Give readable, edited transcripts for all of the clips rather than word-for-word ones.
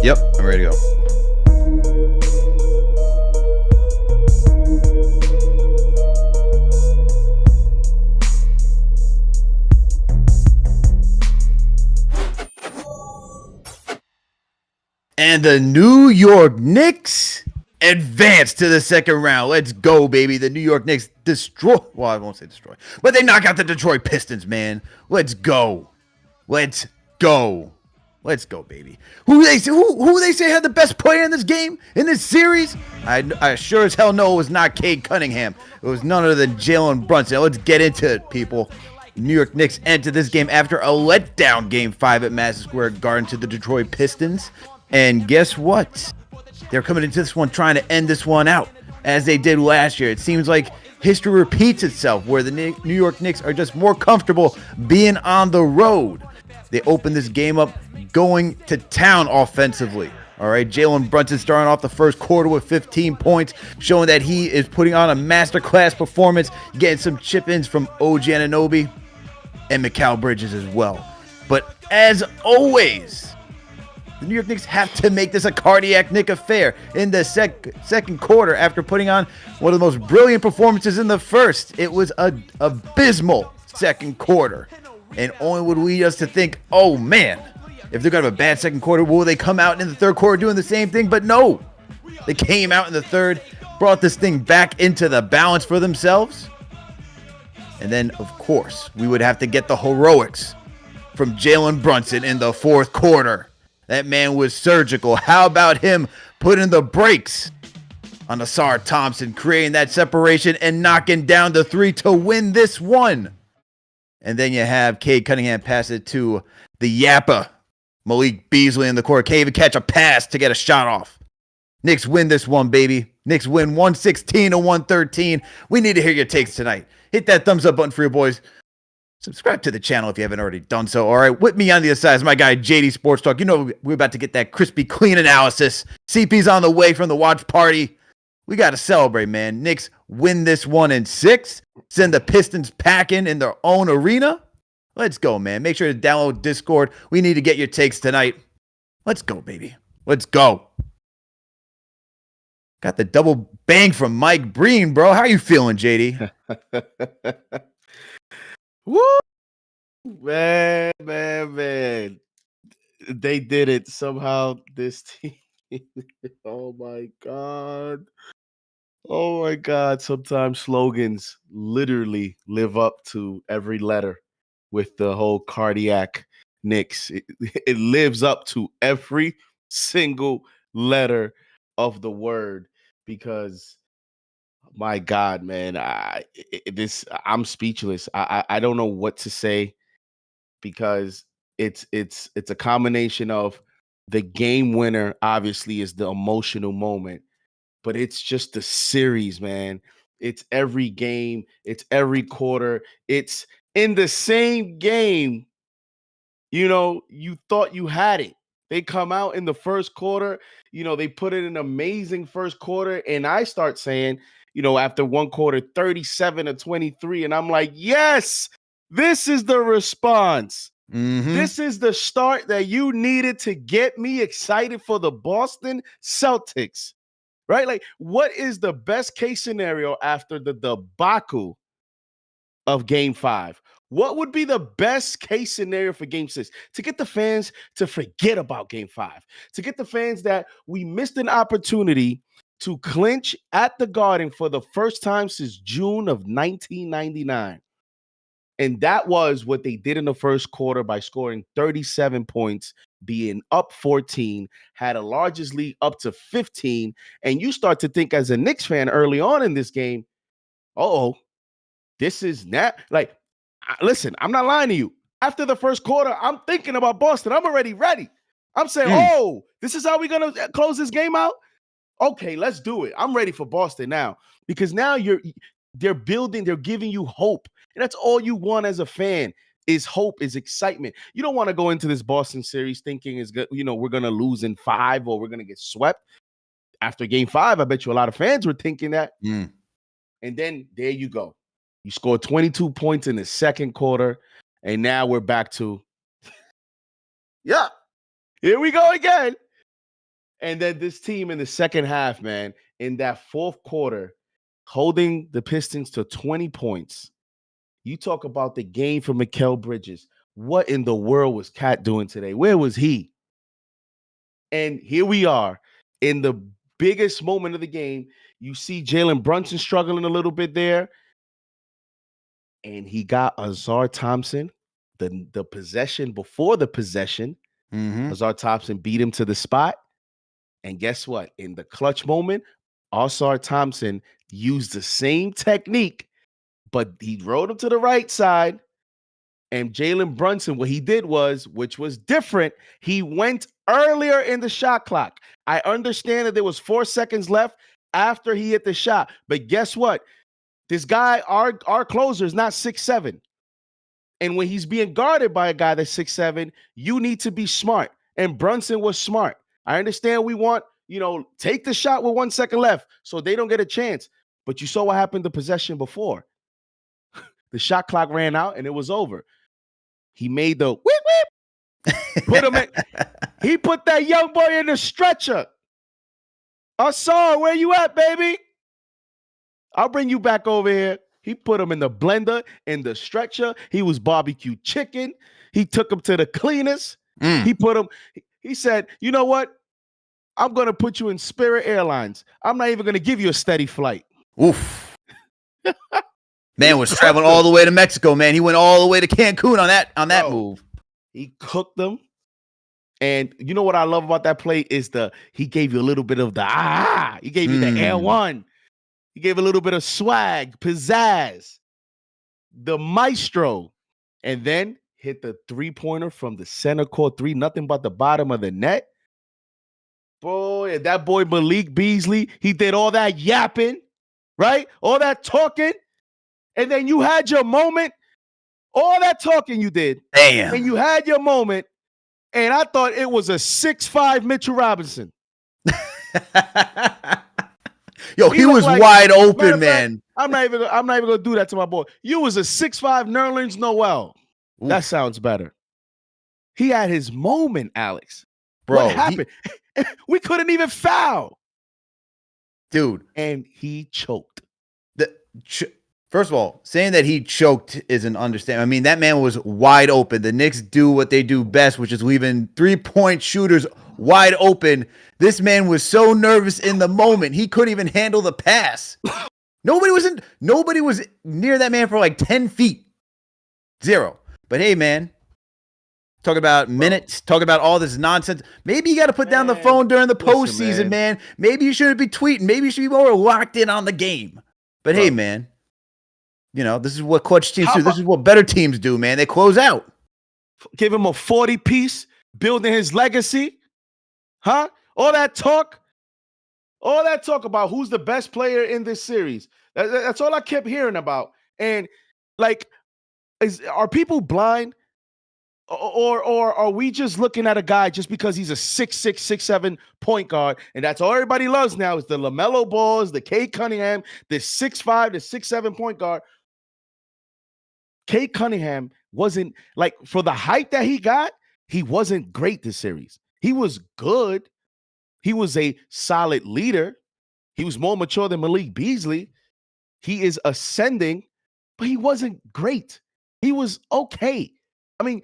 Yep, I'm ready to go. And the New York Knicks advance to the second round. Let's go, baby. The New York Knicks destroy. Well, I won't say destroy, but they knock out the Detroit Pistons, man. Let's go. Let's go. Let's go, baby. Who they say had the best player in this game, in this series? I sure as hell know it was not Cade Cunningham. It was none other than Jalen Brunson. Let's get into it, people. New York Knicks enter this game after a letdown Game 5 at Madison Square Garden to the Detroit Pistons. And guess what? They're coming into this one trying to end this one out, as they did last year. It seems like history repeats itself, where the New York Knicks are just more comfortable being on the road. They open this game up going to town offensively. All right, Jalen Brunson starting off the first quarter with 15 points, showing that he is putting on a masterclass performance, getting some chip-ins from OG Anunoby and Mikal Bridges as well. But as always, the New York Knicks have to make this a cardiac Nick affair in the second quarter after putting on one of the most brilliant performances in the first. It was an abysmal second quarter, and only would lead us to think, oh man, if they're going to have a bad second quarter, will they come out in the third quarter doing the same thing? But no, they came out in the third, brought this thing back into the balance for themselves. And then, of course, we would have to get the heroics from Jalen Brunson in the fourth quarter. That man was surgical. How about him putting the brakes on Asar Thompson, creating that separation and knocking down the three to win this one? And then you have Cade Cunningham pass it to the Yappa, Malik Beasley in the court. Can't even catch a pass to get a shot off. Knicks win this one, baby. Knicks win 116-113. We need to hear your takes tonight. Hit that thumbs up button for your boys. Subscribe to the channel if you haven't already done so. All right, with me on the other side is my guy, JD Sports Talk. You know we're about to get that crispy, clean analysis. CP's on the way from the watch party. We got to celebrate, man. Knicks win this one in 6. Send the Pistons packing in their own arena. Let's go, man. Make sure to download Discord. We need to get your takes tonight. Let's go, baby. Let's go. Got the double bang from Mike Breen, bro. How you feeling, JD? Woo! Man. They did it somehow, this team. Oh, my God. Oh, my God. Sometimes slogans literally live up to every letter. With the whole cardiac Knicks, it lives up to every single letter of the word, because my God, man, I'm speechless. I don't know what to say, because it's a combination of the game winner. Obviously, is the emotional moment, but it's just the series, man. It's every game. It's every quarter. It's in the same game, you thought you had it. They come out in the first quarter, they put in an amazing first quarter. And I start saying, after one quarter, 37-23. And I'm like, yes, this is the response. Mm-hmm. This is the start that you needed to get me excited for the Boston Celtics, right? Like, what is the best case scenario after the debacle of Game 5? What would be the best case scenario for Game 6? To get the fans to forget about Game 5. To get the fans that we missed an opportunity to clinch at the Garden for the first time since June of 1999. And that was what they did in the first quarter by scoring 37 points being up 14, had a largest lead up to 15, and you start to think as a Knicks fan early on in this game, this is not like, listen, I'm not lying to you. After the first quarter, I'm thinking about Boston. I'm already ready. I'm saying, this is how we're going to close this game out? Okay, let's do it. I'm ready for Boston now because now they're building, they're giving you hope. And that's all you want as a fan is hope, is excitement. You don't want to go into this Boston series thinking is good, we're going to lose in 5 or we're going to get swept. After game 5, I bet you a lot of fans were thinking that. And then there you go. You scored 22 points in the second quarter, and now we're back to, here we go again. And then this team in the second half, man, in that fourth quarter, holding the Pistons to 20 points. You talk about the game for Mikal Bridges. What in the world was Cat doing today? Where was he? And here we are in the biggest moment of the game. You see Jalen Brunson struggling a little bit there. And he got Azar Thompson, the possession before the possession. Azar Thompson beat him to the spot. And guess what? In the clutch moment, Azar Thompson used the same technique, but he rode him to the right side. And Jalen Brunson, what he did was, which was different, he went earlier in the shot clock. I understand that there was 4 seconds left after he hit the shot. But guess what? This guy, our closer, is not 6'7". And when he's being guarded by a guy that's 6'7", you need to be smart. And Brunson was smart. I understand we want, take the shot with 1 second left so they don't get a chance. But you saw what happened the possession before. The shot clock ran out and it was over. He made the whip whip. Put him in. He put that young boy in the stretcher. Azar, where you at, baby? I'll bring you back over here. He put him in the blender, in the stretcher. He was barbecue chicken. He took him to the cleaners. He said, you know what? I'm going to put you in Spirit Airlines. I'm not even going to give you a steady flight. Oof. Man was traveling all the way to Mexico, man. He went all the way to Cancun on that move. He cooked them. And you know what I love about that play is he gave you a little bit of the He gave you the Air One. He gave a little bit of swag, pizzazz, the maestro, and then hit the 3-pointer from the center court 3, nothing but the bottom of the net. Boy, that boy Malik Beasley, he did all that yapping, right? All that talking. And then you had your moment. All that talking you did. Damn. And you had your moment. And I thought it was a 6'5" Mitchell Robinson. Yo, he was like, wide open, man. I'm not even gonna do that to my boy. You was a 6'5" Nerlens Noel. Oof. That sounds better. He had his moment, Alex. Bro, what happened? We couldn't even foul. Dude. And he choked. First of all, saying that he choked is an understatement. I mean, that man was wide open. The Knicks do what they do best, which is leaving 3-point shooters wide open. This man was so nervous in the moment, he couldn't even handle the pass. Nobody was near that man for like 10 feet. 0. But hey, man, talk about minutes, talk about all this nonsense. Maybe you got to put down the phone during the postseason, man. Maybe you shouldn't be tweeting. Maybe you should be more locked in on the game. But hey, man, this is what clutch teams do. This is what better teams do, man. They close out. Give him a 40-piece, building his legacy. Huh? All that talk about who's the best player in this series. That's all I kept hearing about. And are people blind? Or are we just looking at a guy just because he's a 6'6", 6'7" point guard, and that's all everybody loves now is the LaMelo Balls, the Cade Cunningham, the 6'5", the 6'7" point guard. Cade Cunningham wasn't, like, for the hype that he got, he wasn't great this series. He was good. He was a solid leader. He was more mature than Malik Beasley. He is ascending, but he wasn't great. He was okay. I mean,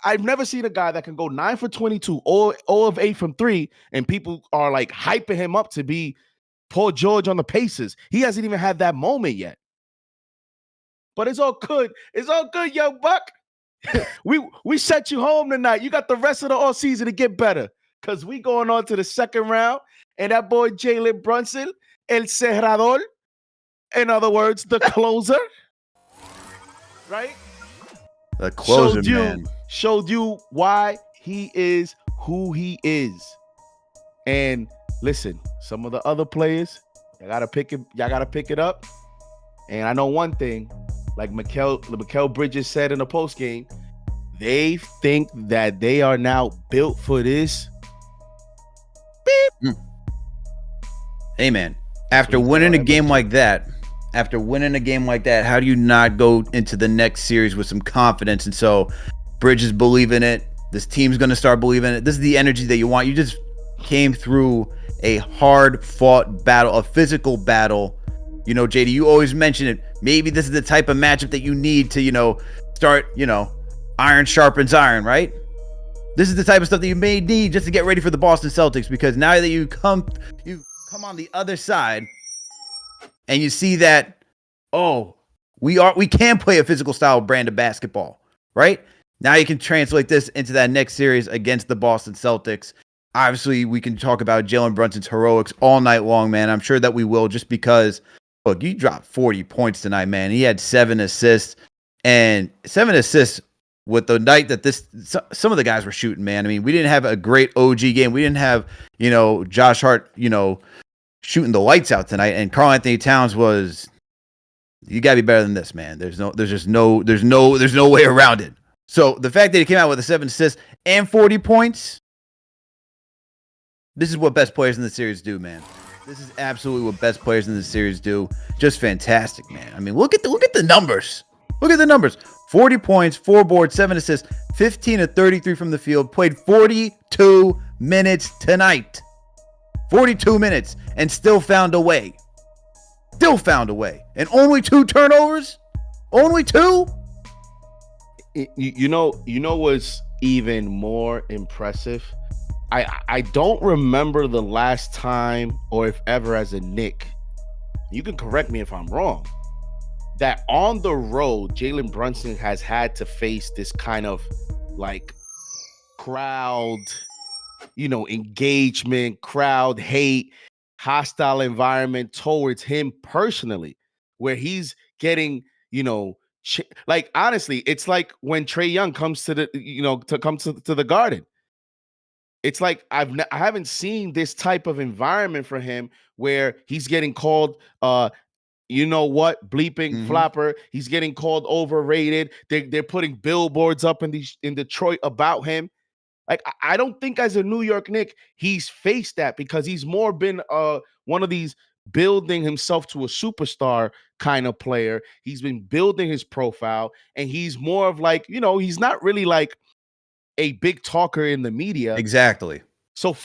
I've never seen a guy that can go 9 for 22, 0 of 8 from 3, and people are like hyping him up to be Paul George on the Pacers. He hasn't even had that moment yet. But it's all good. It's all good, young buck. we sent you home tonight. You got the rest of the all season to get better. Because we going on to the second round. And that boy Jalen Brunson, el cerrador, in other words, the closer, right? The closer, man. Showed you why he is who he is. And listen, some of the other players, y'all gotta pick it up. And I know one thing, like Mikal Bridges said in the post game, they think that they are now built for this. Beep. Hey man, after winning a game like that, how do you not go into the next series with some confidence? And so Bridges believe in it. This team's going to start believing it. This is the energy that you want. You just came through a hard-fought battle, a physical battle. You know, JD, you always mention it. Maybe this is the type of matchup that you need to, start, iron sharpens iron, right? This is the type of stuff that you may need just to get ready for the Boston Celtics, because now that you come on the other side and you see that, we can play a physical style brand of basketball, right? Now you can translate this into that next series against the Boston Celtics. Obviously, we can talk about Jalen Brunson's heroics all night long, man. I'm sure that we will, just because, look, you dropped 40 points tonight, man. He had 7 assists, and 7 assists with the night that some of the guys were shooting, man. I mean, we didn't have a great OG game. We didn't have, Josh Hart, shooting the lights out tonight. And Karl Anthony Towns you gotta be better than this, man. There's no way around it. So the fact that he came out with a 7 assists and 40 points, this is what best players in the series do, man. This is absolutely what best players in the series do. Just fantastic, man. I mean, look at the numbers. Look at the numbers. 40 points, 4 boards, 7 assists, 15 of 33 from the field, played 42 minutes tonight. 42 minutes, and still found a way. And only 2 turnovers? Only 2? You know what's even more impressive? I don't remember the last time, or if ever, as a Knick, you can correct me if I'm wrong, that on the road, Jalen Brunson has had to face this kind of like crowd, engagement, crowd hate, hostile environment towards him personally, where he's getting, like, honestly, it's like when Trae Young comes to the Garden. It's like I haven't seen this type of environment for him where he's getting called bleeping flopper. He's getting called overrated. They're putting billboards up in Detroit about him. Like, I don't think as a New York Knick he's faced that, because he's more been one of these building himself to a superstar kind of player. He's been building his profile, and he's more of like, he's not really like a big talker in the media. Exactly. So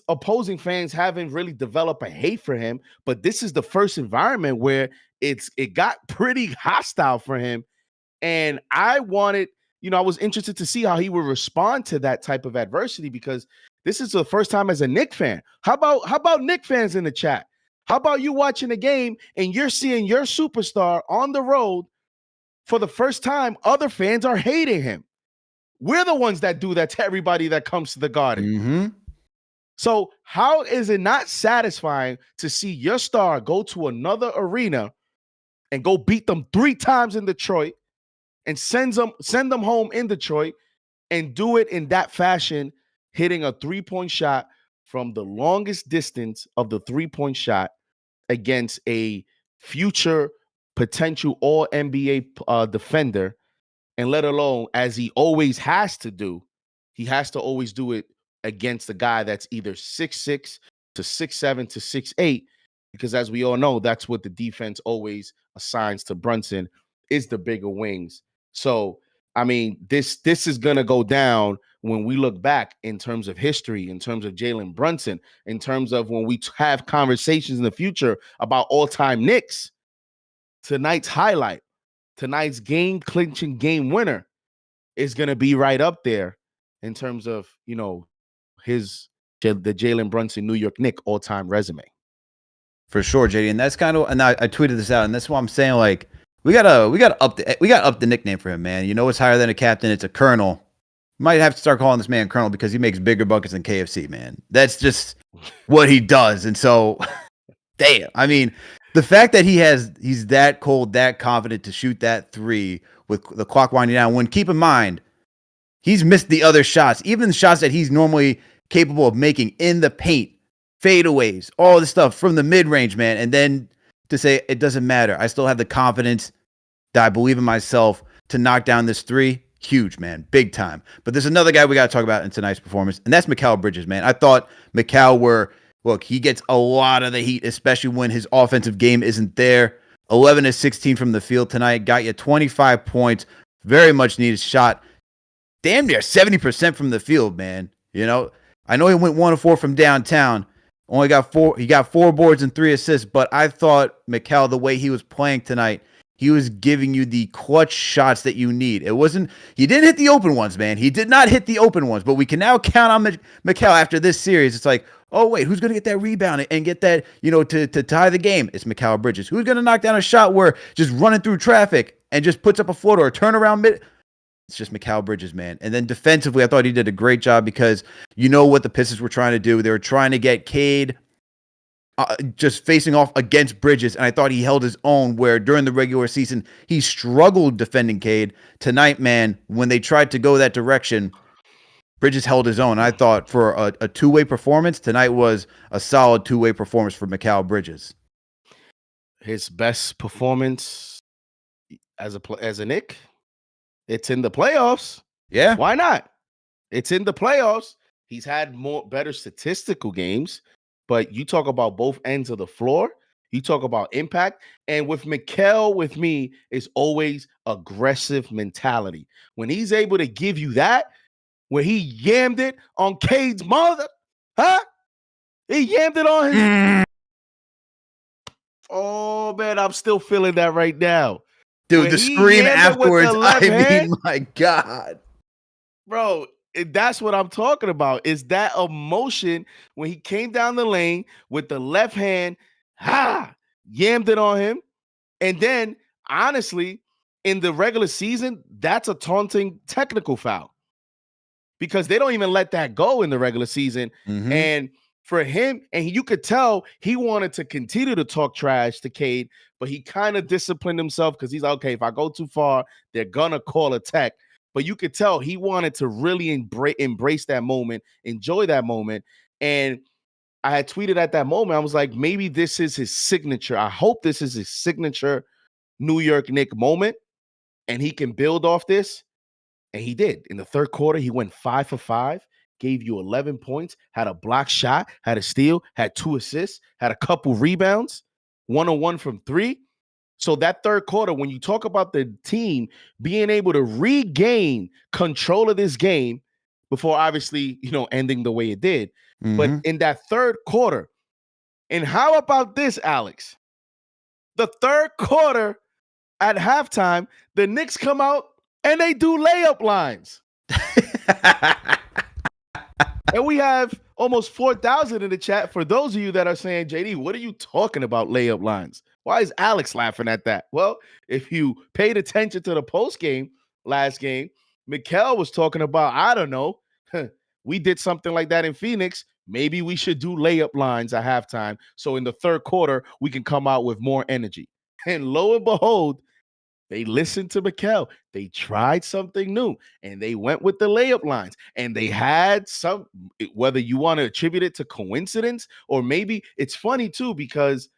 opposing fans haven't really developed a hate for him, but this is the first environment where it got pretty hostile for him. And I wanted, I was interested to see how he would respond to that type of adversity, because this is the first time as a Knick fan. How about Knick fans in the chat? How about you watching a game and you're seeing your superstar on the road for the first time? Other fans are hating him. We're the ones that do that to everybody that comes to the Garden. Mm-hmm. So how is it not satisfying to see your star go to another arena and go beat them 3 times in Detroit and send them home in Detroit, and do it in that fashion, hitting a 3-point shot from the longest distance of the 3-point shot against a future potential All-NBA defender, and let alone, as he always has to do, he has to always do it against a guy that's either 6'6" to 6'7" to 6'8", because as we all know, that's what the defense always assigns to Brunson, is the bigger wings. So, I mean, this is going to go down when we look back in terms of history, in terms of Jalen Brunson, in terms of when we have conversations in the future about all-time Knicks. Tonight's highlight, tonight's game-clinching game winner is going to be right up there in terms of, the Jalen Brunson New York Knick all-time resume. For sure, JD. And that's kind of, and I tweeted this out, and that's why I'm saying, like, We gotta up the nickname for him, man. You know what's higher than a captain? It's a colonel. Might have to start calling this man Colonel because he makes bigger buckets than KFC, man. That's just what he does. And so, damn. I mean, the fact that he's that cold, that confident to shoot that three with the clock winding down. When keep in mind, he's missed the other shots, even the shots that he's normally capable of making in the paint, fadeaways, all this stuff from the mid range, man. And then to say it doesn't matter, I still have the confidence that I believe in myself to knock down this three. Huge, man. Big time. But there's another guy we got to talk about in tonight's performance, and that's Mikal Bridges, man. I thought look, he gets a lot of the heat, especially when his offensive game isn't there. 11 to 16 from the field tonight. Got you 25 points. Very much needed shot. Damn near 70% from the field, man. You know, I know he went 1 of 4 from downtown. Only got 4. He got 4 boards and 3 assists, but I thought Mikal, the way he was playing tonight, he was giving you the clutch shots that you need. He didn't hit the open ones, man. He did not hit the open ones, but we can now count on Mikal after this series. It's like, oh, wait, who's going to get that rebound and get that, to tie the game? It's Mikal Bridges. Who's going to knock down a shot where just running through traffic and just puts up a floater or turn around mid? It's just Mikal Bridges, man. And then defensively, I thought he did a great job because you know what the Pistons were trying to do. They were trying to get Cade just facing off against Bridges, and I thought he held his own, where during the regular season, he struggled defending Cade. Tonight, man, when they tried to go that direction, Bridges held his own. I thought for a two-way performance, tonight was a solid two-way performance for Mikal Bridges. His best performance as a Nick, it's in the playoffs. Yeah. Why not? It's in the playoffs. He's had better statistical games. But you talk about both ends of the floor. You talk about impact. And with Mikal, with me, is always aggressive mentality. When he's able to give you that, where he yammed it on Cade's mother, huh? He yammed it on his... Oh, man, I'm still feeling that right now. Dude, the scream afterwards, my God. Bro, that's what I'm talking about. Is that emotion when he came down the lane with the left hand, yammed it on him. And then, honestly, in the regular season, that's a taunting technical foul because they don't even let that go in the regular season. Mm-hmm. And for him, and you could tell he wanted to continue to talk trash to Cade, but he kind of disciplined himself because he's like, okay, if I go too far, they're going to call a tech. But you could tell he wanted to really embrace that moment, enjoy that moment. And I had tweeted at that moment, I was like, maybe this is his signature. I hope this is his signature New York Knicks moment, and he can build off this. And he did. In the third quarter, he went 5 for 5, gave you 11 points, had a block shot, had a steal, had 2 assists, had a couple rebounds, 1-on-1 from 3. So that third quarter, when you talk about the team being able to regain control of this game before obviously, ending the way it did. Mm-hmm. But in that third quarter, and how about this, Alex? The third quarter at halftime, the Knicks come out and they do layup lines. And we have almost 4,000 in the chat. For those of you that are saying, JD, what are you talking about layup lines? Why is Alex laughing at that? Well, if you paid attention to the post game last game, Mikal was talking about, I don't know, we did something like that in Phoenix. Maybe we should do layup lines at halftime. So in the third quarter, we can come out with more energy. And lo and behold, they listened to Mikal. They tried something new, and they went with the layup lines. And they had some, whether you want to attribute it to coincidence, or maybe it's funny too, because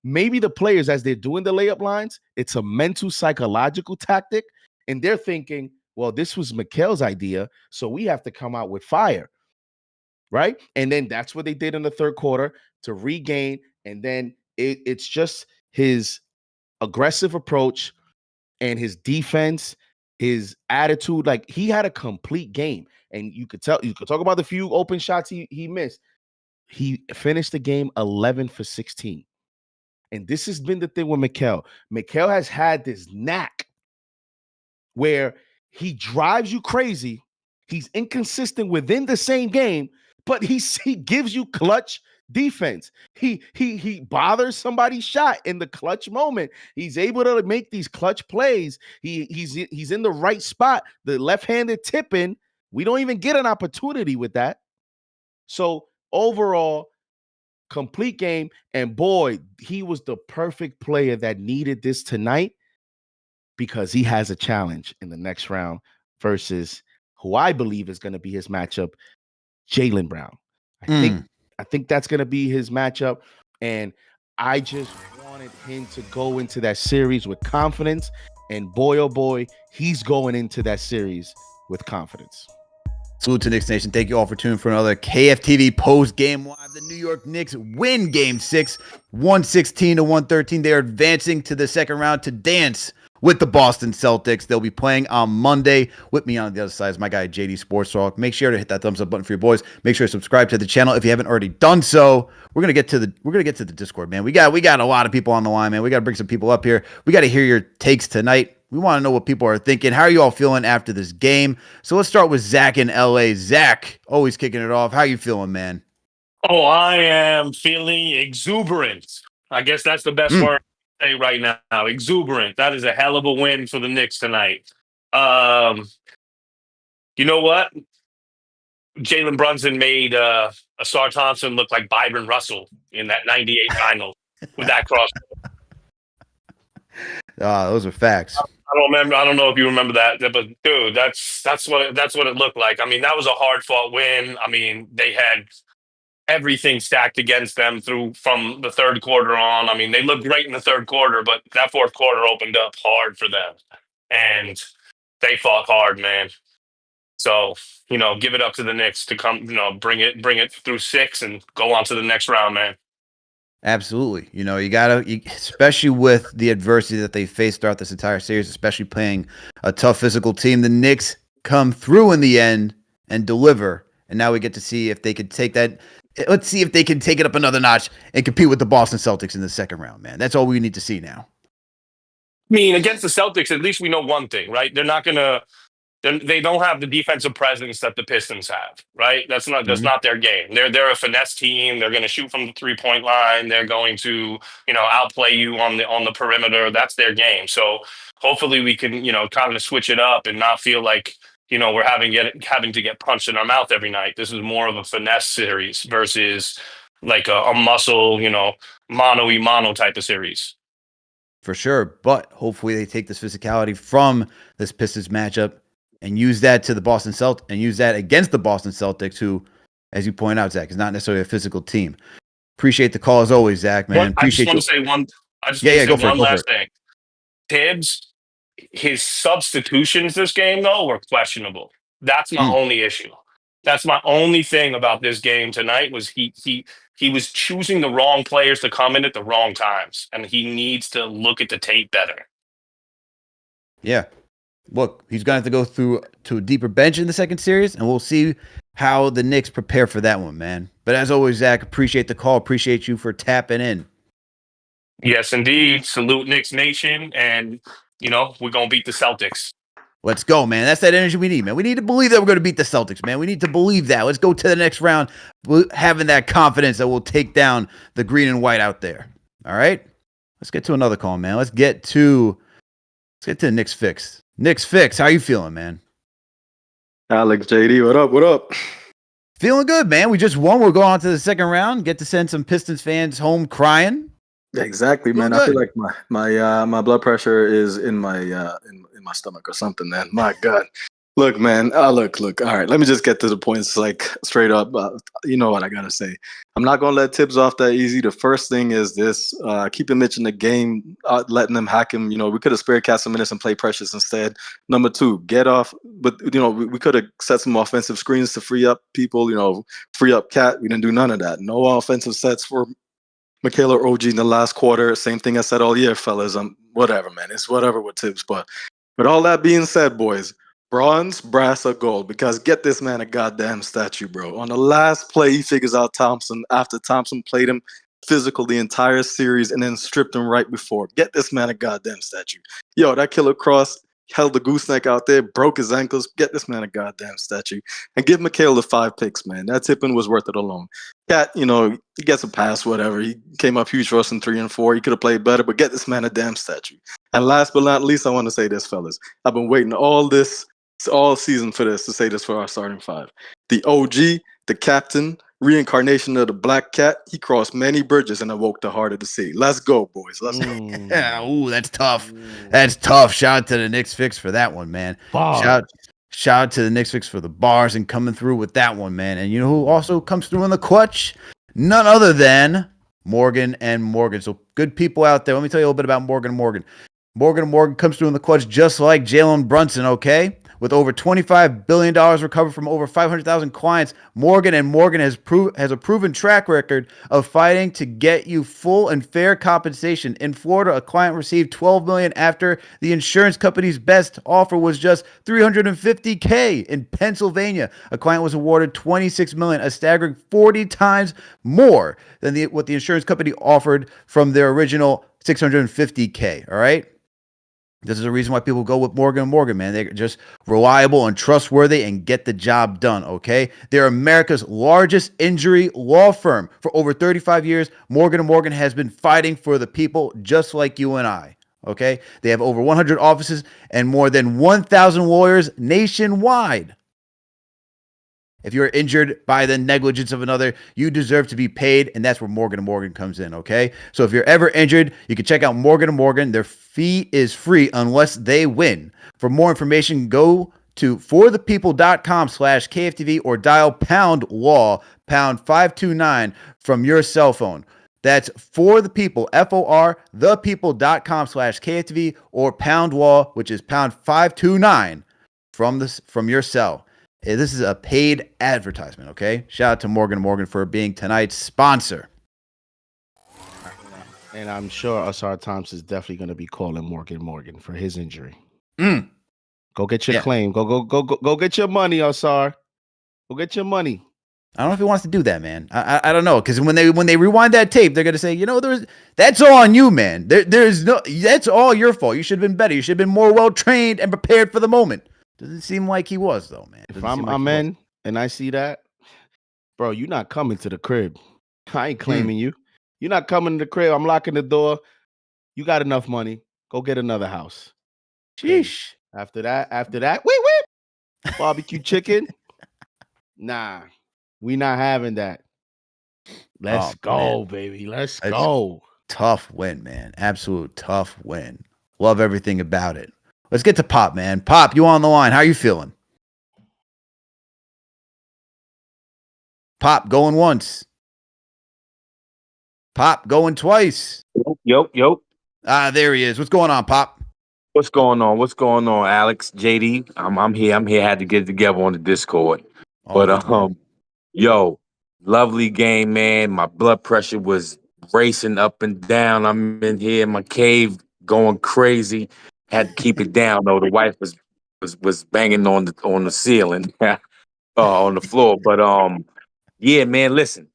maybe the players, as they're doing the layup lines, it's a mental psychological tactic. And they're thinking, well, this was Mikal's idea, so we have to come out with fire. Right? And then that's what they did in the third quarter to regain. And then it's just his aggressive approach and his defense, his attitude. Like, he had a complete game. And you could talk about the few open shots he missed. He finished the game 11 for 16. And this has been the thing with Mikal. Mikal has had this knack where he drives you crazy. He's inconsistent within the same game, but he gives you clutch defense. He bothers somebody's shot in the clutch moment. He's able to make these clutch plays. He's in the right spot. The left-handed tipping, we don't even get an opportunity with that. So overall, complete game. And boy, he was the perfect player that needed this tonight, because he has a challenge in the next round versus who I believe is going to be his matchup, Jalen Brown. I think that's going to be his matchup. And I just wanted him to go into that series with confidence. And boy, oh boy, he's going into that series with confidence. Salute to Knicks Nation. Thank you all for tuning for another KFTV post-game live. The New York Knicks win Game 6, 116-113. They are advancing to the second round to dance with the Boston Celtics. They'll be playing on Monday. With me on the other side is my guy, JD Sports Talk. Make sure to hit that thumbs up button for your boys. Make sure to subscribe to the channel if you haven't already done so. We're gonna get to the Discord, man. We got a lot of people on the line, man. We got to bring some people up here. We got to hear your takes tonight. We want to know what people are thinking. How are you all feeling after this game? So let's start with Zach in LA. Zach, always kicking it off. How you feeling, man? Oh, I am feeling exuberant. I guess that's the best word to say right now. Exuberant. That is a hell of a win for the Knicks tonight. You know what? Jalen Brunson made Asar Thompson look like Byron Russell in that 98 final with that cross. Those are facts. I don't remember. I don't know if you remember that, but dude, that's what it looked like. I mean, that was a hard fought win. I mean, they had everything stacked against them from the third quarter on. I mean, they looked great in the third quarter, but that fourth quarter opened up hard for them, and they fought hard, man. So, give it up to the Knicks to come, bring it through 6 and go on to the next round, man. Absolutely. You gotta, especially with the adversity that they faced throughout this entire series, especially playing a tough physical team, the Knicks come through in the end and deliver. And now we get to see if they could take that. Let's see if they can take it up another notch and compete with the Boston Celtics in the second round, man. That's all we need to see now. I mean, against the Celtics, at least we know one thing, right? They don't have the defensive presence that the Pistons have, right? That's not their game. They're a finesse team. They're going to shoot from the 3-point line. They're going to, outplay you on the perimeter. That's their game. So hopefully we can, kind of switch it up and not feel like, we're having to get punched in our mouth every night. This is more of a finesse series versus like a muscle, mano-y-mano type of series. For sure. But hopefully they take this physicality from this Pistons matchup and use that to the Boston Celtics and use that against the Boston Celtics, who, as you point out, Zach, is not necessarily a physical team. Appreciate the call as always, Zach, man. Appreciate I just want to say one last thing. Tibbs, his substitutions this game, though, were questionable. That's my only issue. That's my only thing about this game tonight was he was choosing the wrong players to come in at the wrong times, and he needs to look at the tape better. Yeah. Look, he's going to have to go through to a deeper bench in the second series, and we'll see how the Knicks prepare for that one, man. But as always, Zach, appreciate the call. Appreciate you for tapping in. Yes, indeed. Salute Knicks Nation, and, we're going to beat the Celtics. Let's go, man. That's that energy we need, man. We need to believe that we're going to beat the Celtics, man. We need to believe that. Let's go to the next round having that confidence that we'll take down the green and white out there. All right? Let's get to another call, man. Let's get to the Knicks Fix. Knicks Fix, how you feeling, man? Alex, JD, what up? What up? Feeling good, man. We just won. We'll go on to the second round. Get to send some Pistons fans home crying. Exactly, man. I feel like my blood pressure is in my in my stomach or something, man. My God. Look, man. Look. All right, let me just get to the points, like straight up. You know what I gotta say. I'm not gonna let Tibbs off that easy. The first thing is this: keeping Mitch in the game, letting them hack him. We could have spared Cat some minutes and play Precious instead. Number 2, get off. But we could have set some offensive screens to free up people. Free up Cat. We didn't do none of that. No offensive sets for Mikal or OG in the last quarter. Same thing I said all year, fellas. Whatever, man. It's whatever with Tibbs. But with all that being said, boys. Bronze, brass, or gold, because get this man a goddamn statue, bro. On the last play, he figures out Thompson after Thompson played him physical the entire series and then stripped him right before. Get this man a goddamn statue. Yo, that killer cross, held the gooseneck out there, broke his ankles. Get this man a goddamn statue and give Mikal the 5 picks, man. That tipping was worth it alone. Cat, he gets a pass, whatever. He came up huge for us in 3 and 4. He could have played better, but get this man a damn statue. And last but not least, I want to say this, fellas. I've been waiting all season for this, to say this for our starting 5. The OG, the captain, reincarnation of the black cat. He crossed many bridges and awoke the heart of the sea. Let's go, boys. Let's go. Yeah, ooh, that's tough. That's tough. Shout out to the Knicks Fix for that one, man. Shout out to the Knicks Fix for the bars and coming through with that one, man. And you know who also comes through in the clutch? None other than Morgan and Morgan. So good people out there. Let me tell you a little bit about Morgan and Morgan. Morgan and Morgan comes through in the clutch just like Jalen Brunson, okay? With over $25 billion recovered from over 500,000 clients, Morgan & Morgan has a proven track record of fighting to get you full and fair compensation. In Florida, a client received $12 million after the insurance company's best offer was just $350K. In Pennsylvania, a client was awarded $26 million, a staggering 40 times more than what the insurance company offered from their original $650K. All right. This is the reason why people go with Morgan & Morgan, man. They're just reliable and trustworthy and get the job done, okay? They're America's largest injury law firm. For over 35 years, Morgan & Morgan has been fighting for the people just like you and I, okay? They have over 100 offices and more than 1,000 lawyers nationwide. If you're injured by the negligence of another, you deserve to be paid, and that's where Morgan & Morgan comes in, okay? So if you're ever injured, you can check out Morgan & Morgan. Their fee is free unless they win. For more information, go to forthepeople.com/KFTV or dial pound law, pound 529 from your cell phone. That's for the people, FOR, thepeople.com/KFTV or pound law, which is pound 529 from your cell. This is a paid advertisement, okay? Shout out to Morgan & Morgan for being tonight's sponsor. And I'm sure Asar Thomas is definitely going to be calling Morgan & Morgan for his injury. Go get your claim. Go get your money, Asar. Go get your money. I don't know if he wants to do that, man. I don't know, because when they rewind that tape, they're gonna say, that's all on you, man. That's all your fault. You should have been better. You should have been more well trained and prepared for the moment. Doesn't seem like he was, though, man. If I'm in and I see that, bro, you're not coming to the crib. I ain't claiming you. You're not coming to the crib. I'm locking the door. You got enough money. Go get another house. Sheesh. After that, whip. Barbecue chicken. Nah, we not having that. Let's go, man. Baby. Let's go. Tough win, man. Absolute tough win. Love everything about it. Let's get to Pop, man. Pop, you on the line. How are you feeling? Pop going once. Pop going twice. Yo. There he is. What's going on, Pop? What's going on, Alex? JD? I'm here. Had to get it together on the Discord. Yo, lovely game, man. My blood pressure was racing up and down. I'm in here in my cave going crazy. Had to keep it down though. The wife was banging on the ceiling, on the floor. But yeah, man. Listen,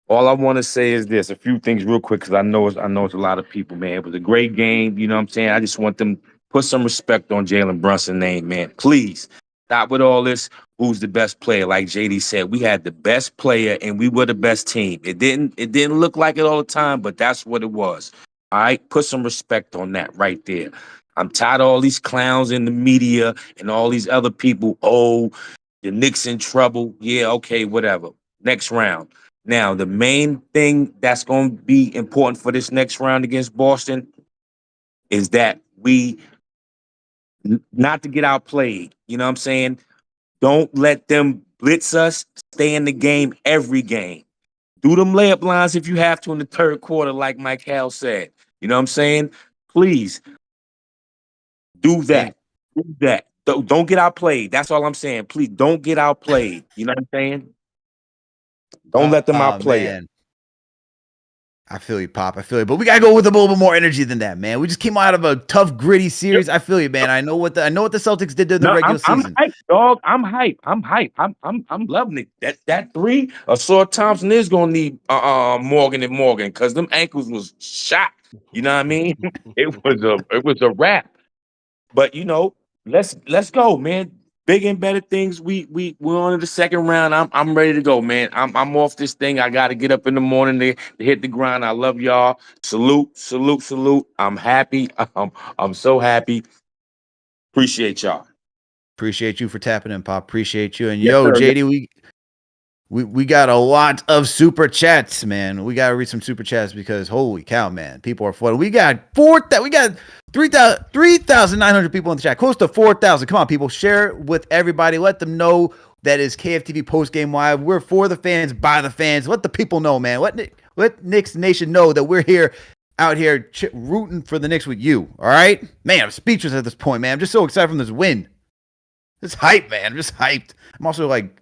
all I want to say is this: a few things real quick, because I know it's a lot of people, man. It was a great game. You know what I'm saying? I just want them to put some respect on Jalen Brunson's name, man. Please stop with all this. Who's the best player? Like JD said, we had the best player and we were the best team. It didn't look like it all the time, but that's what it was. All right, put some respect on that right there. I'm tired of all these clowns in the media and all these other people. Oh, the Knicks in trouble. Yeah, okay, whatever. Next round. Now, the main thing that's going to be important for this next round against Boston is that we not to get outplayed. You know what I'm saying? Don't let them blitz us. Stay in the game every game. Do them layup lines if you have to in the third quarter, like Mikal said. You know what I'm saying? Please do that. Do that. Don't get outplayed. That's all I'm saying. Please don't get outplayed. You know what I'm saying? Don't let them outplay it. I feel you, Pop. I feel you. But we gotta go with a little bit more energy than that, man. We just came out of a tough, gritty series. I feel you, man. I know what the Celtics did to the regular season. I'm hyped, dog. I'm hyped. I'm loving it. That three, Asar Thompson is gonna need Morgan and Morgan, because them ankles was shot. You know what I mean? It was a wrap. But let's go, man. Big and better things. We're on to the second round. I'm ready to go, man. I'm off this thing. I got to get up in the morning to hit the grind. I love y'all. Salute, salute, salute. I'm happy. I'm so happy. Appreciate y'all. Appreciate you for tapping in, Pop. Appreciate you. And Yes, yo, sir. JD, we got a lot of super chats, man. We gotta read some super chats because holy cow, man, people are flooding. We got 3,900 people in the chat, close to 4,000. Come on, people, share it with everybody. Let them know that is KFTV post game live. We're for the fans, by the fans. Let the people know, man. Let Knicks Nation know that we're here, out here rooting for the Knicks with you. All right, man. I'm speechless at this point, man. I'm just so excited from this win. It's hype, man. I'm just hyped. I'm also like,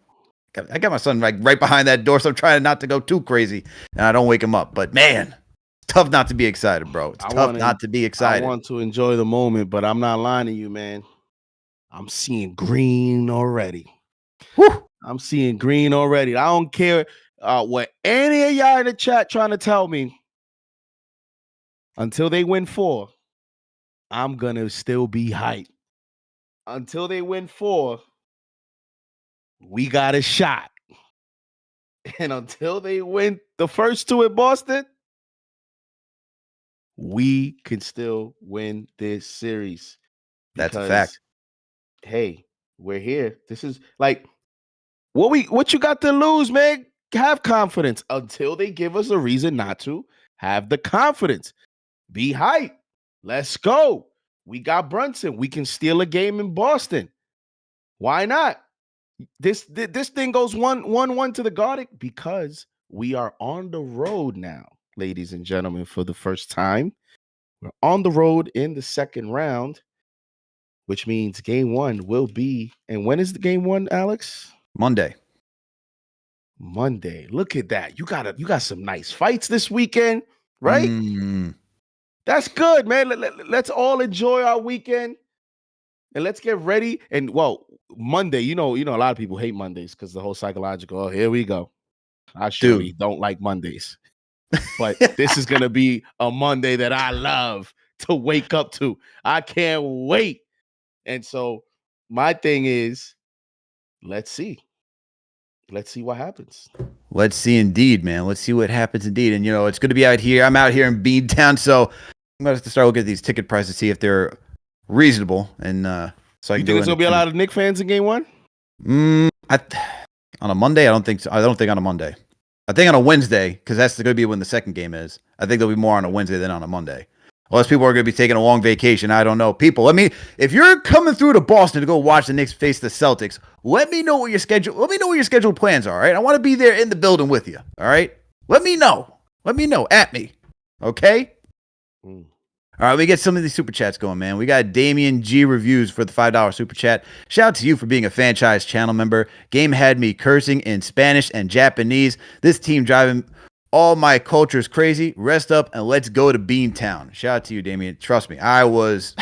I got my son like right behind that door, so I'm trying not to go too crazy and I don't wake him up. But man, it's tough not to be excited, bro. It's tough not to be excited. I want to enjoy the moment, but I'm not lying to you, man. I'm seeing green already. Whew. I'm seeing green already. I don't care what any of y'all in the chat trying to tell me. Until they win 4, I'm gonna still be hyped. Until they win 4, we got a shot. And until they win the first 2 in Boston, we can still win this series. That's a fact. Hey, we're here. This is like what you got to lose, man. Have confidence until they give us a reason not to. Have the confidence. Be hyped. Let's go. We got Brunson. We can steal a game in Boston. Why not? This thing goes 1-1 to the Garden because we are on the road now, ladies and gentlemen, for the first time. We're on the road in the second round, which means game 1 will be. And when is the game 1, Alex? Monday. Look at that. You got some nice fights this weekend, right? That's good, man. Let's all enjoy our weekend. And let's get ready. And well, Monday, you know, a lot of people hate Mondays because the whole psychological, oh, here we go. I surely don't like Mondays. But this is going to be a Monday that I love to wake up to. I can't wait. And so my thing is, let's see. Let's see what happens. Let's see indeed, man. Let's see what happens indeed. And, it's going to be out here. I'm out here in Beantown, so I'm going to have to start looking at these ticket prices, see if they're reasonable. And so I can think there's going to be a lot of Knicks fans in game 1? On a Monday? I don't think so. I don't think on a Monday. I think on a Wednesday, because that's going to be when the second game is. I think there'll be more on a Wednesday than on a Monday. Unless people are going to be taking a long vacation. I don't know. People, if you're coming through to Boston to go watch the Knicks face the Celtics, let me know what your schedule. Let me know what your scheduled plans are. All right, I want to be there in the building with you. All right, let me know. Let me know at me. Okay. All right, we get some of these super chats going, man. We got Damian G reviews for the $5 super chat. Shout out to you for being a franchise channel member. Game had me cursing in Spanish and Japanese. This team driving all my cultures crazy. Rest up and let's go to Beantown. Shout out to you, Damian. Trust me, I was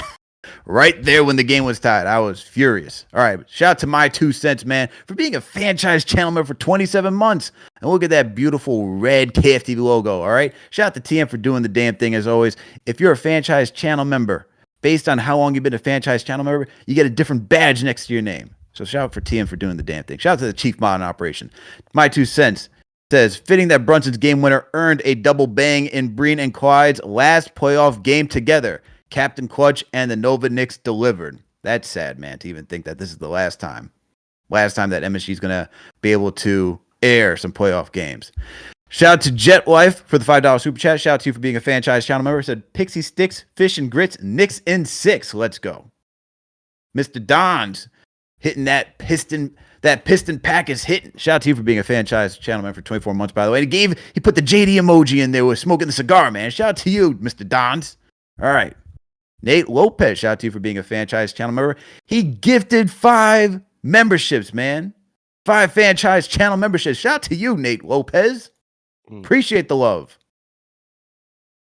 right there when the game was tied. I was furious. All right, shout out to my 2 cents, man, for being a franchise channel member for 27 months. And look at that beautiful red KFTV logo, all right? Shout out to TM for doing the damn thing as always. If you're a franchise channel member, based on how long you've been a franchise channel member, you get a different badge next to your name. So shout out for TM for doing the damn thing. Shout out to the chief mod in operation. My 2 cents says, fitting that Brunson's game winner earned a double bang in Breen and Clyde's last playoff game together. Captain Clutch and the Nova Knicks delivered. That's sad, man, to even think that this is the last time that MSG is going to be able to air some playoff games. Shout out to Jet Life for the $5 super chat. Shout out to you for being a franchise channel member. Said Pixie Sticks, Fish and Grits, Knicks in 6. Let's go. Mr. Don's hitting that piston pack is hitting. Shout out to you for being a franchise channel member for 24 months, by the way. He put the JD emoji in there with smoking the cigar, man. Shout out to you, Mr. Don's. All right. Nate Lopez, shout out to you for being a franchise channel member. He gifted 5 memberships, man. 5 franchise channel memberships. Shout out to you, Nate Lopez. Appreciate the love.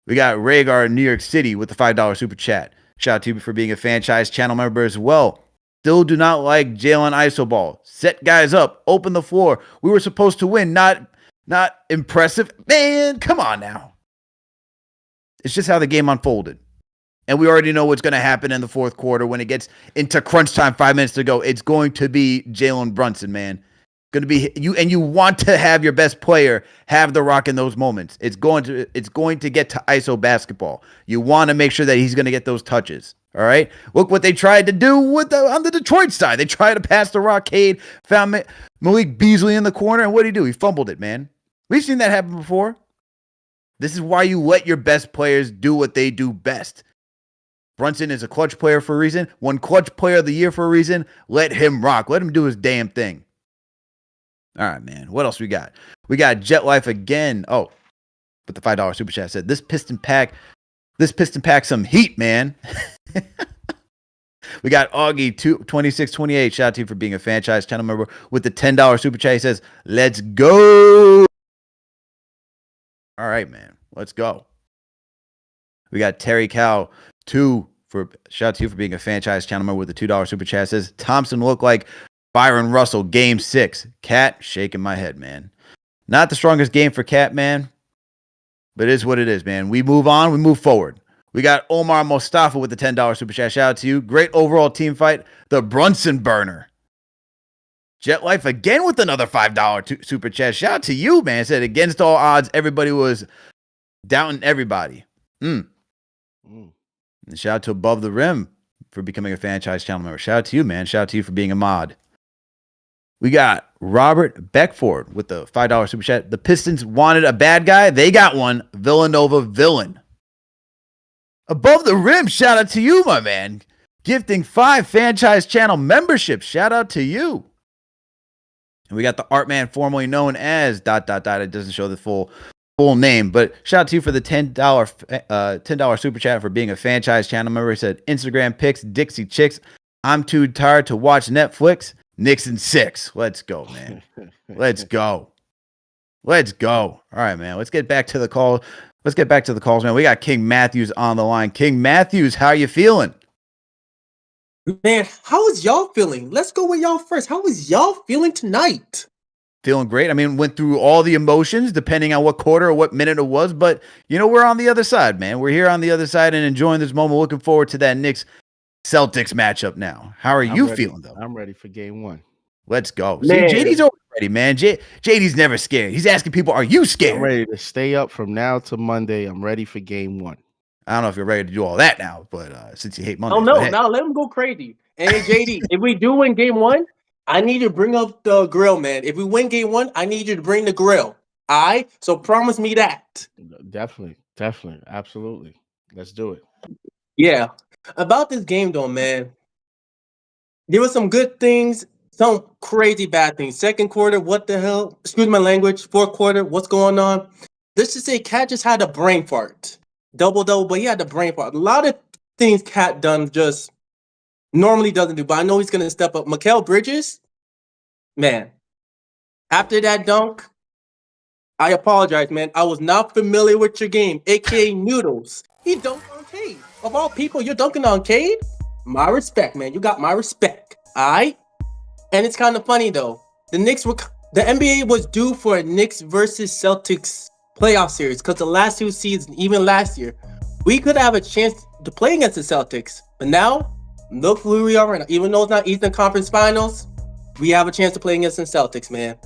We got Rhaegar in New York City with the $5 super chat. Shout out to you for being a franchise channel member as well. Still do not like Jalen Isoball. Set guys up. Open the floor. We were supposed to win. Not impressive. Man, come on now. It's just how the game unfolded. And we already know what's going to happen in the fourth quarter when it gets into crunch time, 5 minutes to go. It's going to be Jalen Brunson, man. Going to be you, and you want to have your best player have the rock in those moments. It's going to get to ISO basketball. You want to make sure that he's going to get those touches. All right. Look what they tried to do on the Detroit side. They tried to pass the rock. Cade found Malik Beasley in the corner, and what did he do? He fumbled it, man. We've seen that happen before. This is why you let your best players do what they do best. Brunson is a clutch player for a reason. Won clutch player of the year for a reason. Let him rock. Let him do his damn thing. All right, man. What else we got? We got Jet Life again. Oh, but the $5 super chat said this Piston pack some heat, man. We got Augie 2628. Shout out to you for being a franchise channel member with the $10 super chat. He says, "Let's go." All right, man. Let's go. We got Terry Cow 2 for shout out to you for being a franchise channel member with the $2 super chat. Says Thompson looked like Byron Russell, game 6. Cat, shaking my head, man. Not the strongest game for Cat, man. But it is what it is, man. We move on. We move forward. We got Omar Mostafa with the $10 super chat. Shout out to you. Great overall team fight. The Brunson burner. Jet Life again with another $5 super chat. Shout out to you, man. Said against all odds, everybody was doubting everybody. And shout out to Above the Rim for becoming a franchise channel member. Shout out to you, man. Shout out to you for being a mod. We got Robert Beckford with the $5 super chat. The Pistons wanted a bad guy. They got one. Villanova villain. Above the Rim, shout out to you, my man. Gifting 5 franchise channel memberships. Shout out to you. And we got the art man formerly known as ... It doesn't show the full name, but shout out to you for the $10 super chat for being a franchise channel member. He said, Instagram pics, Dixie chicks. I'm too tired to watch Netflix. Knicks in 6. Let's go, man. Let's go. Let's go. All right, man. Let's get back to the call. Let's get back to the calls, man. We got King Matthews on the line. King Matthews, how you feeling? Man, how is y'all feeling? Let's go with y'all first. How is y'all feeling tonight? Feeling great. I mean, went through all the emotions depending on what quarter or what minute it was, but you know, we're on the other side, man. We're here on the other side and enjoying this moment. Looking forward to that Knicks Celtics matchup now. How are you feeling, though? I'm ready for game 1. Let's go. Man. See, JD's already ready, man. JD's never scared. He's asking people, are you scared? I'm ready to stay up from now to Monday. I'm ready for game 1. I don't know if you're ready to do all that now, but since you hate Monday. Oh, no. Now let him go crazy. And JD, if we do win game 1, I need you to bring up the grill, man. If we win game 1, I need you to bring the grill. All right? So promise me that. Definitely. Absolutely. Let's do it. Yeah. About this game, though, man, there were some good things, some crazy bad things. Second quarter, what the hell? Excuse my language. Fourth quarter, what's going on? Let's just say Cat just had a brain fart. Double, but he had a brain fart. A lot of things Cat done just normally doesn't do, but I know he's going to step up. Mikal Bridges, man, after that dunk, I apologize, man. I was not familiar with your game, a.k.a. Noodles. He dunked on Cade. Of all people, you're dunking on Cade? My respect, man. You got my respect. All right? And it's kind of funny, though. The NBA was due for a Knicks versus Celtics playoff series because the last 2 seasons, even last year, we could have a chance to play against the Celtics. But now, look who we are right now. Even though it's not Eastern Conference Finals, we have a chance to play against the Celtics, man.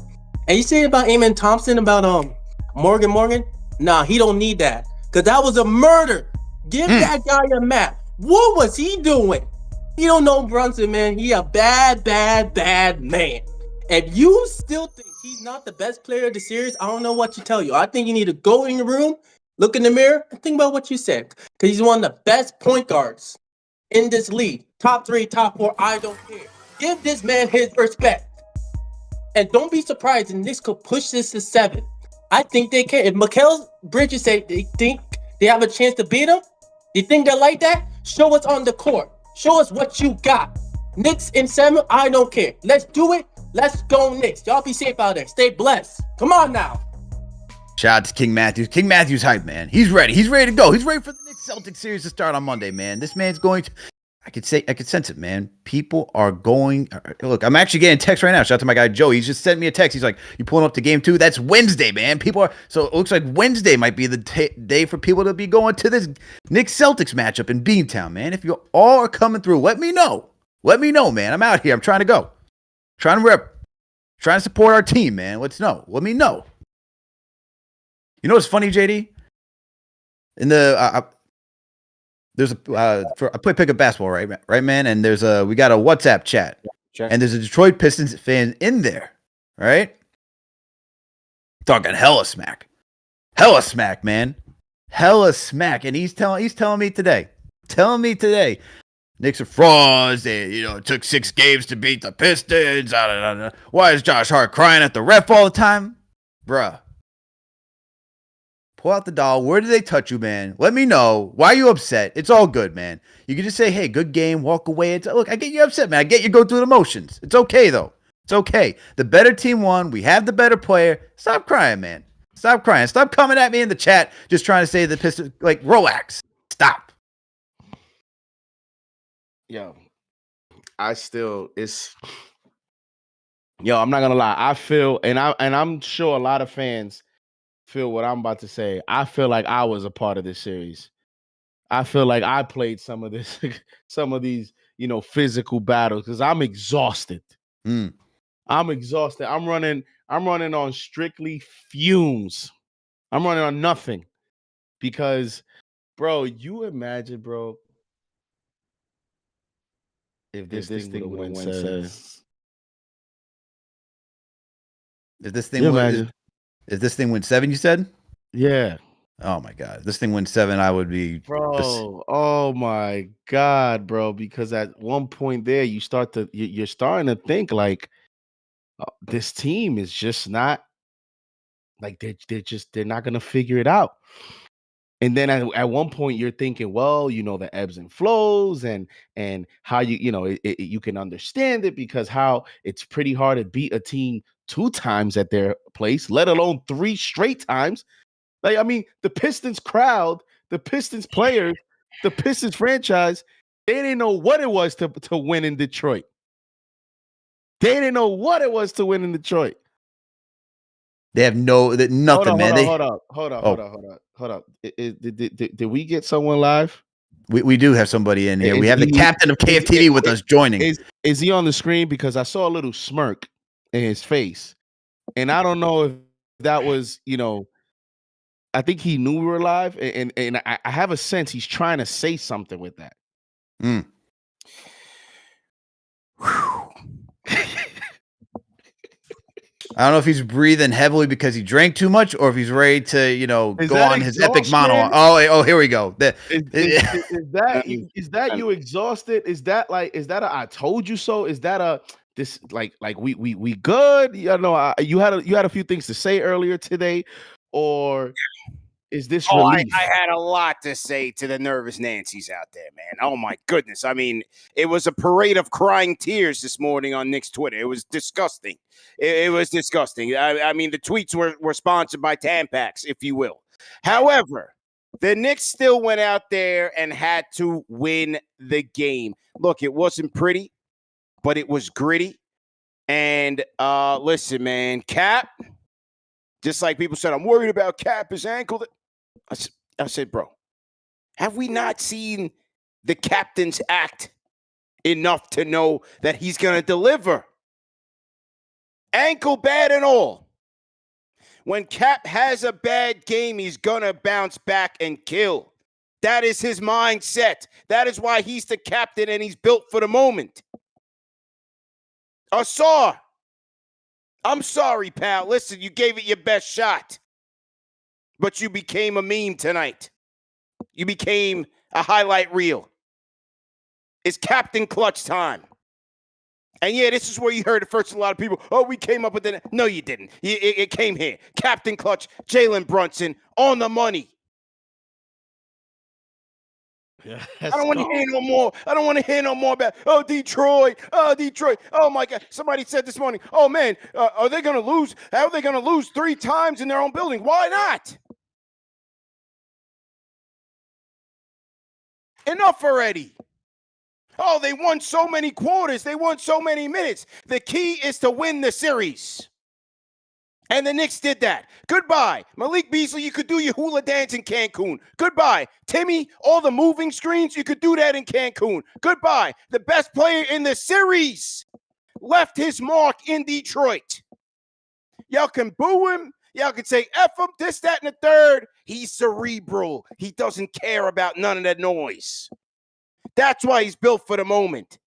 And you say about Amen Thompson, about Morgan? Nah, he don't need that. Because that was a murder. Give that guy a map. What was he doing? He don't know Brunson, man. He a bad man. If you still think he's not the best player of the series, I don't know what to tell you. I think you need to go in your room, look in the mirror, and think about what you said. Because he's one of the best point guards in this league. Top 3, top 4, I don't care. Give this man his respect. And don't be surprised if Knicks could push this to 7. I think they can. If Mikal Bridges say they think they have a chance to beat him, you think they're like that? Show us on the court. Show us what you got. Knicks in 7, I don't care. Let's do it. Let's go Knicks. Y'all be safe out there. Stay blessed. Come on now. Shout out to King Matthews. King Matthews hype, man. He's ready. He's ready to go. He's ready for the Knicks Celtics series to start on Monday, man. This man's going to... I could sense it, man. People are going. Look, I'm actually getting a text right now. Shout out to my guy Joe. He's just sent me a text. He's like, "You pulling up to game 2? That's Wednesday, man. People are." So it looks like Wednesday might be the day for people to be going to this Knicks Celtics matchup in Beantown, man. If you all are coming through, let me know. Let me know, man. I'm out here. I'm trying to go. Trying to rep. Trying to support our team, man. Let's know. Let me know. You know what's funny, JD? In the there's I play pickup basketball, right, man. And we got a WhatsApp chat, and there's a Detroit Pistons fan in there, right? Talking hella smack, man, hella smack. And he's telling me today, Knicks are frauds. They, it took 6 games to beat the Pistons. Why is Josh Hart crying at the ref all the time, bruh? Pull out the doll. Where did they touch you, man? Let me know. Why are you upset? It's all good, man. You can just say, hey, good game, walk away. Look, I get you upset, man. I get you go through the motions. It's okay, though. It's okay. The better team won. We have the better player. Stop crying, man. Stop crying. Stop coming at me in the chat just trying to say the Pistons. Like, relax. Stop. Yo, I'm not gonna lie. I feel, and I'm sure a lot of fans feel what I'm about to say. I feel like I was a part of this series. I feel like I played some of these, physical battles because I'm exhausted. I'm exhausted. I'm running on strictly fumes. I'm running on nothing because, bro, you imagine, bro, if this thing would have went 7. If this thing went 7, you said? Yeah. Oh my God. If this thing went 7, I would be. Bro, oh my God, bro. Because at one point there, you're starting to think like this team is just not like they're not gonna figure it out. And then at one point you're thinking, well, the ebbs and flows and how you can understand it because how it's pretty hard to beat a team 2 times at their place, let alone 3 straight times. Like, I mean, the Pistons crowd, the Pistons players, the Pistons franchise, they didn't know what it was to win in Detroit. They didn't know what it was to win in Detroit. They have nothing, man. Hold up. Did we get someone live? We do have somebody in here. We have the captain of KFTV with us joining. Is he on the screen? Because I saw a little smirk in his face. And I don't know if that was, I think he knew we were live. And I have a sense he's trying to say something with that. I don't know if he's breathing heavily because he drank too much or if he's ready to, go on his epic monologue. Oh, here we go. Is that you exhausted? Is that a I told you so? Is that a this like we good? You had a few things to say earlier today, or is this relief? I had a lot to say to the nervous Nancys out there, man. Oh my goodness. I mean, it was a parade of crying tears this morning on Nick's Twitter. It was disgusting. It was disgusting. I mean, the tweets were sponsored by Tampax, if you will. However, the Knicks still went out there and had to win the game. Look, it wasn't pretty, but it was gritty. And listen, man, Cap, just like people said, I'm worried about Cap, his ankle. I said, bro, have we not seen the captain's act enough to know that he's going to deliver? Ankle bad and all. When Cap has a bad game, he's going to bounce back and kill. That is his mindset. That is why he's the captain and he's built for the moment. Asar, I'm sorry, pal. Listen, you gave it your best shot. But you became a meme tonight. You became a highlight reel. It's Captain Clutch time. And yeah, this is where you heard it first. A lot of people, we came up with it. No, you didn't. It came here. Captain Clutch, Jalen Brunson, on the money. Yeah, I don't want to hear no more. I don't want to hear no more about, Detroit. Detroit. Oh, my God. Somebody said this morning, oh, man, are they going to lose? How are they going to lose 3 times in their own building? Why not? Enough already. Oh, they won so many quarters. They won so many minutes. The key is to win the series. And the Knicks did that. Goodbye. Malik Beasley, you could do your hula dance in Cancun. Goodbye. Timmy, all the moving screens, you could do that in Cancun. Goodbye. The best player in the series left his mark in Detroit. Y'all can boo him. Y'all can say F him, this, that, and the third. He's cerebral. He doesn't care about none of that noise. That's why he's built for the moment.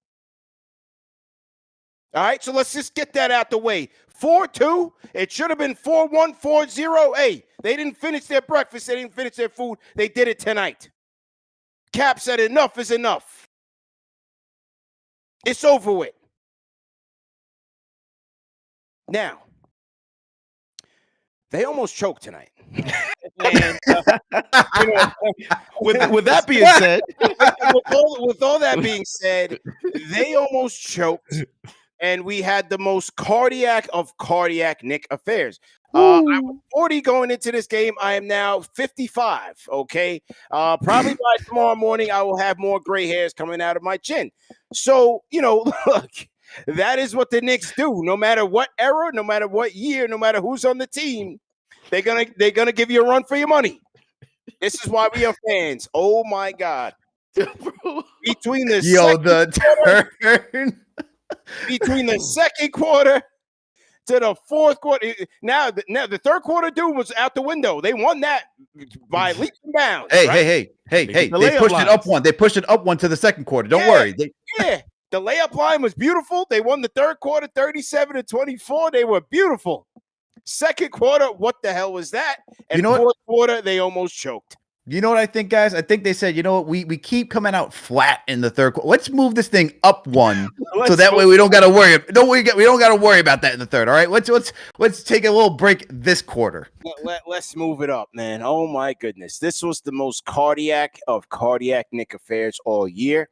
All right, so let's just get that out the way. 4-2. It should have been 4-1, 4-0. Hey, they didn't finish their breakfast. They didn't finish their food. They did it tonight. Cap said enough is enough. It's over with. Now, they almost choked tonight. And, with that being said, with all that being said, they almost choked. And we had the most cardiac of cardiac Nick affairs. I was 40 going into this game. I am now 55. Okay. Probably by tomorrow morning, I will have more gray hairs coming out of my chin. So, look, that is what the Knicks do. No matter what era, no matter what year, no matter who's on the team, they're gonna give you a run for your money. This is why we are fans. Oh my God. Between the between the second quarter to the fourth quarter. Now the third quarter dude was out the window. They won that by leaps and bounds. Hey. They pushed it up one. They pushed it up one to the second quarter. Don't worry. The layup line was beautiful. They won the third quarter 37-24. They were beautiful. Second quarter, what the hell was that? And fourth quarter, they almost choked. You know what I think, guys? I think they said, you know what? We keep coming out flat in the third quarter. Let's move this thing up one, so that way we don't got to worry. We don't got to worry about that in the third. All right, let's take a little break this quarter. Let's move it up, man. Oh my goodness, this was the most cardiac of cardiac Nick affairs all year.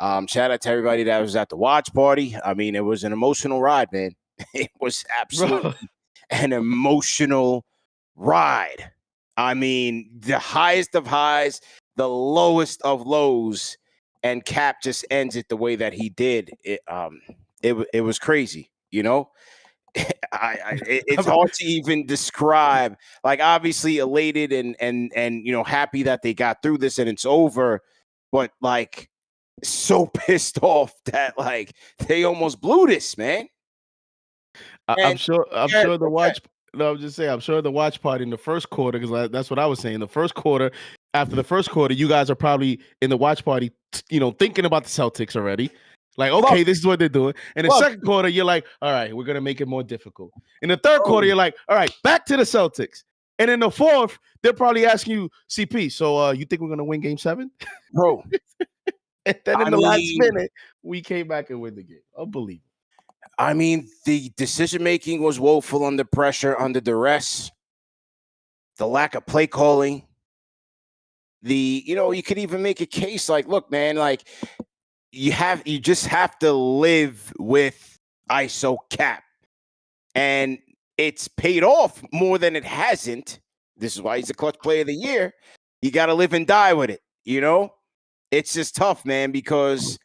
Shout out to everybody that was at the watch party. I mean, it was an emotional ride, man. It was absolutely an emotional ride. I mean, the highest of highs, the lowest of lows, and Cap just ends it the way that he did. It was crazy, It's hard to even describe. Like, obviously elated and happy that they got through this and it's over, but like so pissed off that like they almost blew this, man. I'm sure the watch. No, I'm just saying, I'm sure the watch party in the first quarter, because that's what I was saying. The first quarter, after the first quarter, you guys are probably in the watch party, thinking about the Celtics already. Like, okay, this is what they're doing. And the second quarter, you're like, all right, we're going to make it more difficult. In the third quarter, you're like, all right, back to the Celtics. And in the fourth, they're probably asking you, CP, so you think we're going to win game 7? Bro. And then in the last minute, we came back and win the game. Unbelievable. I mean, the decision-making was woeful under pressure, under duress. The lack of play calling. You could even make a case like, look, man, like you just have to live with ISO Cap. And it's paid off more than it hasn't. This is why he's the clutch player of the year. You got to live and die with it, It's just tough, man, because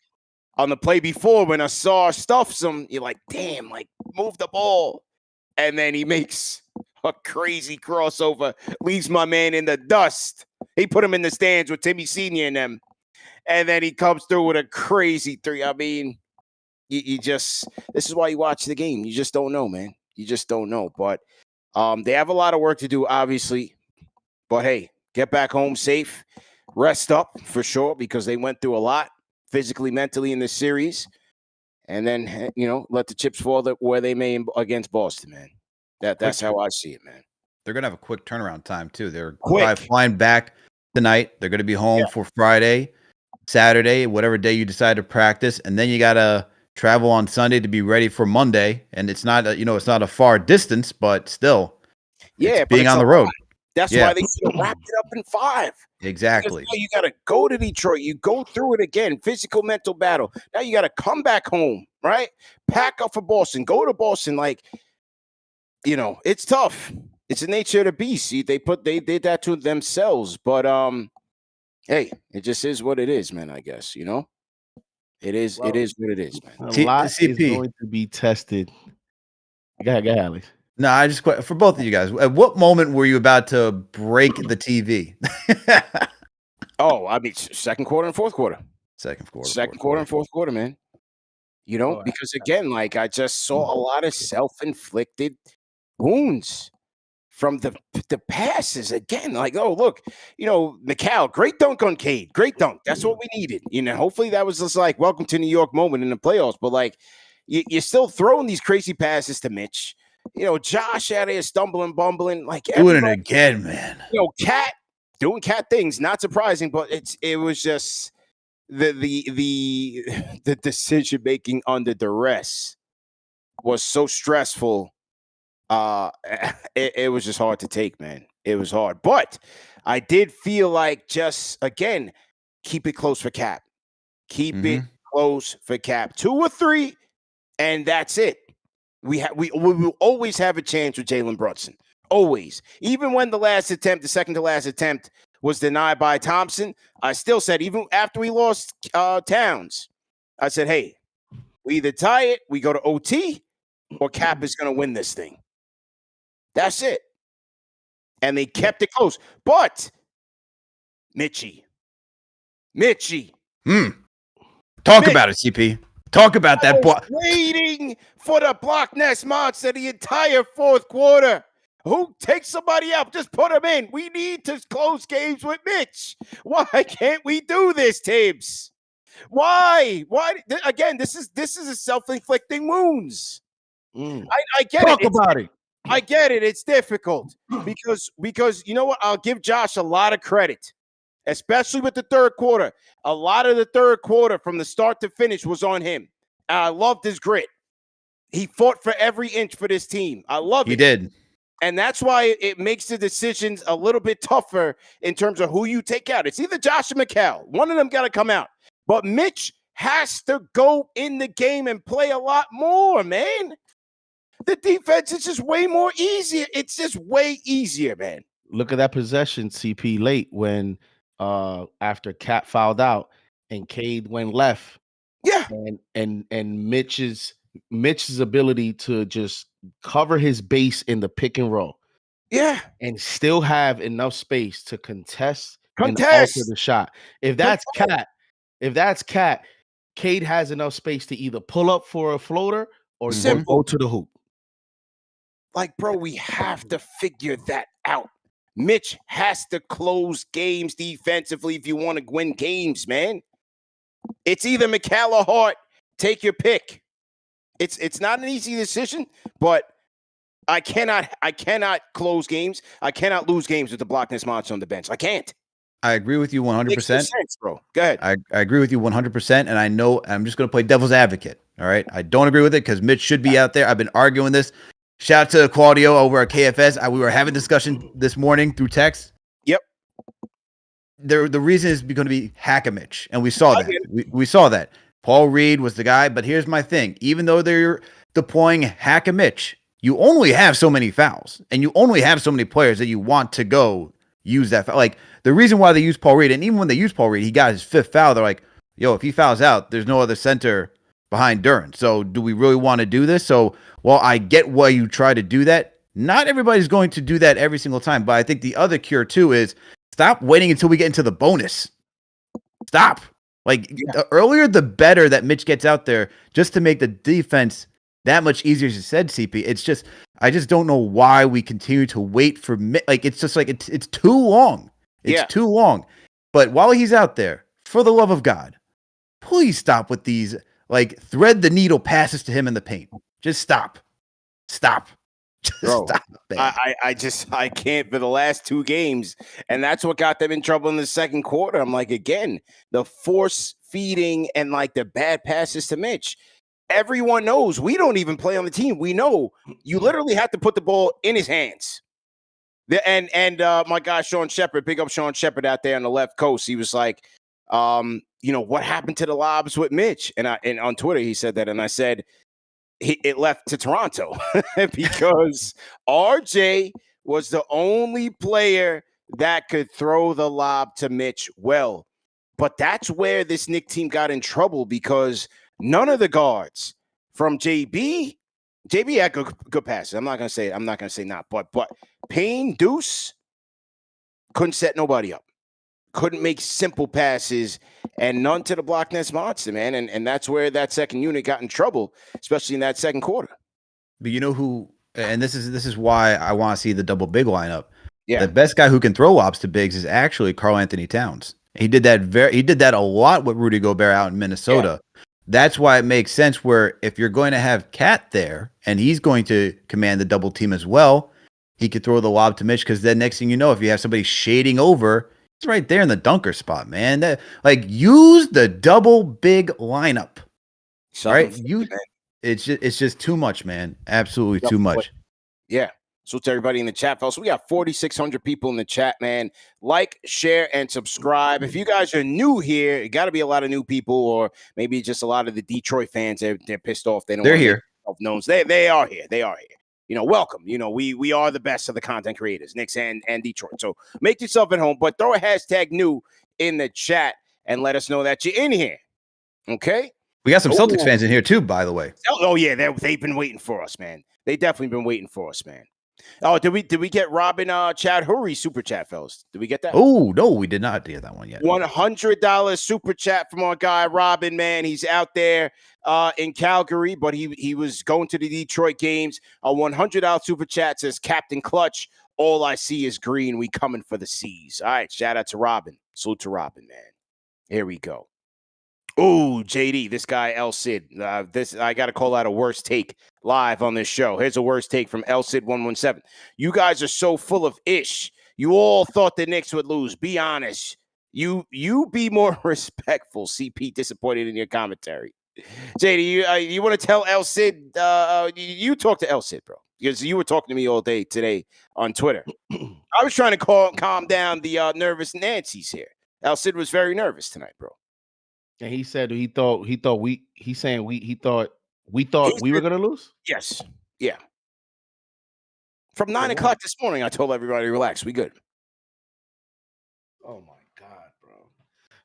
on the play before, when Asar stuffs him, you're like, damn, like, move the ball. And then he makes a crazy crossover, leaves my man in the dust. He put him in the stands with Timmy Sr. and them. And then he comes through with a crazy three. I mean, this is why you watch the game. You just don't know, man. You just don't know. But they have a lot of work to do, obviously. But, hey, get back home safe. Rest up, for sure, because they went through a lot. Physically, mentally in this series, and then let the chips fall where they may against Boston, man. That's how I see it, man. They're gonna have a quick turnaround time too. They're flying back tonight. They're gonna be home for Friday, Saturday, whatever day you decide to practice, and then you gotta travel on Sunday to be ready for Monday. And it's not it's not a far distance, but still, it's being on the road. That's why they should have wrapped it up in 5. Exactly. You got to go to Detroit. You go through it again. Physical, mental battle. Now you got to come back home, right? Pack up for Boston. Go to Boston. Like, it's tough. It's the nature of the beast. See, they did that to themselves. But hey, it just is what it is, man. I guess It is Well, what it is, man. A T- lot is CP. going to be tested. Go ahead, Alex. No, I just for both of you guys. At what moment were you about to break the TV? Oh, I mean, second quarter and fourth quarter. Second quarter. Second quarter and fourth quarter, man. You know, Oh, because again, like I just saw a lot of self-inflicted wounds from the passes again. Like, oh, look, you know, Mikal, great dunk on Cade. Great dunk. That's what we needed. You know, hopefully that was just like welcome to New York moment in the playoffs. But like you're still throwing these crazy passes to Mitch. You know, Josh out here stumbling, bumbling, like Doing it again, man. You know, Cat doing cat things, not surprising, but it was just the decision making under duress was so stressful. It was just hard to take, man. It was hard, but I did feel like just again, keep it close for Cap. Keep it close for Cap. 2 or 3, and that's it. We will always have a chance with Jalen Brunson. Always. Even when the second to last attempt was denied by Thompson, I still said, even after we lost Towns, I said, hey, we either tie it, we go to OT, or Cap is going to win this thing. That's it. And they kept it close. But Mitchie. Talk about it, CP. Talk about that. Waiting for the block nest monster the entire fourth quarter. Who takes somebody out? Just put him in. We need to close games with Mitch. Why can't we do this, Tibbs? Why? Again, this is a self-inflicting wounds. I get Talk it. about it. I get it. It's difficult because you know what? I'll give Josh a lot of credit, especially with the third quarter. A lot of the third quarter from the start to finish was on him. I loved his grit. He fought for every inch for this team. I love it. He did. And that's why it makes the decisions a little bit tougher in terms of who you take out. It's either Josh or Mikal. One of them got to come out. But Mitch has to go in the game and play a lot more, man. The defense is just way more easier. It's just way easier, man. Look at that possession, CP, late when after Cat fouled out and Cade went left. Yeah. And Mitch's ability to just cover his base in the pick and roll. Yeah. And still have enough space to contest. And alter the shot. If that's Cat, Cade has enough space to either pull up for a floater or go to the hoop. Like, bro, we have to figure that out. Mitch has to close games defensively if you want to win games, man. It's either Mikal or Hart. Take your pick. It's not an easy decision, but I cannot close games. I cannot lose games with the blockness monster on the bench. I can't. I agree with you 100%. Makes no sense, bro. Go ahead. I agree with you 100%, and I know I'm just going to play devil's advocate. All right, I don't agree with it because Mitch should be out there. I've been arguing this. Shout out to Claudio over at KFS. We were having discussion this morning through text. Yep. The reason is going to be Hack-a-Mitch, and we saw that. We saw that. Paul Reed was the guy, but here's my thing. Even though they're deploying Hack-a-Mitch, you only have so many fouls, and you only have so many players that you want to go use that foul. Like, the reason why they use Paul Reed, and even when they use Paul Reed, he got his 5th foul. They're like, yo, if he fouls out, there's no other center behind Duren. So do we really want to do this? So while I get why you try to do that, not everybody's going to do that every single time. But I think the other cure too is stop waiting until we get into the bonus. Stop. Like the earlier, the better that Mitch gets out there just to make the defense that much easier, as you said, CP. It's just, I just don't know why we continue to wait for, like, it's just like, it's too long. It's too long. But while he's out there, for the love of God, please stop with these, like, thread the needle passes to him in the paint. Just stop. Stop. Just Bro, stop. I can't for the last 2 games. And that's what got them in trouble in the second quarter. I'm like, again, the force feeding and like the bad passes to Mitch. Everyone knows we don't even play on the team. We know you literally have to put the ball in his hands. And my guy, Sean Shepard, big up Sean Shepard out there on the left coast. He was like, you know, what happened to the lobs with Mitch? And on Twitter, he said that. And I said, it left to Toronto because RJ was the only player that could throw the lob to Mitch well. But that's where this Knick team got in trouble because none of the guards from JB had good passes. I'm not gonna say not, but Payne, Deuce couldn't set nobody up. Couldn't make simple passes, and none to the block nest monster, man. And that's where that second unit got in trouble, especially in that second quarter. But you know who? And this is why I want to see the double big lineup. Yeah, the best guy who can throw lobs to bigs is actually Karl Anthony Towns. He did that a lot with Rudy Gobert out in Minnesota. Yeah. That's why it makes sense where if you're going to have Cat there and he's going to command the double team as well, he could throw the lob to Mitch, because then next thing you know, if you have somebody shading over, it's right there in the dunker spot, man. Use the double big lineup. Right? It's just too much, man. Absolutely too much. Yeah. So to everybody in the chat, folks, we got 4,600 people in the chat, man. Like, share, and subscribe. If you guys are new here, it got to be a lot of new people, or maybe just a lot of the Detroit fans. They're pissed off. They're here. They are here. They are here. You know, welcome. You know, we are the best of the content creators, Knicks and Detroit. So make yourself at home, but throw a hashtag new in the chat and let us know that you're in here. Okay? We got some Celtics fans in here too, by the way. Oh yeah, they've been waiting for us, man. They definitely been waiting for us, man. Oh, did we get Robin Chad Hurry super chat, fellas? Did we get that? Oh no, we did not get that one yet. $100 super chat from our guy Robin, man. He's out there in Calgary, but he was going to the Detroit games. A $100 super chat says, Captain Clutch, all I see is green. We coming for the C's. All right, shout out to Robin. Salute to Robin, man. Here we go. Oh, JD, this guy El Cid. I got to call out a worst take live on this show. Here's a worst take from El Cid 117. You guys are so full of ish. You all thought the Knicks would lose. Be honest. You be more respectful. CP disappointed in your commentary. JD, you want to tell El Cid? You talk to El Cid, bro, because you were talking to me all day today on Twitter. I was trying to calm down the nervous Nancy's here. El Cid was very nervous tonight, bro. And he said we thought we were gonna lose. Yes, yeah. From 9 o'clock this morning, I told everybody to relax. We good. Oh my God, bro!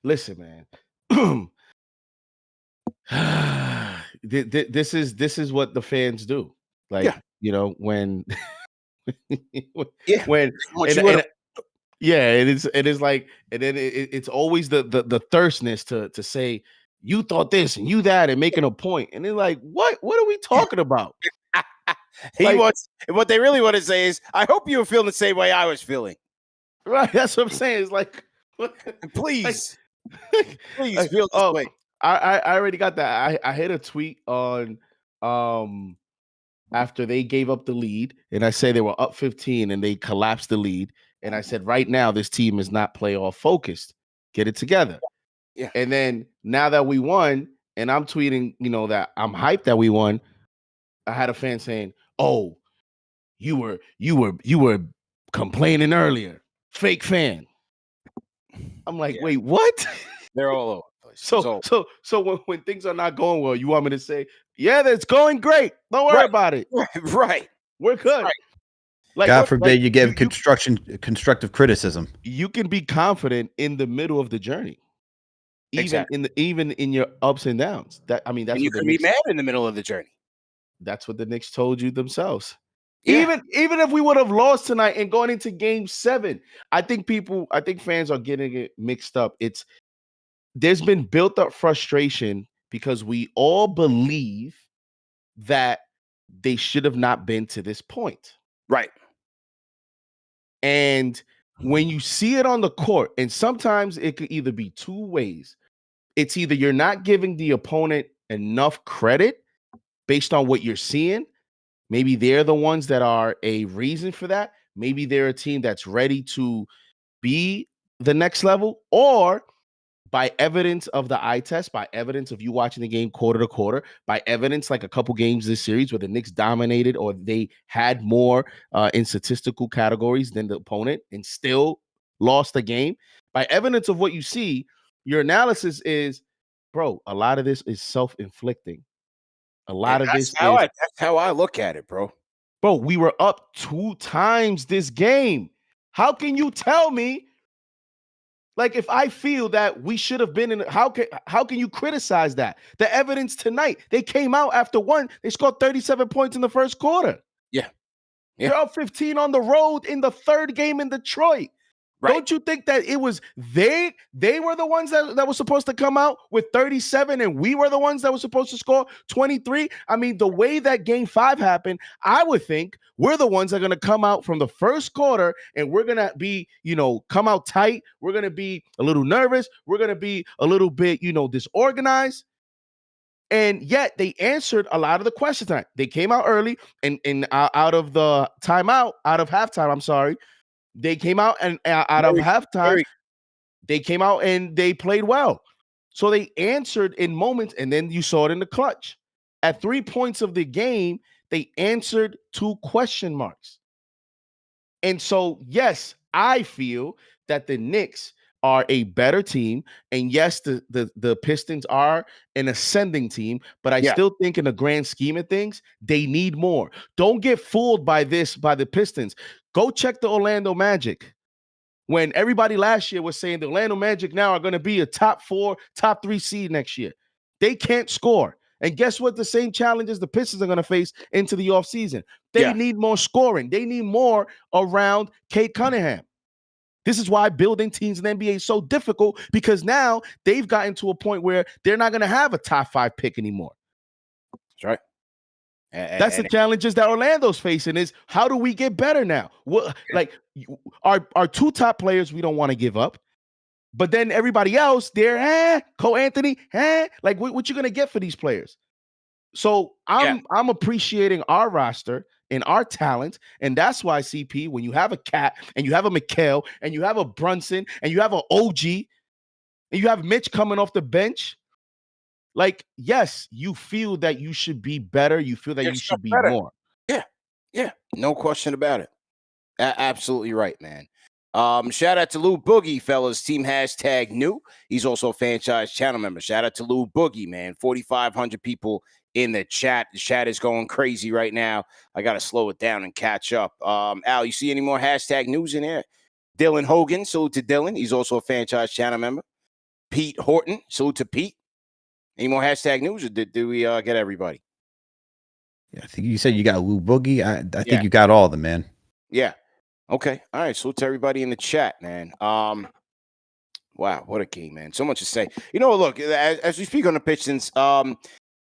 Listen, man. This is what the fans do. Like, you know, when it is like, and then it's always the thirstness to say you thought this and you that and making a point, and they're like, what are we talking about? What they really want to say is, I hope you were feeling the same way I was feeling. Right, that's what I'm saying. It's like, please, please feel this way. I already got that. I hit a tweet on after they gave up the lead, and I say they were up 15 and they collapsed the lead. And I said, right now, this team is not playoff focused. Get it together. Yeah. And then now that we won, and I'm tweeting, you know, that I'm hyped that we won. I had a fan saying, "Oh, you were complaining earlier, fake fan." I'm like, wait, what? They're all over. So when things are not going well, you want me to say, "Yeah, that's going great. Don't worry about it." Right. We're good. Right. Like, God forbid you give constructive criticism. You can be confident in the middle of the journey, even in your ups and downs. That's and what you can be mad in the middle of the journey. That's what the Knicks told you themselves. Yeah. Even if we would have lost tonight and going into Game 7, I think fans are getting it mixed up. There's been built up frustration because we all believe that they should have not been to this point. Right. And when you see it on the court, and sometimes it could either be two ways. It's either you're not giving the opponent enough credit based on what you're seeing. Maybe they're the ones that are a reason for that. Maybe they're a team that's ready to be the next level, or by evidence of the eye test, by evidence of you watching the game quarter to quarter, by evidence like a couple games this series where the Knicks dominated or they had more in statistical categories than the opponent and still lost the game. By evidence of what you see, your analysis is, bro, a lot of this is self-inflicting. A lot of this that's how I look at it, bro. Bro, we were up 2 times this game. How can you tell me Like, if I feel that we should have been in, how can you criticize that? The evidence tonight, they came out after one, they scored 37 points in the first quarter. Yeah. They're up 15 on the road in the third game in Detroit. Right. Don't you think that it was they were the ones that were supposed to come out with 37 and we were the ones that were supposed to score 23? I mean, the way that game 5 happened, I would think we're the ones that are going to come out from the first quarter and we're going to be, come out tight. We're going to be a little nervous. We're going to be a little bit, disorganized. And yet they answered a lot of the questions tonight. They came out early and out of the timeout, out of halftime, I'm sorry. They came out and out of halftime, they came out and they played well. So they answered in moments, and then you saw it in the clutch. At 3 points of the game, they answered 2 question marks. And so, yes, I feel that the Knicks are a better team. And yes, the Pistons are an ascending team, but I still think in the grand scheme of things, they need more. Don't get fooled by the Pistons. Go check the Orlando Magic. When everybody last year was saying the Orlando Magic now are going to be a top 4, top 3 seed next year. They can't score. And guess what? The same challenges the Pistons are going to face into the offseason. They need more scoring. They need more around Kate Cunningham. This is why building teams in the NBA is so difficult, because now they've gotten to a point where they're not going to have a top 5 pick anymore. That's right. That's the challenges that Orlando's facing is how do we get better now? Our 2 top players we don't want to give up. But then everybody else, they're Cole Anthony, like what you going to get for these players? So I'm appreciating our roster and our talent. And that's why, CP, when you have a Cat and you have a Mikal and you have a Brunson and you have an OG and you have Mitch coming off the bench, like, yes, you feel that you should be better. You feel that you should be more. Yeah. No question about it. Absolutely right, man. Shout out to Lou Boogie, fellas. Team #new. He's also a franchise channel member. Shout out to Lou Boogie, man. 4,500 people in the chat. The chat is going crazy right now. I got to slow it down and catch up. Al, you see any more #news in there? Dylan Hogan, salute to Dylan. He's also a franchise channel member. Pete Horton, salute to Pete. Any more #news, or did we get everybody? Yeah, I think you said you got Lou Boogie. I think you got all of them, man. Yeah. Okay. All right. Salute to everybody in the chat, man. Wow, what a game, man. So much to say. Look, as we speak on the Pistons,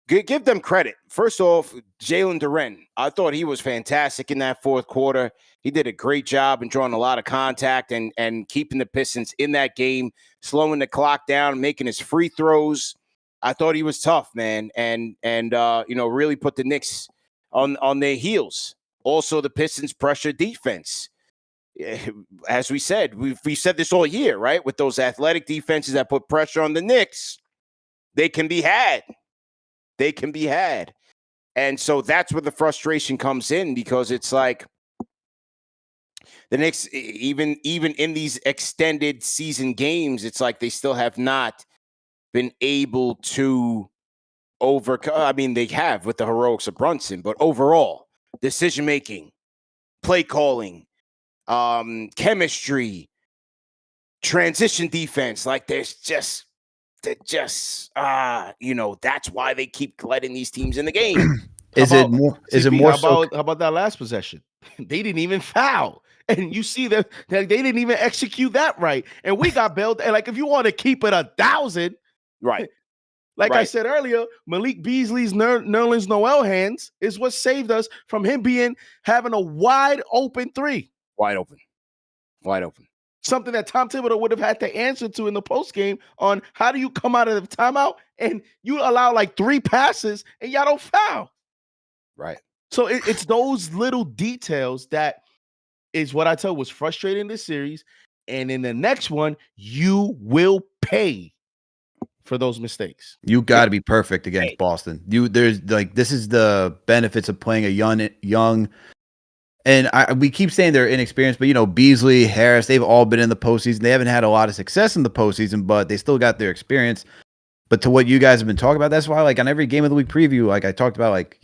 give them credit. First off, Jalen Brunson. I thought he was fantastic in that fourth quarter. He did a great job in drawing a lot of contact and keeping the Pistons in that game, slowing the clock down, making his free throws. I thought he was tough, man, and really put the Knicks on their heels. Also, the Pistons' pressure defense. As we said, we said this all year, right? With those athletic defenses that put pressure on the Knicks, they can be had. They can be had. And so that's where the frustration comes in, because it's like the Knicks, even in these extended season games, it's like they still have not been able to overcome. I mean, they have with the heroics of Brunson, but overall, decision-making, play calling, chemistry, transition defense, like that's why they keep letting these teams in the game. How about that last possession? They didn't even foul. And you see that they didn't even execute that right. And we got bailed. And like, if you want to keep it 1,000, right. Like I said earlier, Malik Beasley's Nerlens Noel hands is what saved us from him having a wide open 3. Wide open. Something that Tom Thibodeau would have had to answer to in the postgame on how do you come out of the timeout and you allow like 3 passes and y'all don't foul. Right. So it's those little details that is what I tell was frustrating this series. And in the next one, you will pay for those mistakes. You got to be perfect against Boston. This is the benefits of playing a young. And we keep saying they're inexperienced, but Beasley, Harris, they've all been in the postseason. They haven't had a lot of success in the postseason, but they still got their experience. But to what you guys have been talking about, that's why, like, on every game of the week preview, like I talked about, like,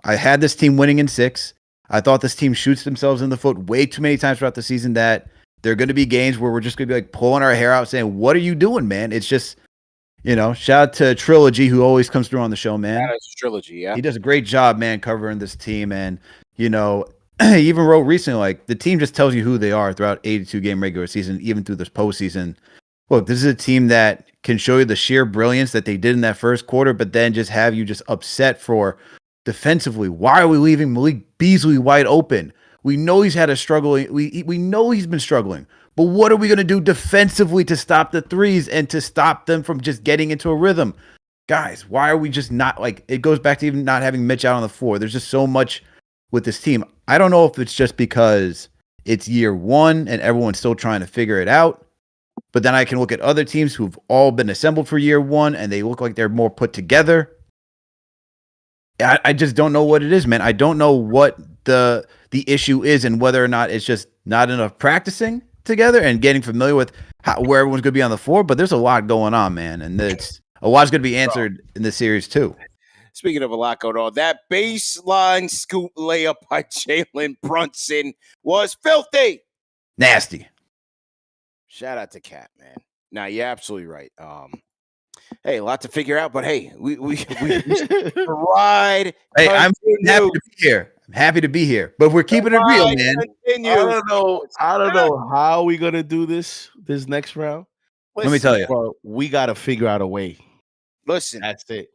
I had this team winning in 6. I thought this team shoots themselves in the foot way too many times throughout the season that There are going to be games where we're just going to be like pulling our hair out saying, what are you doing, man? It's just, shout out to Trilogy, who always comes through on the show, man. That is Trilogy, yeah. He does a great job, man, covering this team. And, he even wrote recently, like, the team just tells you who they are throughout 82-game regular season, even through this postseason. Look, this is a team that can show you the sheer brilliance that they did in that first quarter, but then just have you just upset for defensively. Why are we leaving Malik Beasley wide open? We know he's had a struggle. We know he's been struggling. But what are we going to do defensively to stop the threes and to stop them from just getting into a rhythm? Guys, why are we just not, like, it goes back to even not having Mitch out on the floor. There's just so much with this team. I don't know if it's just because it's year one and everyone's still trying to figure it out. But then I can look at other teams who've all been assembled for year one and they look like they're more put together. I just don't know what it is, man. I don't know what the issue is and whether or not it's just not enough practicing together and getting familiar with where everyone's going to be on the floor. But there's a lot going on, man. And a lot's going to be answered in this series, too. Speaking of a lot going on, that baseline scoop layup by Jalen Brunson was filthy. Nasty. Shout out to Cat, man. Now, you're absolutely right. Hey, a lot to figure out, but hey, we ride. Hey, I'm happy to be here. I'm happy to be here, but we're keeping it real, man. I don't know how we gonna do this next round. Let me tell you, but we gotta figure out a way. Listen, that's it.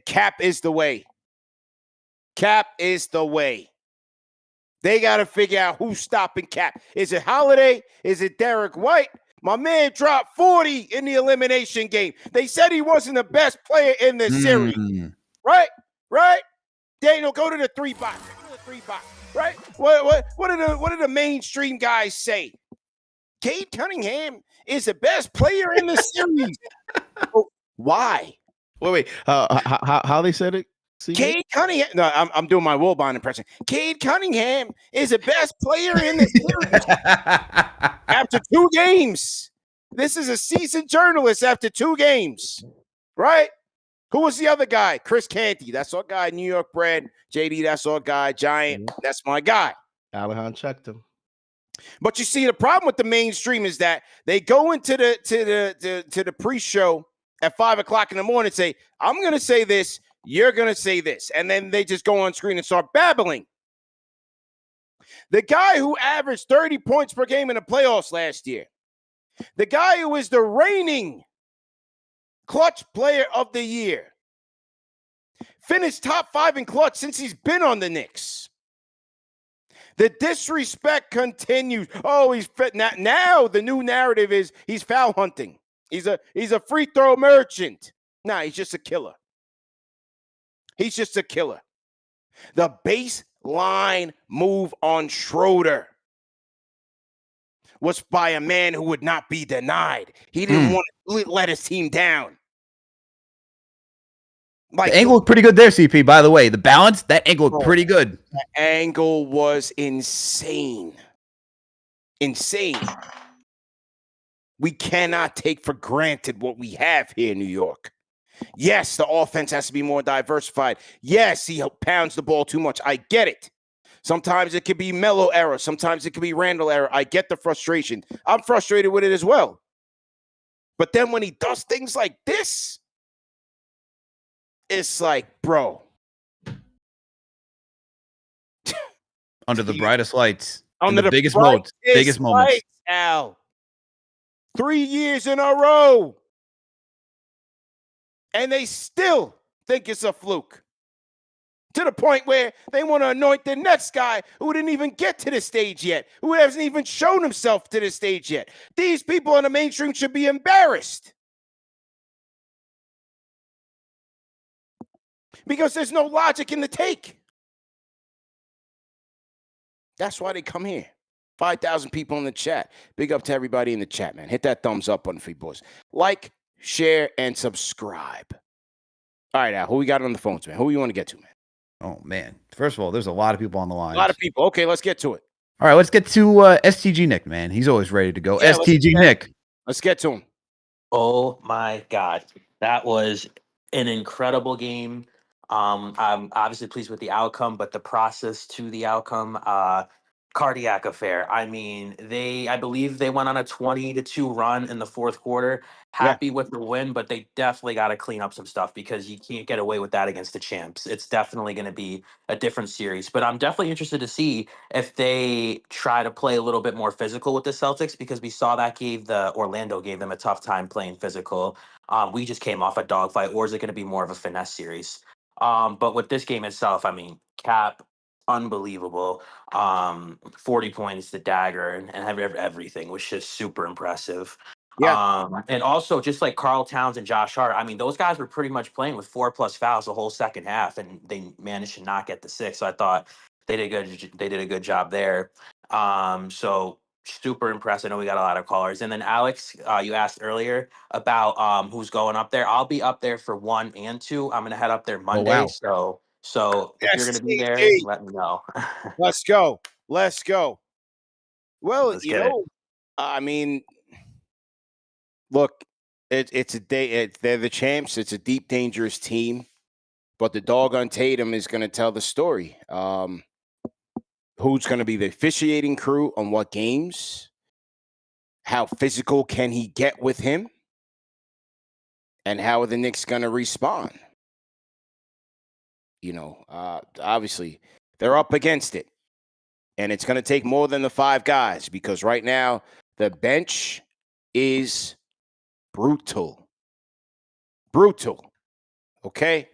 Cap is the way. Cap is the way. They got to figure out who's stopping Cap. Is it Holiday? Is it Derek White? My man dropped 40 in the elimination game. They said he wasn't the best player in the series. Right? Daniel, go to the 3-box. Right? What do the mainstream guys say? Cade Cunningham is the best player in the series. Why? Wait. How they said it? Cade Cunningham. No, I'm doing my Wilbon impression. Cade Cunningham is the best player in the series after 2 games. This is a seasoned journalist after 2 games, right? Who was the other guy? Chris Canty. That's our guy. New York bred. JD. That's our guy. Giant. That's my guy. Alahan checked him. But you see, the problem with the mainstream is that they go into the pre-show at 5:00 in the morning and say, "I'm going to say this. You're going to say this." And then they just go on screen and start babbling. The guy who averaged 30 points per game in the playoffs last year, the guy who is the reigning clutch player of the year, finished top 5 in clutch since he's been on the Knicks. The disrespect continues. Oh, he's fit. Now the new narrative is he's foul hunting. He's a free throw merchant. Nah, he's just a killer. He's just a killer. The baseline move on Schroeder was by a man who would not be denied. He didn't want to let his team down. Like, the angle looked pretty good there, CP, by the way. The balance, that angle looked pretty good. The angle was insane. Insane. We cannot take for granted what we have here in New York. Yes, the offense has to be more diversified. Yes, he pounds the ball too much. I get it. Sometimes it could be Melo error. Sometimes it could be Randall error. I get the frustration. I'm frustrated with it as well. But then when he does things like this, it's like, bro. Under the brightest lights. Under the biggest moments. Biggest moments. Al. 3 years in a row. And they still think it's a fluke. To the point where they want to anoint the next guy who didn't even get to the stage yet, who hasn't even shown himself to the stage yet. These people on the mainstream should be embarrassed. Because there's no logic in the take. That's why they come here. 5,000 people in the chat. Big up to everybody in the chat, man. Hit that thumbs up button for you boys. Like, share, and subscribe. All right, Al, who we got on the phones, man? Who you want to get to, man? Oh, man. First of all, there's a lot of people on the line. A lot of people. Okay, let's get to it. All right, let's get to STG Nick, man. He's always ready to go. Yeah, STG Nick. Let's get to him. Oh, my God. That was an incredible game. I'm obviously pleased with the outcome, but the process to the outcome, cardiac affair. I mean, I believe they went on a 20-2 run in the fourth quarter. Yeah. Happy with the win, but they definitely got to clean up some stuff because you can't get away with that against the champs. It's definitely going to be a different series. But I'm definitely interested to see if they try to play a little bit more physical with the Celtics, because we saw that Orlando gave them a tough time playing physical. We just came off a dogfight, or is it going to be more of a finesse series? But with this game itself, I mean, Cap, unbelievable. 40 points, the dagger, and everything was just super impressive. Yeah. And also just like Karl Towns and Josh Hart, I mean, those guys were pretty much playing with 4+ fouls the whole second half, and they managed to not get the 6. So I thought they did a good job there. So super impressed. I know we got a lot of callers. And then Alex, you asked earlier about who's going up there. I'll be up there for 1 and 2. I'm gonna head up there Monday. wow. So if you're gonna be there, STG. let me know. Let's go. Let's go. Well, Let's get it. I mean, look, it's a day. They're the champs. It's a deep, dangerous team. But the dog on Tatum is going to tell the story. Who's going to be the officiating crew on what games? How physical can he get with him? And how are the Knicks going to respond? Obviously, they're up against it. And it's going to take more than the 5 guys, because right now the bench is brutal. Brutal. Okay?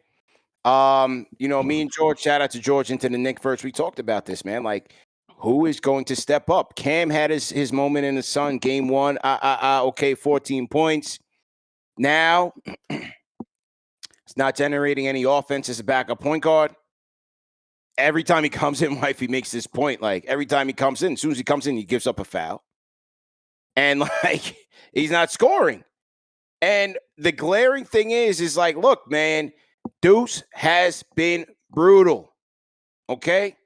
Me and George, shout out to George into the Knicks first. We talked about this, man. Like, who is going to step up? Cam had his moment in the sun, game 1. Okay, 14 points. Now, it's not generating any offense as a backup point guard. Every time he comes in, he makes this point. Like, every time he comes in, as soon as he comes in, he gives up a foul. And, like, he's not scoring. And the glaring thing is like, look, man, Deuce has been brutal. Okay?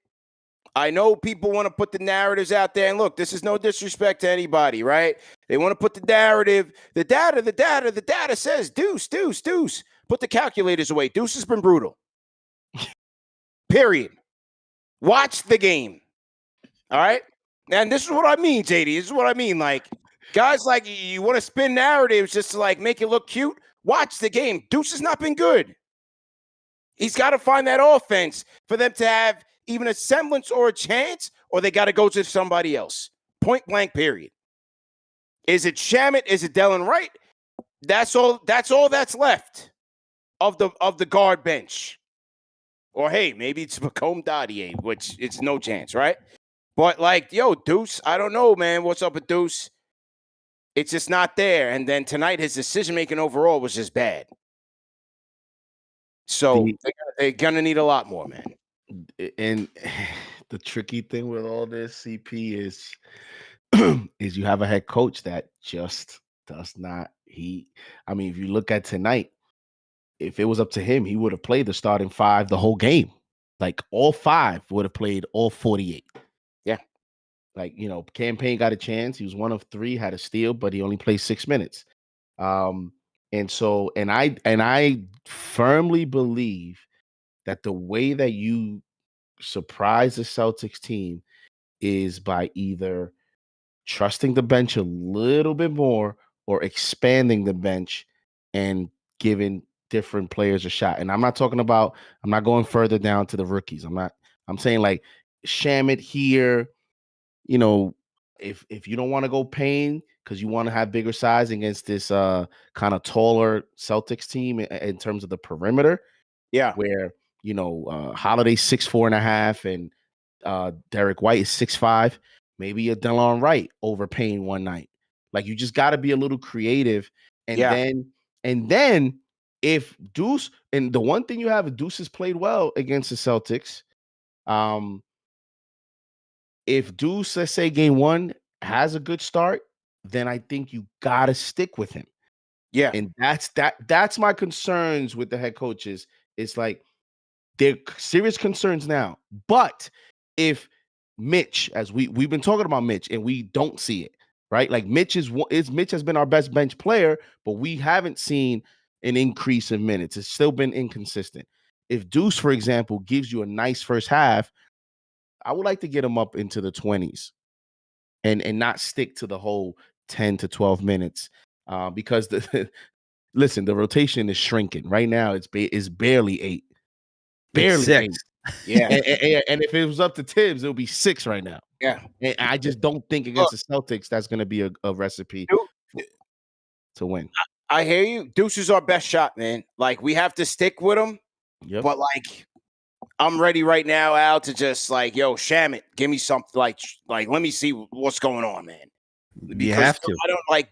I know people want to put the narratives out there. And look, this is no disrespect to anybody, right? They want to put the narrative. The data says Deuce. Put the calculators away. Deuce has been brutal. Period. Watch the game. All right? And this is what I mean, JD. This is what I mean. Like, guys, like, you want to spin narratives just to, like, make it look cute? Watch the game. Deuce has not been good. He's got to find that offense for them to have even a semblance or a chance, or they got to go to somebody else. Point blank, period. Is it Shamet? Is it Delon Wright? That's all that's left of the guard bench. Or, hey, maybe it's Macomb Dadier, which it's no chance, right? But, like, Deuce, I don't know, man. What's up with Deuce? It's just not there. And then tonight, his decision-making overall was just bad. So they're going to need a lot more, man. And the tricky thing with all this, CP, is you have a head coach that just does not. I mean, if you look at tonight, if it was up to him, he would have played the starting 5 the whole game. Like, all 5 would have played all 48. Yeah. Like, Campaign got a chance. He was 1 of 3, had a steal, but he only played 6 minutes. And I firmly believe that the way that you surprise the Celtics team is by either trusting the bench a little bit more or expanding the bench and giving different players a shot. And I'm not going further down to the rookies. I'm saying, like, Shamet here, if you don't want to go Payne because you want to have bigger size against this kind of taller Celtics team in terms of the perimeter. Yeah. Where, Holiday 6'4.5" and Derek White is 6'5". Maybe a Delon Wright over Payne one night. Like, you just got to be a little creative. And then if Deuce, and the one thing you have, Deuce has played well against the Celtics. If Deuce, let's say game 1, has a good start, then I think you got to stick with him. Yeah. And that's my concerns with the head coaches. It's like, they're serious concerns now. But if Mitch, as we've been talking about Mitch, and we don't see it, right? Like, Mitch has been our best bench player, but we haven't seen an increase in minutes. It's still been inconsistent. If Deuce, for example, gives you a nice first half, I would like to get him up into the 20s and not stick to the whole 10 to 12 minutes because listen, the rotation is shrinking right now. It's barely 8, barely 8. Yeah. And if it was up to Tibbs, it would be 6 right now. Yeah. And I just don't think against the Celtics that's going to be a recipe to win. I hear you. Deuce is our best shot, man. Like, we have to stick with him. Yep. But, like, I'm ready right now, Al, to just, like, yo, sham it. Give me something. Like let me see what's going on, man. You have to. I don't, like,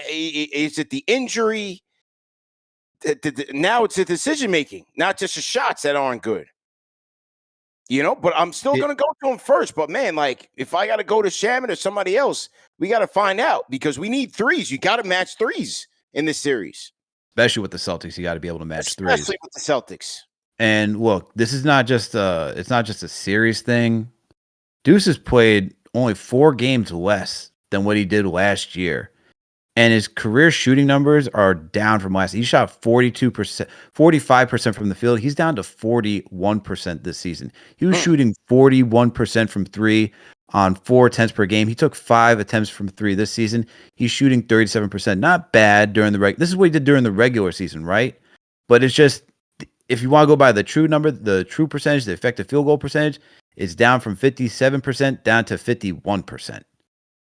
is it the injury? Now it's the decision-making, not just the shots that aren't good. You know, but I'm still going to go to him first. But, man, like, if I got to go to Shaman or somebody else, we got to find out because we need threes. You got to match threes in this series. Especially with the Celtics, you got to be able to match threes. Especially with the Celtics. And look, this is not just it's not just a serious thing. Deuce has played only 4 games less than what he did last year. And his career shooting numbers are down from last. He shot 42%, 45% from the field. He's down to 41% this season. He was shooting 41% from 3 on 4 attempts per game. He took 5 attempts from 3 this season. He's shooting 37%. Not bad during the this is what he did during the regular season, right? But it's just, if you want to go by the true number, the true percentage, the effective field goal percentage, it's down from 57% down to 51%.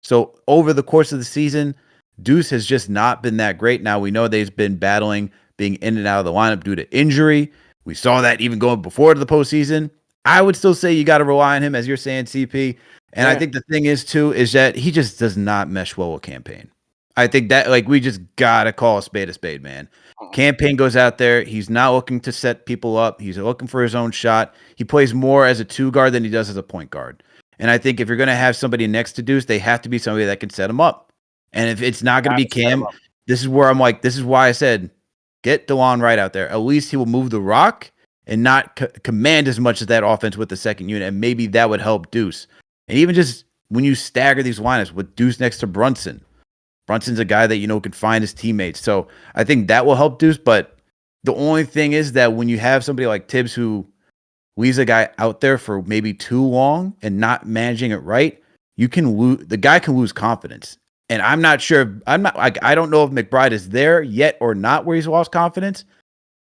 So over the course of the season, Deuce has just not been that great. Now, we know that he's been battling being in and out of the lineup due to injury. We saw that even going before the postseason. I would still say you got to rely on him, as you're saying, CP. And I think the thing is, too, is that he just does not mesh well with Campaign. I think that, like, we just got to call a spade, man. Campaign goes out there. He's not looking to set people up. He's looking for his own shot. He plays more as a 2 guard than he does as a point guard. And I think if you're going to have somebody next to Deuce, they have to be somebody that can set him up. And if it's not going to be Cam, this is where I'm like, this is why I said, get DeLon Wright out there. At least he will move the rock and not command as much as that offense with the second unit. And maybe that would help Deuce. And even just when you stagger these lineups with Deuce next to Brunson, Brunson's a guy that, you know, can find his teammates. So I think that will help Deuce. But the only thing is that when you have somebody like Tibbs who leaves a guy out there for maybe too long and not managing it right, you can lose. The guy can lose confidence. And I'm not sure. I don't know if McBride is there yet or not where he's lost confidence.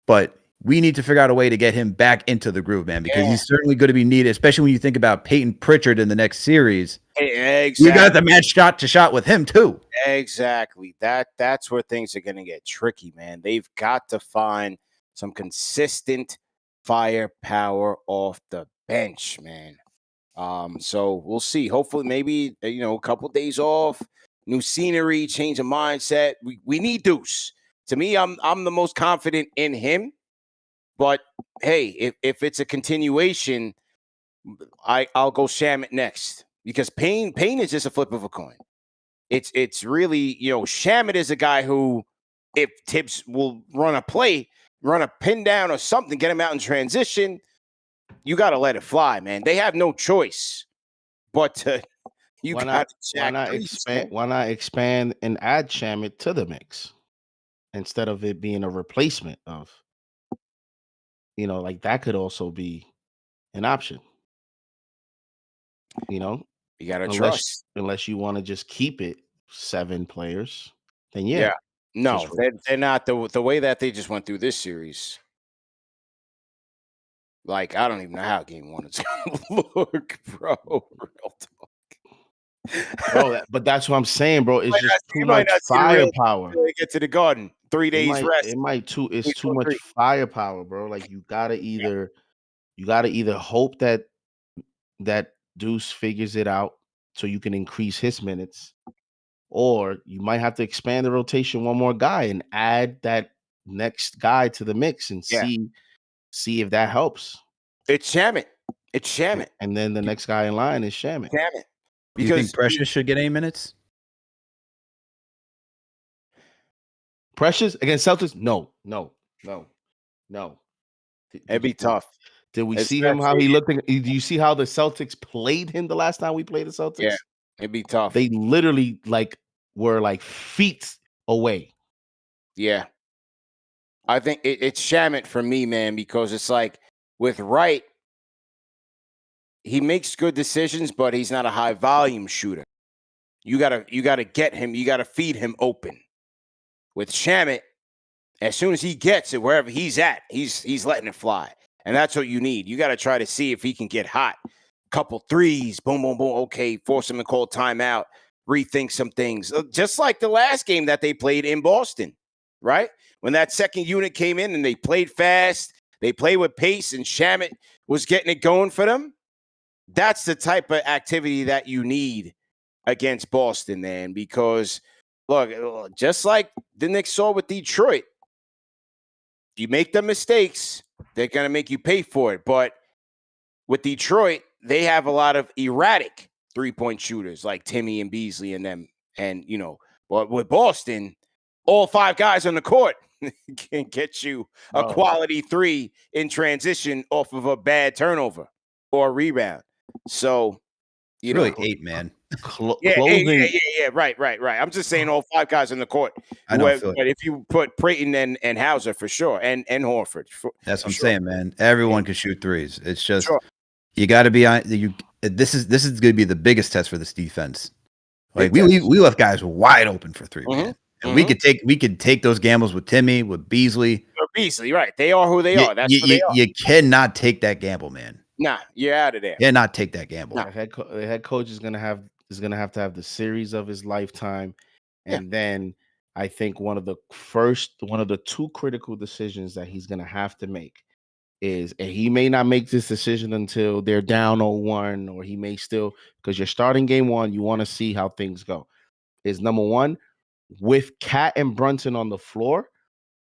But we need to figure out a way to get him back into the groove, man, because he's certainly going to be needed, especially when you think about Peyton Pritchard in the next series. Exactly. You got the match shot to shot with him too. Exactly. That's where things are going to get tricky, man. They've got to find some consistent firepower off the bench, man. So we'll see. Hopefully, maybe a couple days off, new scenery, change of mindset. We need Deuce. To me, I'm the most confident in him. But hey, if it's a continuation, I'll go Shamit next because Payne is just a flip of a coin. It's really, Shamit is a guy who, if Tibbs will run a pin down or something, get him out in transition, you got to let it fly, man. They have no choice but to. Why not expand and add Shamit to the mix instead of it being a replacement of, like that could also be an option. You got to trust. Unless you want to just keep it 7 players, then no, they're not the way that they just went through this series. Like, I don't even know how game 1 is going to look, bro. Real talk. Bro, but that's what I'm saying, bro. It's just too much firepower. Get to the Garden, 3 days rest. It's too much firepower, bro. Like you gotta either hope that Deuce figures it out so you can increase his minutes, or you might have to expand the rotation one more guy and add that next guy to the mix and see if that helps. It's Shamit. And then the next guy in line is Shamit. Do you think Precious should get any minutes? Precious against Celtics? No. It'd be tough. Did we see him how he looked? Do you see how the Celtics played him the last time we played the Celtics? Yeah, it'd be tough. They literally were feet away. Yeah. I think it's Shamit for me, man, because it's like with Wright, he makes good decisions, but he's not a high volume shooter. You gotta get him. You gotta feed him open. With Shamet, as soon as he gets it, wherever he's at, he's letting it fly, and that's what you need. You got to try to see if he can get hot. Couple threes, boom, boom, boom. Okay, force him to call timeout, rethink some things, just like the last game that they played in Boston, right? When that second unit came in and they played fast, they played with pace, and Shamet was getting it going for them. That's the type of activity that you need against Boston, man, because look, just like the Knicks saw with Detroit, you make the mistakes, they're going to make you pay for it. But with Detroit, they have a lot of erratic three-point shooters like Timmy and Beasley and them. And, but with Boston, all 5 guys on the court can get you a quality 3 in transition off of a bad turnover or a rebound. So, really 8, man. Closing. Yeah. Right. I'm just saying all 5 guys on the court. I know. But if you put Prayton and Hauser for sure, and Horford, that's what I'm saying, man. Everyone can shoot threes. It's just you got to be on. This is going to be the biggest test for this defense. Like we left guys wide open for 3, man. And we could take those gambles with Timmy, with Beasley. Beasley, right? They are who they are. That's who they are. You cannot take that gamble, man. Nah, you're out of there. Yeah, not take that gamble. The head coach is gonna have to have the series of his lifetime, and then I think one of the 2 critical decisions that he's gonna have to make is, and he may not make this decision until they're down 0-1, or he may still, because you're starting game 1, you want to see how things go. Is number 1, with Cat and Brunson on the floor,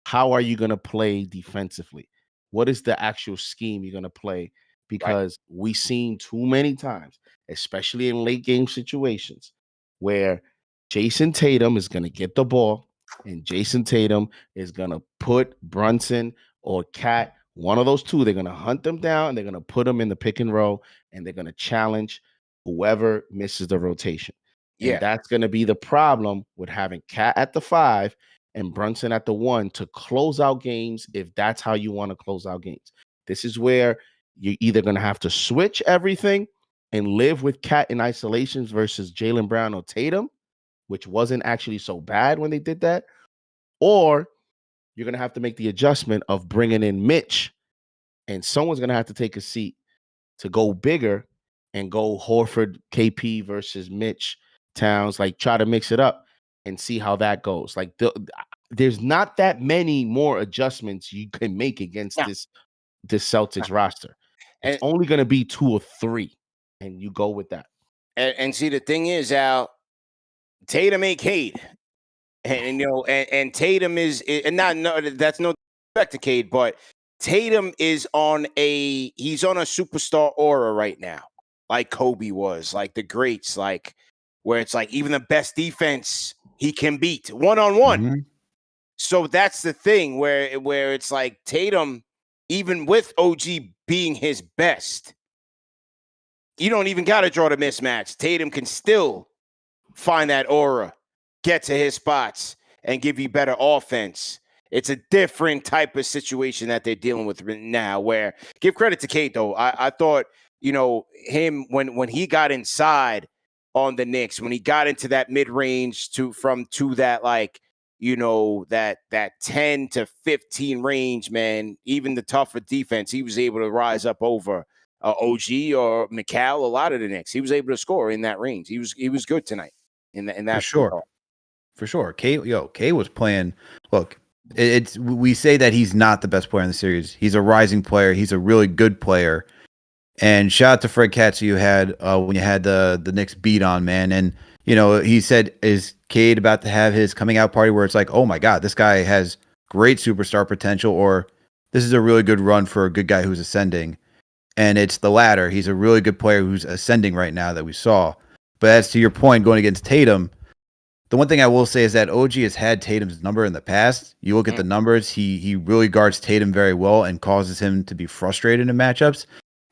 how are you gonna play defensively? What is the actual scheme you're gonna play? Because we've seen too many times, especially in late game situations, where Jason Tatum is going to get the ball and Jason Tatum is going to put Brunson or Cat, one of those 2, they're going to hunt them down and they're going to put them in the pick and roll, and they're going to challenge whoever misses the rotation. Yeah. And that's going to be the problem with having Cat at the 5 and Brunson at the 1 to close out games, if that's how you want to close out games. This is where you're either going to have to switch everything and live with Cat in isolations versus Jalen Brown or Tatum, which wasn't actually so bad when they did that, or you're going to have to make the adjustment of bringing in Mitch, and someone's going to have to take a seat to go bigger and go Horford, KP versus Mitch, Towns, like try to mix it up and see how that goes. Like there's not that many more adjustments you can make against this Celtics roster. It's only going to be 2 or 3, and you go with that. And see, the thing is, Al, Tatum ain't Cade, and Tatum is, and that's no respect to Cade, but Tatum is he's on a superstar aura right now, like Kobe was, like the greats, like where it's like even the best defense he can beat one-on-one. Mm-hmm. So that's the thing where it's like Tatum, even with OG being his best, you don't even got to draw the mismatch. Tatum can still find that aura, get to his spots, and give you better offense. It's a different type of situation that they're dealing with now, where, give credit to Kate, though. I thought, him, when he got inside on the Knicks, when he got into that mid-range to that, like, that 10 to 15 range, man, even the tougher defense, he was able to rise up over OG or Mikal, a lot of the Knicks. He was able to score in that range. He was good tonight in that. For sure. K was playing. Look, we say that he's not the best player in the series. He's a rising player. He's a really good player. And shout out to Fred Katz, you had when you had the Knicks beat on, man. And he said, is Cade about to have his coming out party where it's like, oh my God, this guy has great superstar potential, or this is a really good run for a good guy who's ascending? And it's the latter. He's a really good player who's ascending right now that we saw. But as to your point, going against Tatum, the one thing I will say is that OG has had Tatum's number in the past. You look at the numbers, he really guards Tatum very well and causes him to be frustrated in matchups.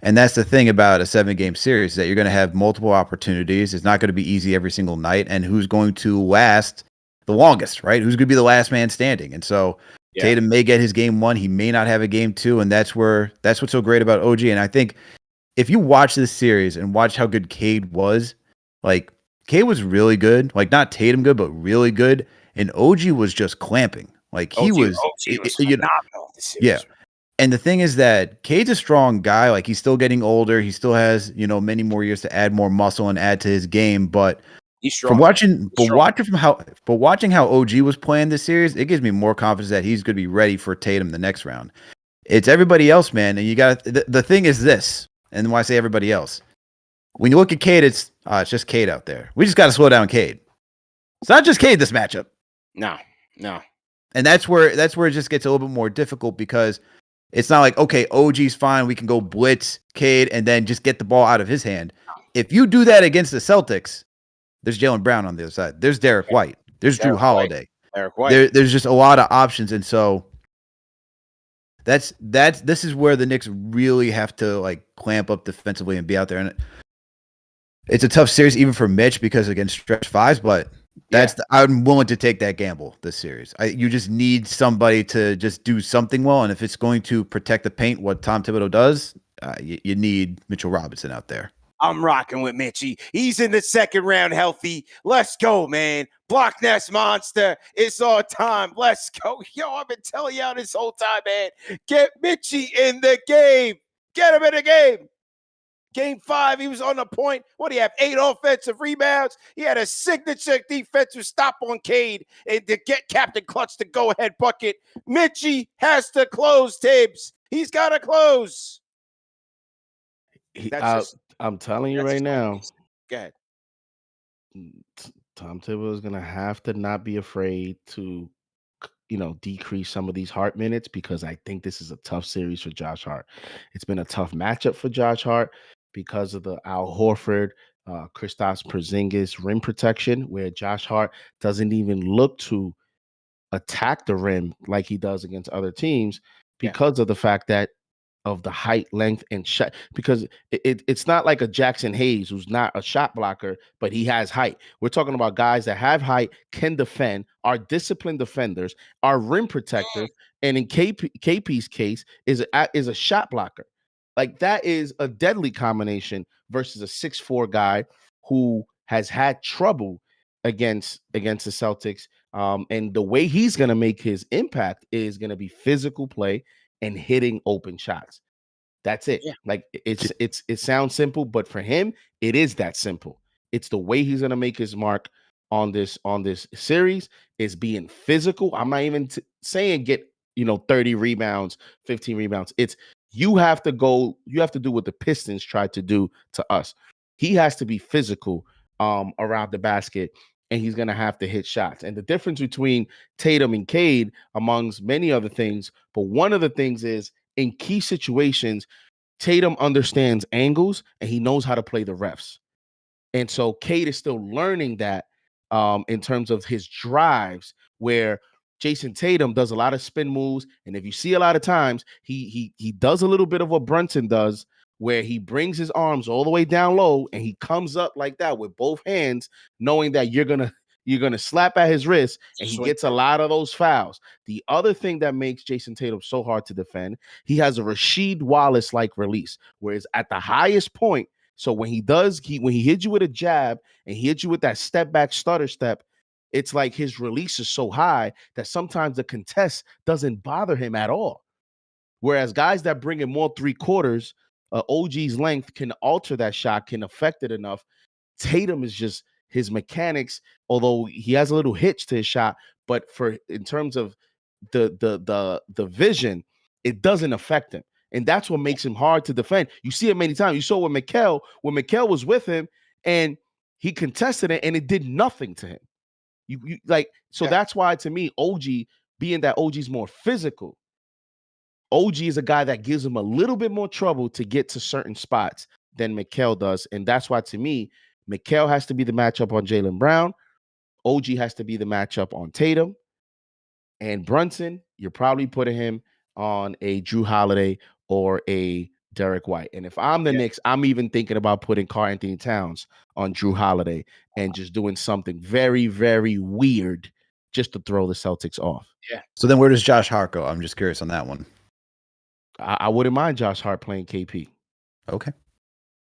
And that's the thing about a 7-game series, that you're going to have multiple opportunities. It's not going to be easy every single night. And who's going to last the longest, right? Who's going to be the last man standing? And so Tatum may get his game 1. He may not have a game 2. And that's what's so great about OG. And I think if you watch this series and watch how good Cade was, like Cade was really good, like not Tatum good, but really good, and OG was just clamping. Like he OG, was, OG was you know, phenomenal this series. yeah. And the thing is that Cade's a strong guy. Like he's still getting older. He still has, many more years to add more muscle and add to his game. But He's strong. watching how OG was playing this series, it gives me more confidence that he's going to be ready for Tatum the next round. It's everybody else, man. And you got the thing is this, and when I say everybody else, when you look at Cade, it's just Cade out there. We just got to slow down Cade. It's not just Cade this matchup. No. And that's where it just gets a little bit more difficult because it's not like, okay, OG's fine. We can go blitz Cade and then just get the ball out of his hand. If you do that against the Celtics, there's Jalen Brown on the other side. There's Derek White. There's Drew Holiday. Derek White. There's just a lot of options. And so this is where the Knicks really have to like clamp up defensively and be out there. And it's a tough series even for Mitch because against stretch fives, but I'm willing to take that gamble this series. You just need somebody to just do something well, and if it's going to protect the paint, what Tom Thibodeau does, you need Mitchell Robinson out there. I'm rocking with Mitchie. He's in the second round healthy. Let's go, man. Block Nest Monster. It's our time. Let's go. Yo, I've been telling y'all this whole time, man. Get Mitchie in the game. Get him in the game. Game 5, he was on the point. What do you have? 8 offensive rebounds. He had a signature defensive stop on Cade and to get Captain Clutch to go ahead bucket. Mitchie has to close, Tibbs. He's got to close. I'm telling you right now. Go ahead. Tom Thibodeau is going to have to not be afraid to, decrease some of these Hart minutes because I think this is a tough series for Josh Hart. It's been a tough matchup for Josh Hart because of the Al Horford, Kristaps Porzingis rim protection, where Josh Hart doesn't even look to attack the rim like he does against other teams because of the fact that of the height, length, and shot. Because it's not like a Jackson Hayes who's not a shot blocker, but he has height. We're talking about guys that have height, can defend, are disciplined defenders, are rim protectors, and in KP's case is a shot blocker. Like that is a deadly combination versus a 6'4" guy who has had trouble against the Celtics. And the way he's going to make his impact is going to be physical play and hitting open shots. That's it. Yeah. Like it sounds simple, but for him, it is that simple. It's the way he's going to make his mark on this series is being physical. I'm not even saying get 30 rebounds, 15 rebounds. It's you have to do what the Pistons tried to do to us. He has to be physical around the basket, and he's going to have to hit shots. And the difference between Tatum and Cade, amongst many other things, but one of the things is in key situations, Tatum understands angles and he knows how to play the refs. And so Cade is still learning that in terms of his drives, where Jason Tatum does a lot of spin moves. And if you see a lot of times, he does a little bit of what Brunson does, where he brings his arms all the way down low and he comes up like that with both hands, knowing that you're gonna slap at his wrist, and he gets a lot of those fouls. The other thing that makes Jason Tatum so hard to defend, he has a Rasheed Wallace-like release, whereas at the highest point, so when he hits you with a jab and he hits you with that step back stutter step, it's like his release is so high that sometimes the contest doesn't bother him at all. Whereas guys that bring in more 3/4, OG's length can alter that shot, can affect it enough. Tatum is just his mechanics, although he has a little hitch to his shot, but in terms of the vision, it doesn't affect him. And that's what makes him hard to defend. You see it many times. You saw when Mikal was with him and he contested it and it did nothing to him. That's why to me, OG, being that OG's more physical, OG is a guy that gives him a little bit more trouble to get to certain spots than Mikal does. And that's why to me, Mikal has to be the matchup on Jalen Brown. OG has to be the matchup on Tatum. And Brunson, you're probably putting him on a Drew Holiday or a Derek White. And if I'm the Knicks, I'm even thinking about putting Karl-Anthony Towns on Drew Holiday and just doing something very, very weird just to throw the Celtics off. Yeah. So then where does Josh Hart go? I'm just curious on that one. I wouldn't mind Josh Hart playing KP. Okay.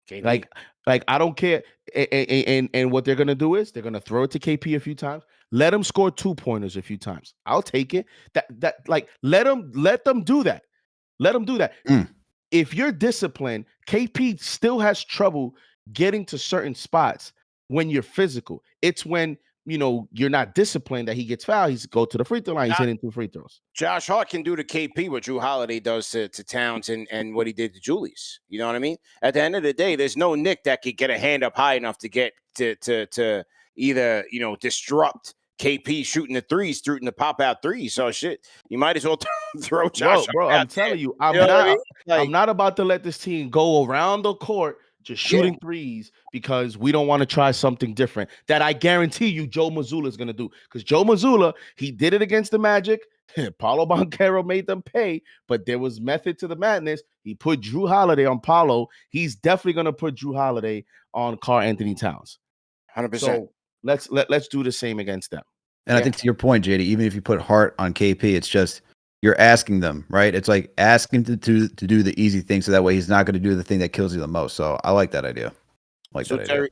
KP. Like I don't care. And what they're gonna do is they're gonna throw it to KP a few times. Let him score 2-pointers a few times. I'll take it. Let them do that. Let them do that. Mm. If you're disciplined, KP still has trouble getting to certain spots when you're physical. It's when you're not disciplined that he gets fouled. He's go to the free throw line. He's hitting 2 free throws. Josh Hart can do to KP what Drew Holiday does to Towns and what he did to Julius. You know what I mean? At the end of the day, there's no Nick that could get a hand up high enough to get to either disrupt KP shooting the threes, shooting the pop out threes. So shit, you might as well throw Josh. Bro, I'm telling you, I'm not about to let this team go around the court just shooting threes because we don't want to try something different that I guarantee you Joe Mazzulla is going to do. Because Joe Mazzulla, he did it against the Magic. Paulo Banchero made them pay, but there was method to the madness. He put Drew Holiday on Paulo. He's definitely going to put Drew Holiday on Karl Anthony Towns. 100%. So let's do the same against them. And I think to your point, JD, even if you put Hart on KP, it's just you're asking them, right? It's like asking to do the easy thing, so that way he's not going to do the thing that kills you the most. So I like that idea.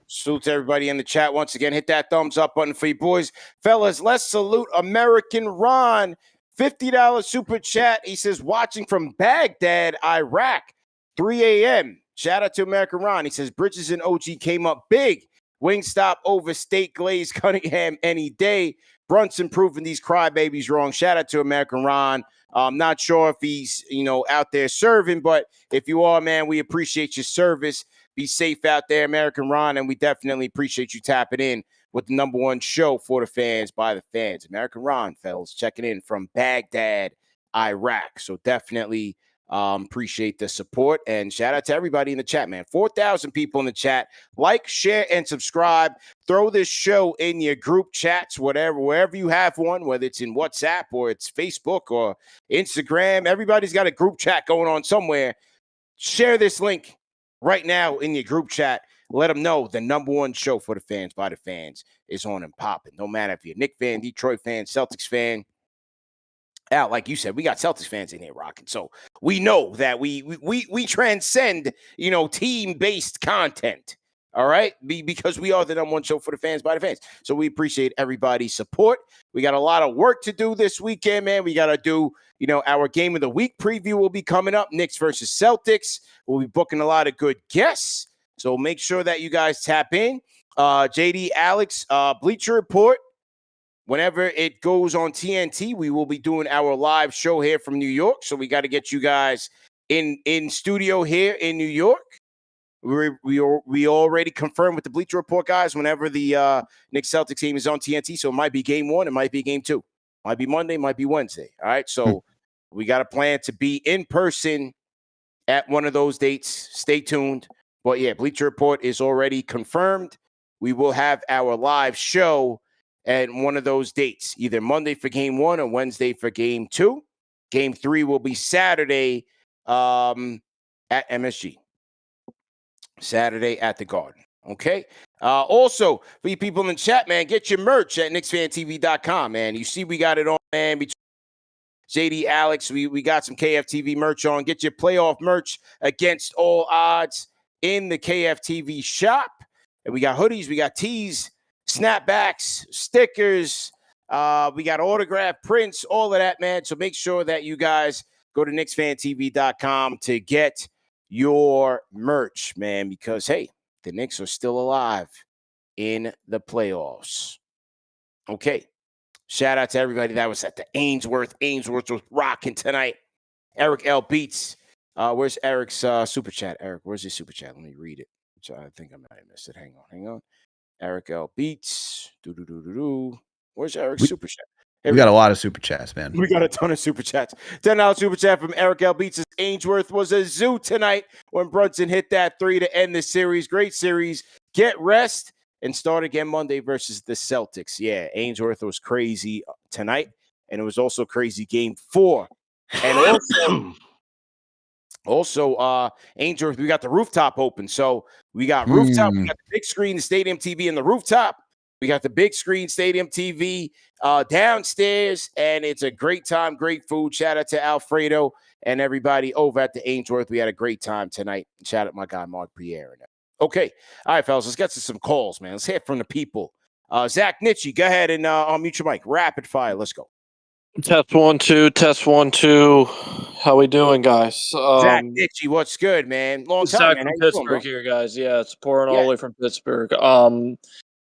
Salute to everybody in the chat. Once again, hit that thumbs up button for you boys. Fellas, let's salute American Ron. $50 super chat. He says, watching from Baghdad, Iraq, 3 a.m. Shout out to American Ron. He says, Bridges and OG came up big. Wingstop over State Glaze Cunningham any day. Brunson proving these crybabies wrong. Shout out to American Ron. I'm not sure if he's, out there serving, but if you are, man, we appreciate your service. Be safe out there, American Ron, and we definitely appreciate you tapping in with the number one show for the fans, by the fans. American Ron, fellas, checking in from Baghdad, Iraq. So definitely appreciate the support, and shout out to everybody in the chat, man. 4,000 people in the chat. Like, share, and subscribe. Throw this show in your group chats, wherever you have one, whether it's in WhatsApp or it's Facebook or Instagram. Everybody's got a group chat going on somewhere. Share this link right now in your group chat. Let them know the number one show for the fans, by the fans, is on and popping. No matter if you're a Knicks fan, Detroit fan, Celtics fan. Al, like you said, we got Celtics fans in here rocking. So we know that we transcend, team-based content. All right? Because we are the number one show for the fans, by the fans. So we appreciate everybody's support. We got a lot of work to do this weekend, man. We got to do, our game of the week preview will be coming up. Knicks versus Celtics. We'll be booking a lot of good guests. So make sure that you guys tap in. JD, Alex, Bleacher Report. Whenever it goes on TNT, we will be doing our live show here from New York. So we got to get you guys in studio here in New York. We already confirmed with the Bleacher Report guys whenever the Knicks Celtics game is on TNT. So it might be game 1, it might be game 2. Might be Monday, might be Wednesday. All right. So we got a plan to be in person at one of those dates. Stay tuned. But yeah, Bleacher Report is already confirmed. We will have our live show at one of those dates, either Monday for game 1 or Wednesday for game 2. Game 3 will be Saturday at MSG. Saturday at the Garden. Okay. Also, for you people in the chat, man, get your merch at KnicksFanTV.com, man. You see, we got it on, man. JD, Alex, we got some KFTV merch on. Get your playoff merch against all odds in the KFTV shop. And we got hoodies, we got tees, snapbacks, stickers. We got autograph prints, all of that, man. So make sure that you guys go to KnicksFanTV.com to get your merch, man, because, hey, the Knicks are still alive in the playoffs. Okay. Shout out to everybody that was at the Ainsworth. Ainsworth was rocking tonight. Eric L. Beats. Where's Eric's super chat? Eric, where's his super chat? Let me read it. Which I think I might have missed it. Hang on. Eric L. Beats. Where's Eric's super chat? We got a lot of super chats, man. We got a ton of super chats. $10 super chat from Eric L. Beats. Ainsworth was a zoo tonight when Brunson hit that 3 to end the series. Great series. Get rest and start again Monday versus the Celtics. Yeah, Ainsworth was crazy tonight, and it was also crazy game 4. And also Ainsworth, we got the rooftop open. So we got rooftop, we got the big screen, the stadium TV, and the rooftop. We got the big screen stadium TV downstairs, and it's a great time, great food. Shout out to Alfredo and everybody over at the Ainsworth. We had a great time tonight. Shout out my guy, Mark Pierre. Okay. All right, fellas, let's get to some calls, man. Let's hear from the people. Zach Nitchie, go ahead and unmute your mic. Rapid fire. Let's go. Test 1 2, test 1 2. How we doing, guys? Zach Nitchie, what's good, man? Long time, Zach man. from How you doing, Pittsburgh bro? here, guys. Yeah, it's pouring all Yeah. the way from Pittsburgh.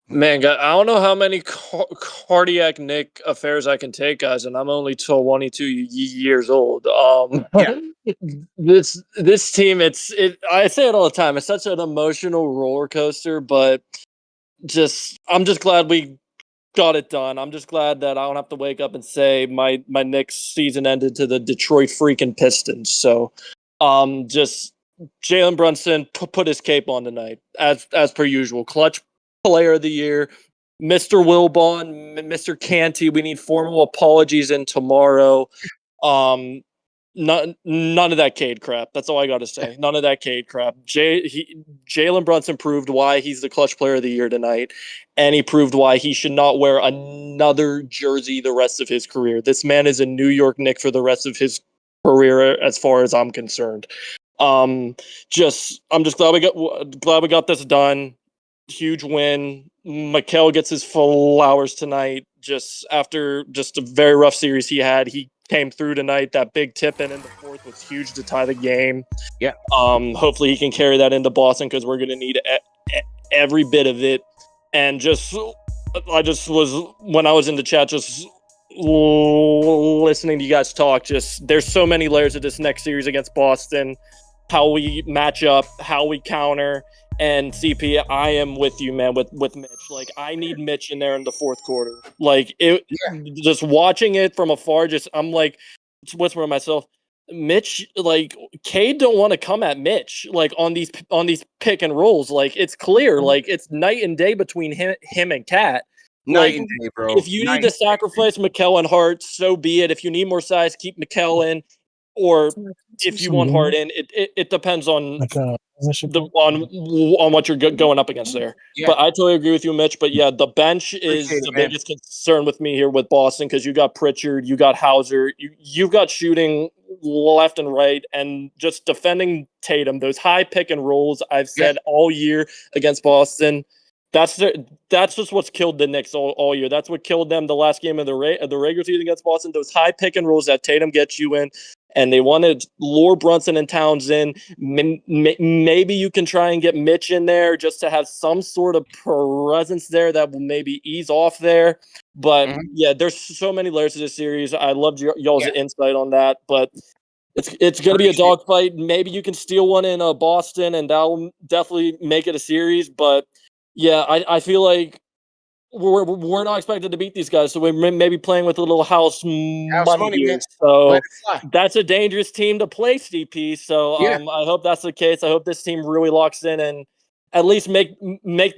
Man, I don't know how many cardiac Nick affairs I can take, guys, and I'm only 22 years old. Yeah. This team, I say it all the time. It's such an emotional roller coaster, but I'm just glad we got it done. I'm just glad that I don't have to wake up and say my Knicks season ended to the Detroit freaking Pistons. So, just Jalen Brunson put his cape on tonight as per usual. Clutch player of the year, Mr. Wilbon, Mr. Canty. We need formal apologies in tomorrow. None of that Cade crap. That's all I got to say. None of that Cade crap. Jalen Brunson proved why he's the clutch player of the year tonight, and he proved why he should not wear another jersey the rest of his career. This man is a New York Knick for the rest of his career, as far as I'm concerned. I'm just glad we got this done. Huge win. Mikal gets his flowers tonight. Just after just a very rough series he had, he came through tonight. That big tip in the fourth was huge to tie the game. Yeah. Hopefully he can carry that into Boston because we're going to need every bit of it. And I just was, when I was in the chat, just listening to you guys talk, there's so many layers of this next series against Boston, how we match up, how we counter. And CP, I am with you, man, with Mitch. Like, I need Mitch in there in the fourth quarter. Like, just watching it from afar, I'm like, whispering to myself, Mitch, like, Cade don't want to come at Mitch, like, on these pick and rolls. Like, it's clear, like, it's night and day between him and Cat. Night and day, bro. If you need to sacrifice Mikal and Hart, so be it. If you need more size, keep Mikal in. Or if you want Hart in, it depends on on what you're going up against there. Yeah. But I totally agree with you, Mitch. But yeah, the bench is the biggest concern with me here with Boston because you got Pritchard, you got Hauser, you've got shooting left and right, and just defending Tatum. Those high pick and rolls I've said all year against Boston. That's just what's killed the Knicks all year. That's what killed them the last game of the regular season against Boston. Those high pick and rolls that Tatum gets you in. And they wanted lure Brunson and Towns in. Maybe you can try and get Mitch in there just to have some sort of presence there that will maybe ease off there. But yeah, there's so many layers to this series. I loved y'all's insight on that. But it's going to be a dogfight. Maybe you can steal one in Boston, and that will definitely make it a series. But yeah, I feel like we're not expected to beat these guys, so we're maybe playing with a little house money here. So that's a dangerous team to play, CP. So I hope that's the case. I hope this team really locks in and at least make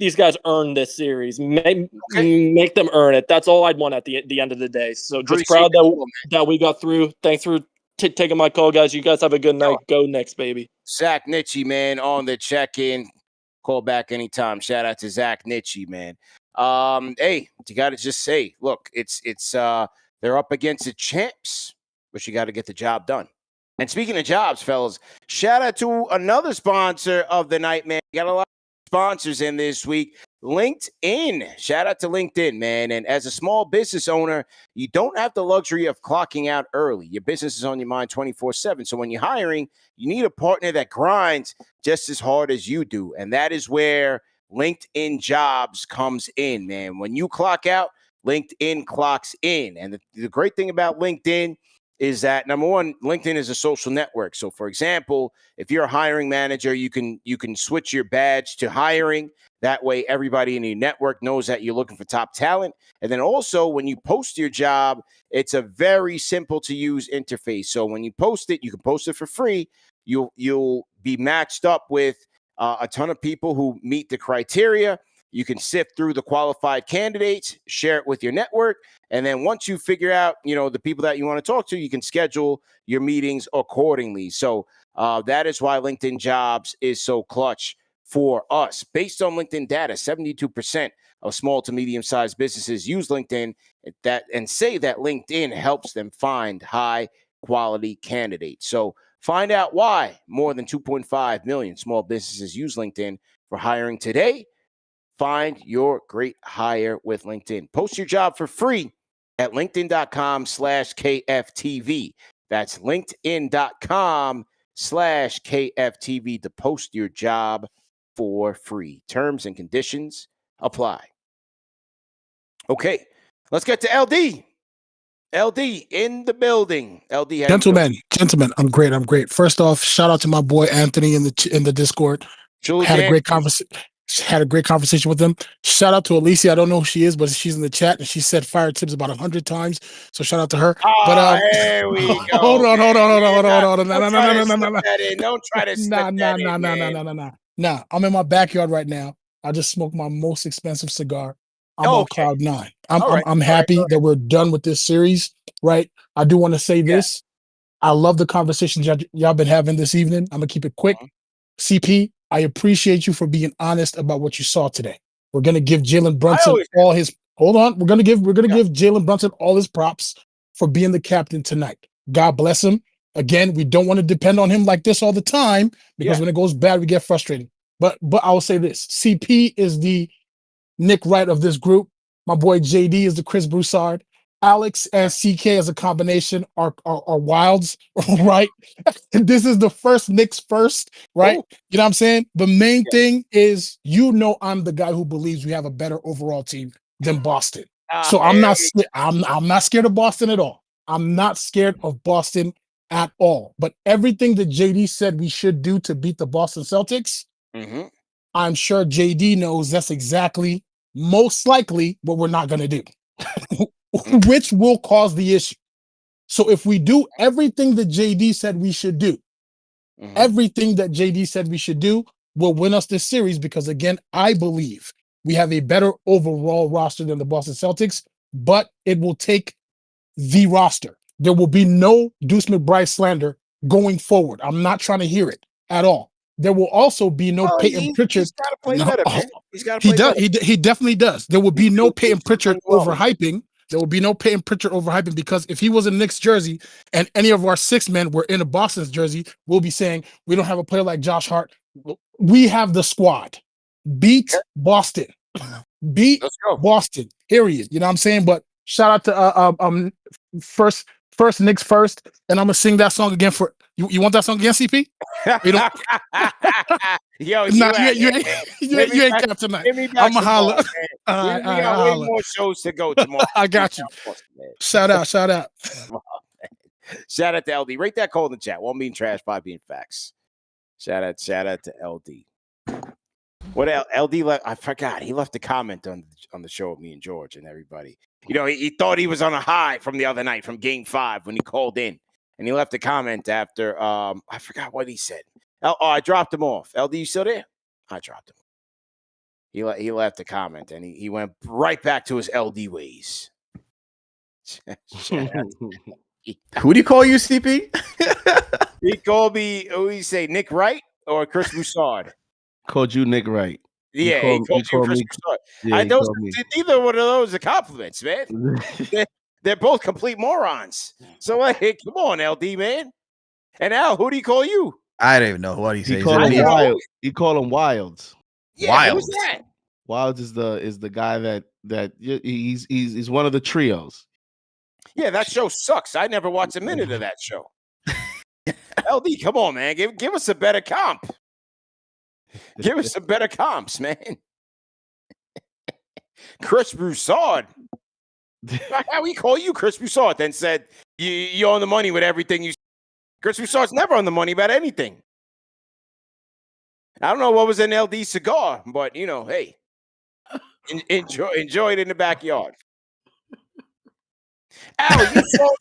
these guys earn this series. Make them earn it. That's all I'd want at the end of the day. So just proud that we got through. Thanks for taking my call, guys. You guys have a good night. Go Knicks, baby. Zach Nitchie, man, on the check-in. Call back anytime. Shout out to Zach Nitchie, man. Hey, you got to just say, look, it's they're up against the champs, but you got to get the job done. And speaking of jobs, fellas, shout out to another sponsor of the night, man. Got a lot of sponsors in this week. LinkedIn. Shout out to LinkedIn, man. And as a small business owner, you don't have the luxury of clocking out early. Your business is on your mind 24/7. So when you're hiring, you need a partner that grinds just as hard as you do. And that is where LinkedIn Jobs comes in, man. When you clock out, LinkedIn clocks in. And the great thing about LinkedIn is that, number one, LinkedIn is a social network. So, for example, if you're a hiring manager, you can switch your badge to hiring. That way, everybody in your network knows that you're looking for top talent. And then also, when you post your job, it's a very simple to use interface. So when you post it, you can post it for free. You'll be matched up with a ton of people who meet the criteria. You can sift through the qualified candidates, share it with your network, and then once you figure out, the people that you want to talk to, you can schedule your meetings accordingly. So that is why LinkedIn Jobs is so clutch for us. Based on LinkedIn data, 72% of small to medium-sized businesses use LinkedIn and say that LinkedIn helps them find high-quality candidates. So find out why more than 2.5 million small businesses use LinkedIn for hiring today. Find your great hire with LinkedIn. Post your job for free at linkedin.com/KFTV. That's linkedin.com/KFTV to post your job for free. Terms and conditions apply. Okay, let's get to LD. LD in the building. LD, how Gentlemen, I'm great. First off, shout out to my boy Anthony in the Discord. Had a great conversation with him. Shout out to Alicia. I don't know who she is, but she's in the chat and she said fire tips about 100 times. So shout out to her. But here we go. Hold on. Don't try to slip that in. Nah. I'm in my backyard right now. I just smoked my most expensive cigar. I'm on cloud nine. I'm happy that we're done with this series, right? I do want to say this. I love the conversations y'all been having this evening. I'm gonna keep it quick. CP, I appreciate you for being honest about what you saw today. We're gonna give Jalen Brunson all his. Hold on, we're gonna give Jalen Brunson all his props for being the captain tonight. God bless him. Again, we don't want to depend on him like this all the time because when it goes bad, we get frustrated. But I will say this: CP is the Nick Wright of this group. My boy JD is the Chris Broussard. Alex and CK as a combination are wilds, right? This is the first Knicks first, right? Ooh. You know what I'm saying? The main thing is, I'm the guy who believes we have a better overall team than Boston. So I'm not scared of Boston at all. I'm not scared of Boston at all. But everything that JD said we should do to beat the Boston Celtics, I'm sure JD knows that's exactly, most likely, what we're not going to do. Which will cause the issue. So if we do everything that JD said we should do, will win us this series because, again, I believe we have a better overall roster than the Boston Celtics, but it will take the roster. There will be no Deuce McBride slander going forward. I'm not trying to hear it at all. There will also be no Peyton Pritchard. He's got to play better, man. He's got to play better. He definitely does. There will be no Peyton Pritchard overhyping. There will be no Peyton Pritchard overhyping because if he was in Knicks jersey and any of our 6 men were in a Boston's jersey, we'll be saying we don't have a player like Josh Hart. We have the squad. Beat Boston. Beat Boston. Period. You know what I'm saying? But shout out to first Knicks first, and I'm gonna sing that song again for you. You want that song again, CP? Yo, you ain't kept tonight. I'm gonna holler. We got way more shows to go tomorrow. I got you. Shout out. Shout out to LD. Rate that call in the chat. 1 being trash, 5 being facts. Shout out to LD. What LD left? I forgot. He left a comment on the show with me and George and everybody. You know, he thought he was on a high from the other night from Game 5 when he called in, and he left a comment after. I forgot what he said. I dropped him off. LD, you still there? I dropped him. He left a comment and he went right back to his LD ways. Who do you call you, CP? He called me. Who do you say, Nick Wright or Chris Broussard? Called you Nick Wright. Yeah, he called you Chris Broussard. Yeah, neither one of those are compliments, man. They're both complete morons. So, hey, come on, LD, man. And Al, who do he call you? I don't even know what he says. He called him Wild. He called him Wilds. Yeah, Wilds. Who's that? Wilds is the guy that he's one of the trios. Yeah, that show sucks. I never watched a minute of that show. LD, come on, man. Give us a better comp. Give us some better comps, man. Chris Broussard. How we call you Chris Broussard? Then said you're on the money with everything you. Chris Broussard's never on the money about anything. I don't know what was in LD's cigar, but hey, enjoy it in the backyard. Al,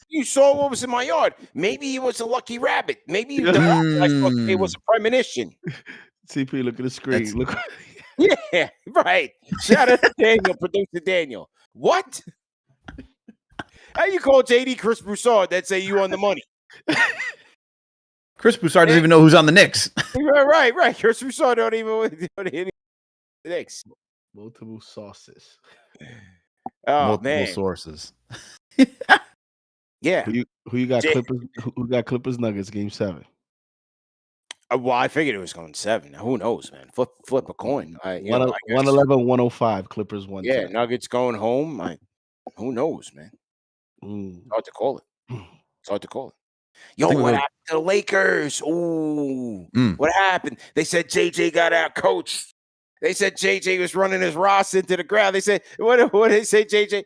you saw what was in my yard. Maybe it was a lucky rabbit. Maybe it was a premonition. CP, look at the screen. Look. Yeah, right. Shout out to Daniel, producer Daniel. What? How you call JD Chris Broussard that say you on the money? Chris Broussard doesn't even know who's on the Knicks. Right. Chris Broussard don't even the Knicks. Multiple sauces. Oh, multiple sources. Yeah. Who you got? Clippers. Who got Clippers Nuggets Game 7? Well, I figured it was going 7. Now, who knows, man? Flip a coin. 111, 105. Clippers 110. Yeah, Nuggets going home. Who knows, man? It's hard to call it. It's hard to call it. Yo, what happened to the Lakers? Ooh, what happened? They said JJ got out coached. They said JJ was running his Ross into the ground. They said, what did they say, JJ?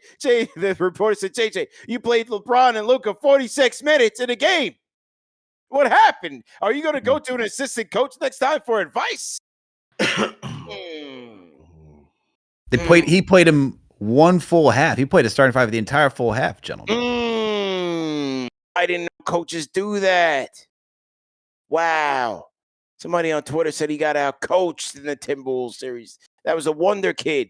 The reporter said, JJ, you played LeBron and Luka 46 minutes in a game. What happened? Are you going to go to an assistant coach next time for advice? He played him one full half. He played a starting 5 the entire full half, gentlemen. I didn't know coaches do that. Wow. Somebody on Twitter said he got out coached in the Timberwolves series. That was a wonder kid.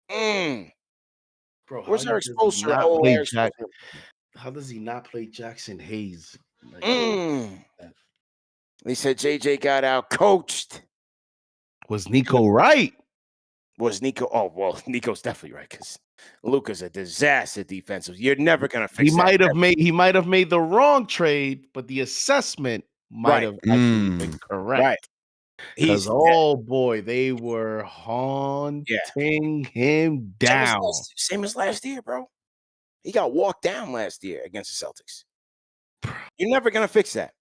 Bro, where's our exposure? How does he not play Jackson Hayes? They said JJ got out coached. Was Nico right? Was Nico? Oh, well, Nico's definitely right because Luka's a disaster defensive. You're never gonna fix. He might have made the wrong trade, but the assessment might have actually been correct. Right. Because boy, they were haunting him down. Same as last year, bro. He got walked down last year against the Celtics. You're never gonna fix that.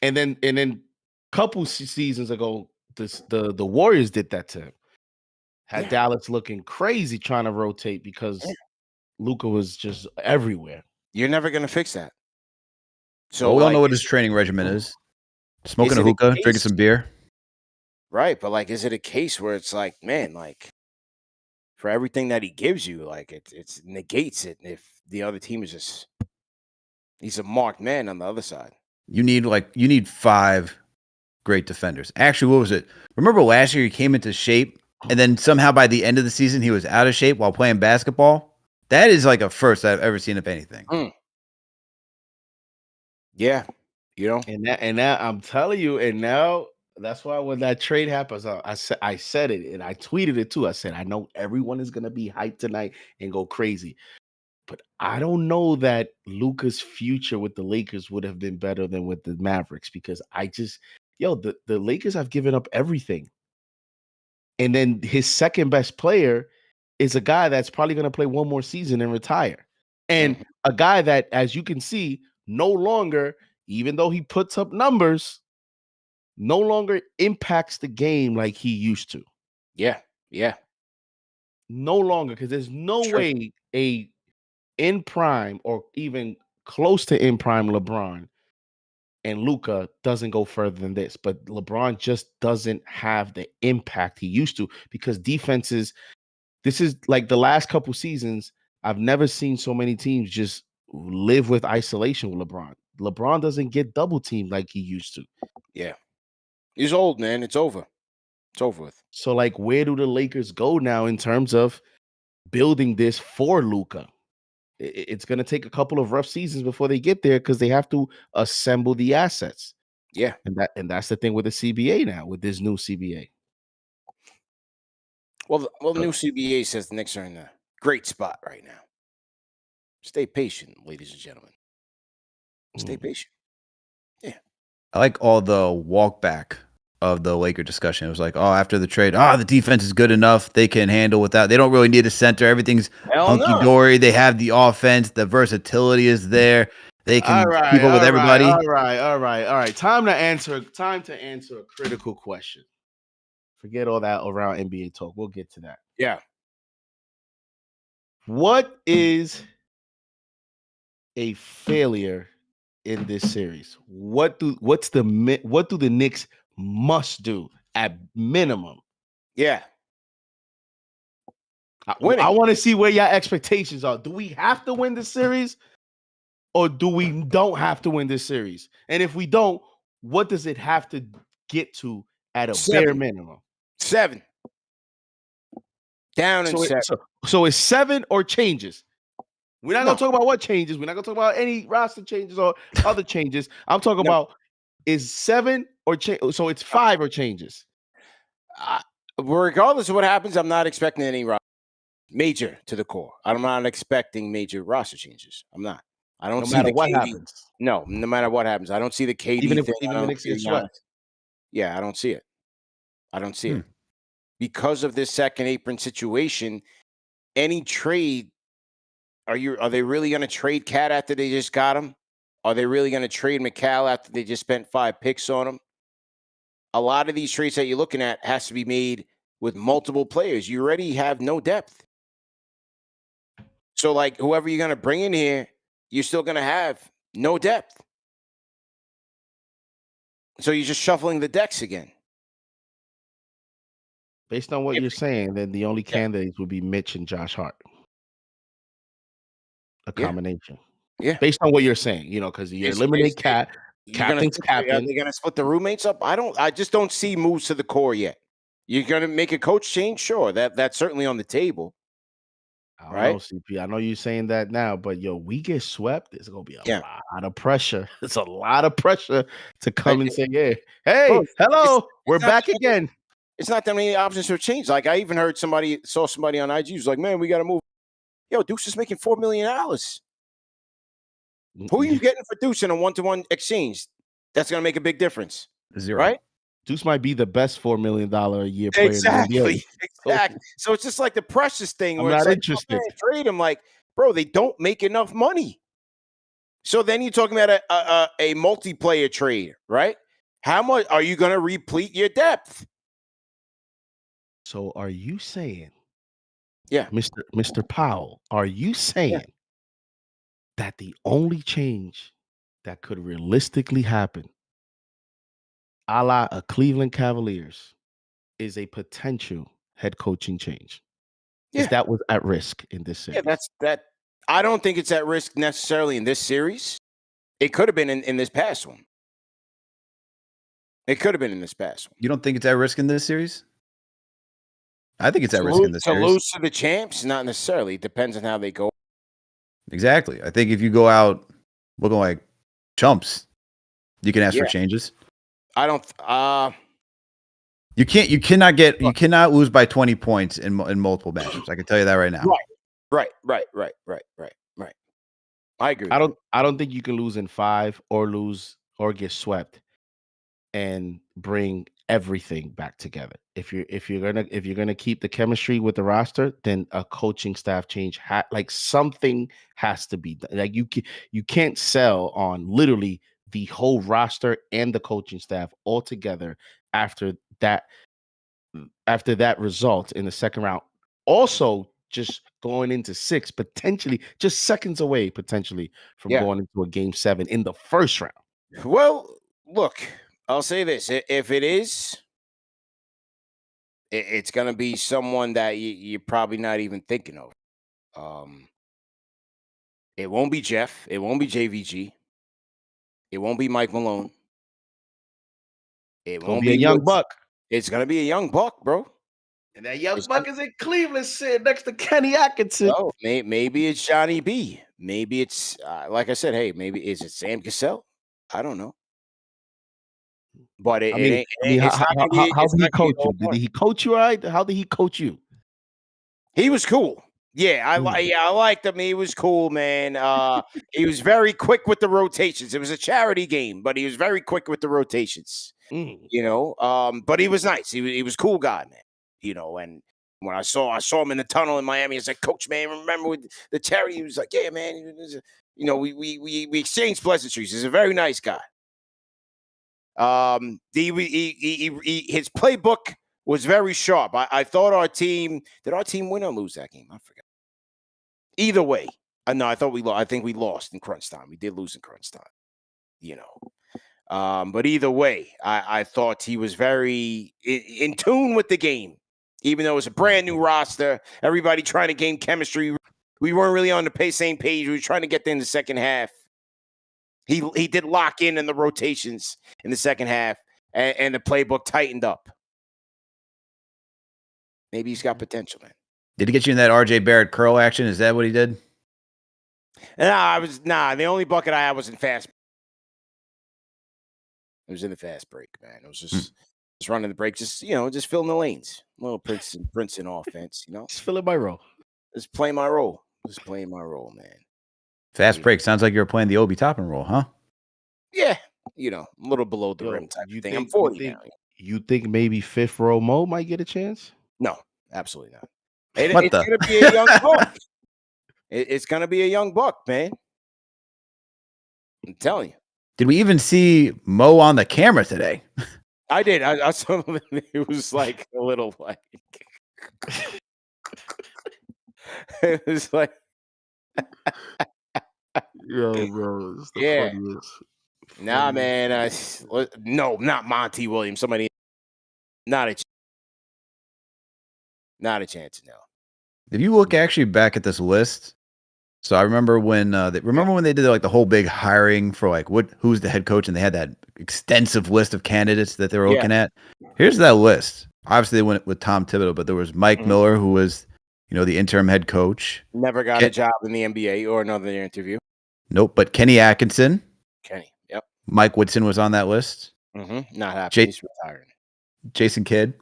And then couple seasons ago, the Warriors did that to him. Had Dallas looking crazy trying to rotate because Luka was just everywhere. You're never gonna fix that. So we don't know what his training regimen is. Smoking a hookah, drinking some beer. Right, but is it a case where it's like, man, for everything that he gives you, it negates it if the other team is just he's a marked man on the other side. You need 5 great defenders. Actually, what was it? Remember last year he came into shape and then somehow by the end of the season he was out of shape while playing basketball? That is a first I've ever seen of anything. Yeah. And now I'm telling you, and now that's why when that trade happens, I said it and I tweeted it too. I said, I know everyone is gonna be hyped tonight and go crazy. But I don't know that Luka's future with the Lakers would have been better than with the Mavericks because the Lakers have given up everything. And then his second best player is a guy that's probably going to play one more season and retire. And a guy that, as you can see, no longer, even though he puts up numbers, no longer impacts the game like he used to. Yeah. No longer, because there's no way a in prime or even close to in prime LeBron and Luka doesn't go further than this. But LeBron just doesn't have the impact he used to because defenses, this is like the last couple seasons, I've never seen so many teams just live with isolation with LeBron. LeBron doesn't get double teamed like he used to. Yeah. He's old, man. It's over. It's over with. So, where do the Lakers go now in terms of building this for Luka? It's going to take a couple of rough seasons before they get there because they have to assemble the assets. Yeah. And that's the thing with the CBA now, with this new CBA. Well, the new CBA says the Knicks are in a great spot right now. Stay patient, ladies and gentlemen. Stay patient. Yeah. I like all the walk back of the Laker discussion. It was after the trade, the defense is good enough. They can handle without. They don't really need a center. Everything's hunky-dory. They have the offense. The versatility is there. They can keep up with everybody. All right. Time to answer a critical question. Forget all that around NBA talk. We'll get to that. Yeah. What is a failure in this series? What do the Knicks must do at minimum? Yeah. I want to see where your expectations are. Do we have to win this series or do we don't have to win this series? And if we don't, what does it have to get to at a bare minimum? 7. Down in 7. So it's 7 or changes? We're not going to talk about what changes. We're not going to talk about any roster changes or other changes. I'm talking about is 7 or change. So it's 5 or changes. Regardless of what happens, I'm not expecting any major to the core. I'm not expecting major roster changes. I'm not. I don't No see matter the what KD. happens. No matter what happens. I don't see the KD Even if thing. I the don't Knicks see get the swept. Giannis. Yeah, I don't see it. I don't see it. Because of this second apron situation, any trade, are they really going to trade Cat after they just got him? Are they really going to trade Mikal after they just spent 5 picks on him? A lot of these trades that you're looking at has to be made with multiple players. You already have no depth. So, like, whoever you're going to bring in here, you're still going to have no depth. So you're just shuffling the decks again. Based on what you're saying, then the only candidates would be Mitch and Josh Hart. A combination. Yeah. Based on what you're saying, because you eliminate Cat. Captain's captain. Are they going to split the roommates up? I just don't see moves to the core yet. You're going to make a coach change? Sure. That's certainly on the table. I don't know, CP. I know you're saying that now, but we get swept. There's gonna be a lot of pressure. It's a lot of pressure to come and say, "Yeah, hey, bro, hello, we're not back that many- again." It's not that many options for change. Like, I even saw somebody on IG who's like, "Man, we got to move." Yo, Deuce is making $4 million. Who are you getting for Deuce in a 1-to-1 exchange? That's gonna make a big difference. 0. Right? Deuce might be the best $4 million a year player. Exactly. In the NBA. Exactly. So it's just like the Precious thing I'm where not it's like, interested. oh, man, trade him. Like, bro, they don't make enough money. So then you're talking about a multiplayer trade, right? How much are you going to replete your depth? So are you saying, Mr. Powell, are you saying that the only change that could realistically happen, a la a Cleveland Cavaliers, is a potential head coaching change? Yeah. Is that was at risk in this series? Yeah, that. I don't think it's at risk necessarily in this series. It could have been in this past one. It could have been in this past one. You don't think it's at risk in this series? I think it's at risk in this series. To lose to the champs, not necessarily. It depends on how they go. Exactly. I think if you go out looking like chumps, you can ask for changes. I don't. You cannot lose by 20 points in multiple matchups. I can tell you that right now. Right. I agree. I don't think you can lose in 5 or get swept and bring everything back together. If you're gonna keep the chemistry with the roster, then a coaching staff change something has to be done. Like you can't sell on literally the whole roster and the coaching staff all together after that result in the second round. Also, just going into 6, potentially just seconds away, potentially from going into a game 7 in the first round. Well, look, I'll say this: if it is, it's going to be someone that you're probably not even thinking of. It won't be Jeff. It won't be JVG. It won't be Mike Malone. It won't be a young buck. It's going to be a young buck, bro. And that young buck is in Cleveland, sitting next to Kenny Atkinson. Oh, maybe it's Johnny B. Maybe it's like I said. Hey, maybe is it Sam Cassell? I don't know. But how did he coach you? Right? How did he coach you? He was cool. Yeah, I liked him. He was cool, man. He was very quick with the rotations. It was a charity game, but he was very quick with the rotations. But he was nice. He was cool guy, man. And when I saw him in the tunnel in Miami, I was like, Coach, man, remember with the charity? He was like, yeah, man. We exchanged pleasantries. He's a very nice guy. His playbook was very sharp. I thought our team win or lose that game? I forgot. Either way, no, I thought we lost. I think we lost in crunch time. We did lose in crunch time. But either way, I thought he was very in tune with the game, even though it was a brand new roster. Everybody trying to gain chemistry. We weren't really on the same page. We were trying to get there in the second half. He did lock in the rotations in the second half, and the playbook tightened up. Maybe he's got potential, man. Did he get you in that RJ Barrett curl action? Is that what he did? The only bucket I had was in fast. It was in the fast break, man. It was just running the break, just filling the lanes. A little Princeton offense, Just filling my role. Just playing my role. Just playing my role, man. Fast break. Sounds like you're playing the Obi Toppin role, huh? Yeah, a little below the rim type of thing. I'm 40 now. You think maybe fifth row Mo might get a chance? No, absolutely not. It's gonna be a young buck. It's gonna be a young buck, man. I'm telling you. Did we even see Mo on the camera today? I did. I saw him. It was like a little like. It was like. Yo, bro. It's the Yeah. funniest. Nah, man. No, not Monty Williams. Somebody. Not a chance. No. If you look actually back at this list, so I remember when when they did like the whole big hiring for like who's the head coach, and they had that extensive list of candidates that they were looking at. Here's that list. Obviously, they went with Tom Thibodeau, but there was Mike Miller, who was the interim head coach. Never got a job in the NBA or another interview. Nope, but Kenny Atkinson. Kenny, yep. Mike Woodson was on that list. Not happy. He's retiring. Jason Kidd.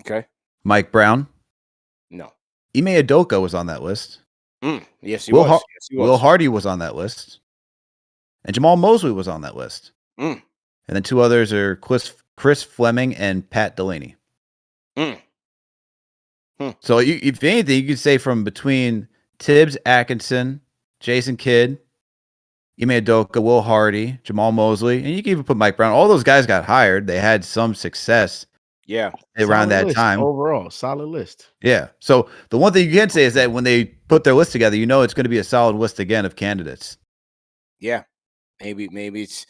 Okay. Mike Brown. No. Ime Udoka was on that list. Yes, he was. Yes, he was. Will Hardy was on that list. And Jamal Mosley was on that list. And then two others are Chris Fleming and Pat Delaney. So if anything, you could say from between Tibbs, Atkinson, Jason Kidd, Ime Udoka, Will Hardy, Jamal Mosley, and you can even put Mike Brown. All those guys got hired. They had some success. Yeah. Around that time. Overall, solid list. Yeah. So the one thing you can say is that when they put their list together, it's going to be a solid list again of candidates. Yeah. Maybe it's,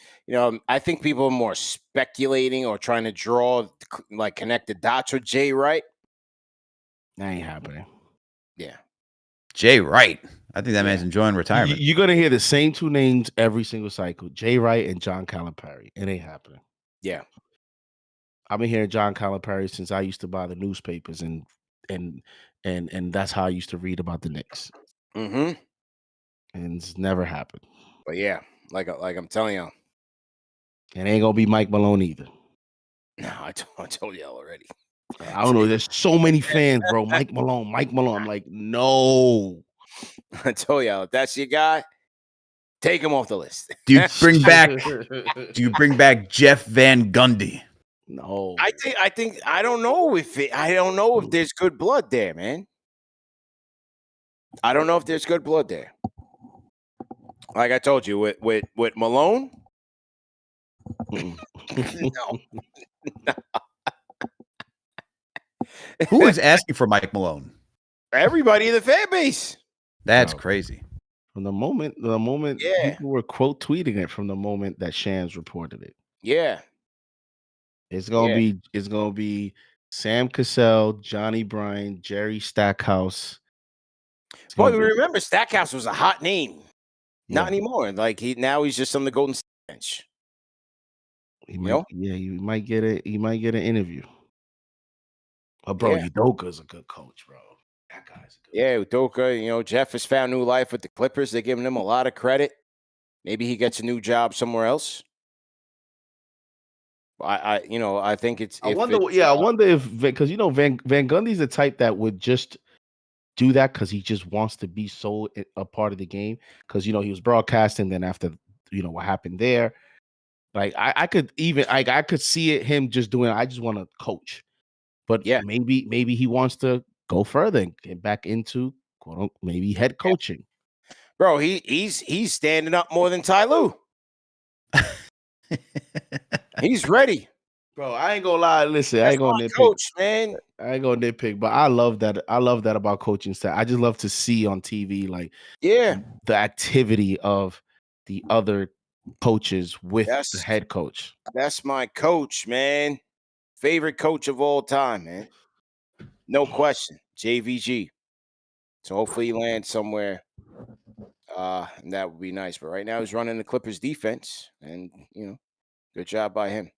I think people are more speculating or trying to draw, like connect the dots with Jay Wright. That ain't happening. Yeah. Jay Wright. I think that man's enjoying retirement. You're going to hear the same two names every single cycle. Jay Wright and John Calipari. It ain't happening. Yeah. I've been hearing John Calipari since I used to buy the newspapers, and that's how I used to read about the Knicks. And it's never happened. But yeah, like I'm telling you, it ain't gonna be Mike Malone either. No, I told you already. I don't know. There's so many fans, bro. Mike Malone. I'm like, no. I told y'all, if that's your guy, take him off the list. Do you bring back Jeff Van Gundy? No. I think I don't know if there's good blood there, man. I don't know if there's good blood there. Like I told you, with Malone. No. Who is asking for Mike Malone? Everybody in the fan base. That's crazy. From the moment people were quote tweeting it from the moment that Shams reported it. Yeah. It's gonna be Sam Cassell, Johnny Bryan, Jerry Stackhouse. But remember, Stackhouse was a hot name. Not anymore. Like he's just on the Golden State bench. You might get an interview. Oh, bro, Udoka's a good coach, bro. That guy's a good coach. Udoka, Jeff has found new life with the Clippers. They're giving him a lot of credit. Maybe he gets a new job somewhere else. I think it's. I wonder if because Van Gundy's the type that would just do that because he just wants to be so a part of the game. Because he was broadcasting. Then after what happened there, like I could see him just doing. I just want to coach, but maybe he wants to go further and get back into maybe head coaching. Bro, he's standing up more than Ty Lue. He's ready. Bro, I ain't gonna lie. Listen, I ain't gonna nitpick. Coach, man. I ain't gonna nitpick, but I love that. I love that about coaching staff. I just love to see on TV, like, the activity of the other coaches with the head coach. That's my coach, man. Favorite coach of all time, man. No question. JVG. So hopefully he lands somewhere. And that would be nice. But right now he's running the Clippers defense. And, good job by him.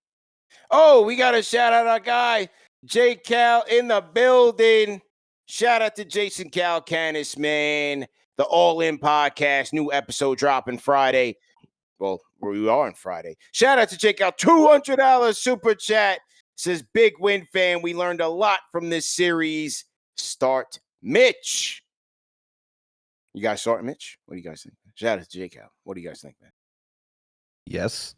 Oh, we got to shout out our guy, J Cal, in the building. Shout out to Jason Calcanis, man. The All In Podcast, new episode dropping Friday. Well, we are on Friday. Shout out to J Cal, $200 super chat. Says, big win fan. We learned a lot from this series. Start Mitch. You guys start Mitch? What do you guys think? Shout out to J Cal. What do you guys think, man? Yes.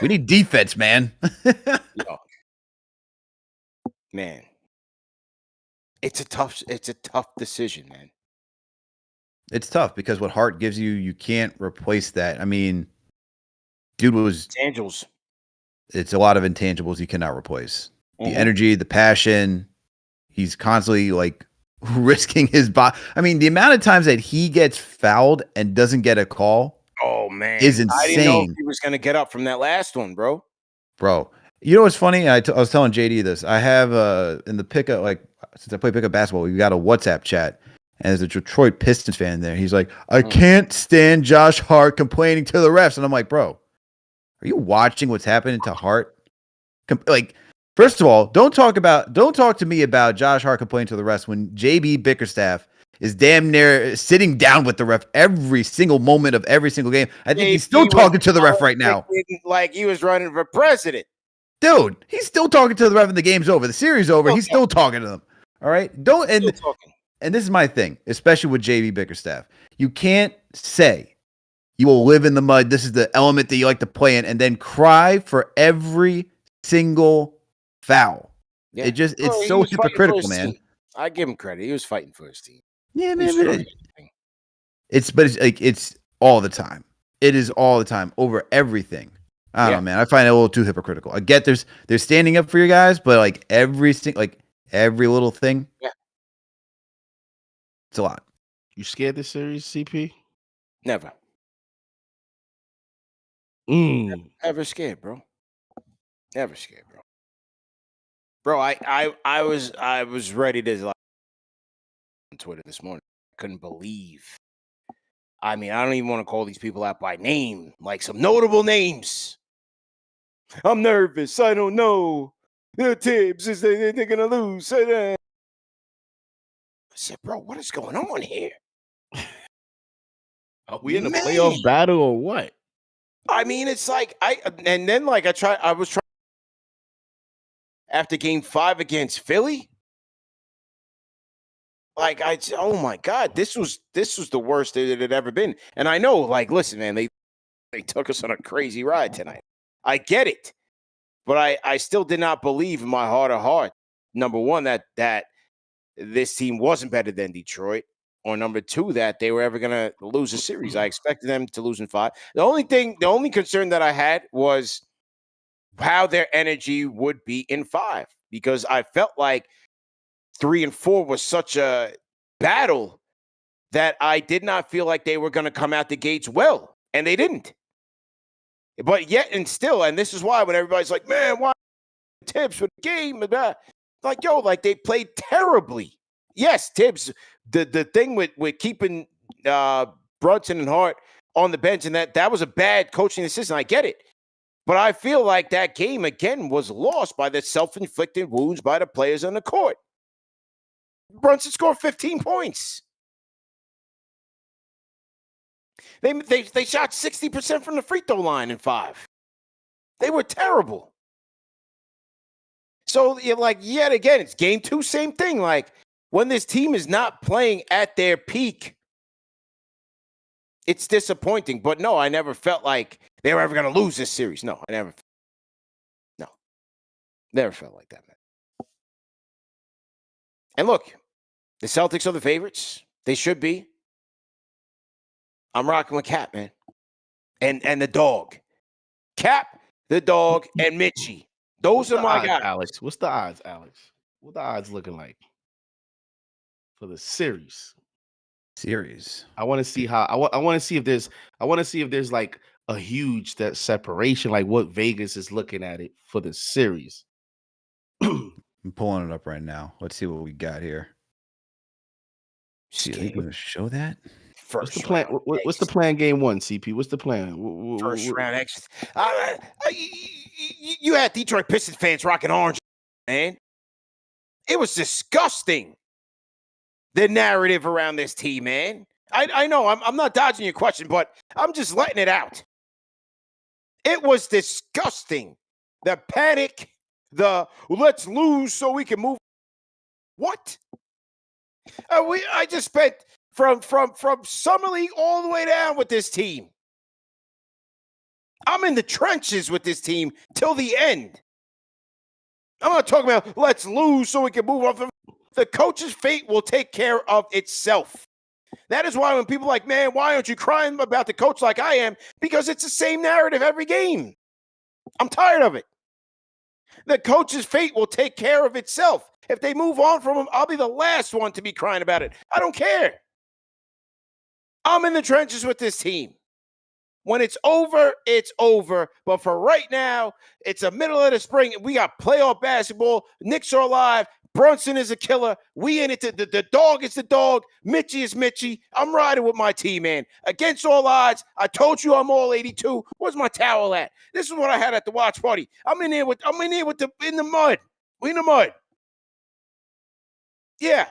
We need defense, man. Yo. Man. It's a tough decision, man. It's tough because what Hart gives you, you can't replace that. I mean, dude was intangibles. It's a lot of intangibles you cannot replace. The energy, the passion. He's constantly like risking his body. I mean, the amount of times that he gets fouled and doesn't get a call. Oh man, is insane. I didn't know if he was going to get up from that last one, bro. Bro, you know what's funny? I was telling JD this. I have in the pickup, like since I play pickup basketball, we got a WhatsApp chat. And there's a Detroit Pistons fan there. He's like, I can't stand Josh Hart complaining to the refs. And I'm like, bro, are you watching what's happening to Hart? Like, first of all, don't talk to me about Josh Hart complaining to the refs when JB Bickerstaff is damn near sitting down with the ref every single moment of every single game. I think he's still talking to the ref right now. Like he was running for president. Dude, he's still talking to the ref and the game's over. The series over. He's still talking to them. All right? And this is my thing, especially with JB Bickerstaff. You can't say you will live in the mud. This is the element that you like to play in, and then cry for every single foul. Yeah. It's so hypocritical, man. I give him credit. He was fighting for his team. Yeah, man. It's all the time. It is all the time over everything. I don't know, man. I find it a little too hypocritical. I get they're standing up for you guys, but like every little thing. Yeah. It's a lot. You scared this series, CP? Never. Never scared, bro. Never scared, bro. Bro, I was ready to like on Twitter this morning. I couldn't believe. I mean, I don't even want to call these people out by name, like some notable names. I'm nervous. I don't know. The Tibbs is they're gonna lose. I said, bro, what is going on here? Are we in a playoff battle or what? I mean, it's like I was trying after game 5 against Philly. Like oh my God, this was the worst it had ever been. And I know, like, listen, man, they took us on a crazy ride tonight. I get it. But I still did not believe in my heart of heart, number one, that this team wasn't better than Detroit, or number 2, that they were ever going to lose a series. I expected them to lose in 5. The only concern that I had was how their energy would be in 5, because I felt like 3 and 4 was such a battle that I did not feel like they were going to come out the gates well, and they didn't. But yet and still, and this is why when everybody's like, man, why Tibbs for the game? Like, yo, like they played terribly. Yes, Tibbs, the thing with keeping Brunson and Hart on the bench, and that was a bad coaching decision. I get it. But I feel like that game, again, was lost by the self-inflicted wounds by the players on the court. Brunson scored 15 points. They shot 60% from the free throw line in 5. They were terrible. So, like, yet again, it's game 2, same thing. Like, when this team is not playing at their peak, it's disappointing. But no, I never felt like they were ever going to lose this series. No, I never. No, never felt like that, man. And look, the Celtics are the favorites. They should be. I'm rocking with Cap, man. And the dog. Cap, the dog, and Mitchie. Those are my guys. Alex, what's the odds, Alex? What the odds looking like for the series? I want to see how I want to see if there's like a huge separation, like what Vegas is looking at it for the series. I'm pulling it up right now. Let's see what we got here. See, are you going to show that? What's the plan? What's the plan? Game 1, CP. What's the plan? First round exit. You had Detroit Pistons fans rocking orange, man. It was disgusting. The narrative around this team, man. I know I'm not dodging your question, but I'm just letting it out. It was disgusting. The panic, let's lose so we can move. What? I just spent from summer league all the way down with this team. I'm in the trenches with this team till the end. I'm not talking about let's lose so we can move on. The coach's fate will take care of itself. That is why when people are like, man, why aren't you crying about the coach like I am? Because it's the same narrative every game. I'm tired of it. The coach's fate will take care of itself. If they move on from him, I'll be the last one to be crying about it. I don't care. I'm in the trenches with this team. When it's over, it's over. But for right now, it's the middle of the spring. We got playoff basketball. Knicks are alive. Brunson is a killer. We in it. The dog is the dog. Mitchie is Mitchie. I'm riding with my team, man. Against all odds. I told you I'm all 82. Where's my towel at? This is what I had at the watch party. I'm in the mud. We in the mud. Yeah.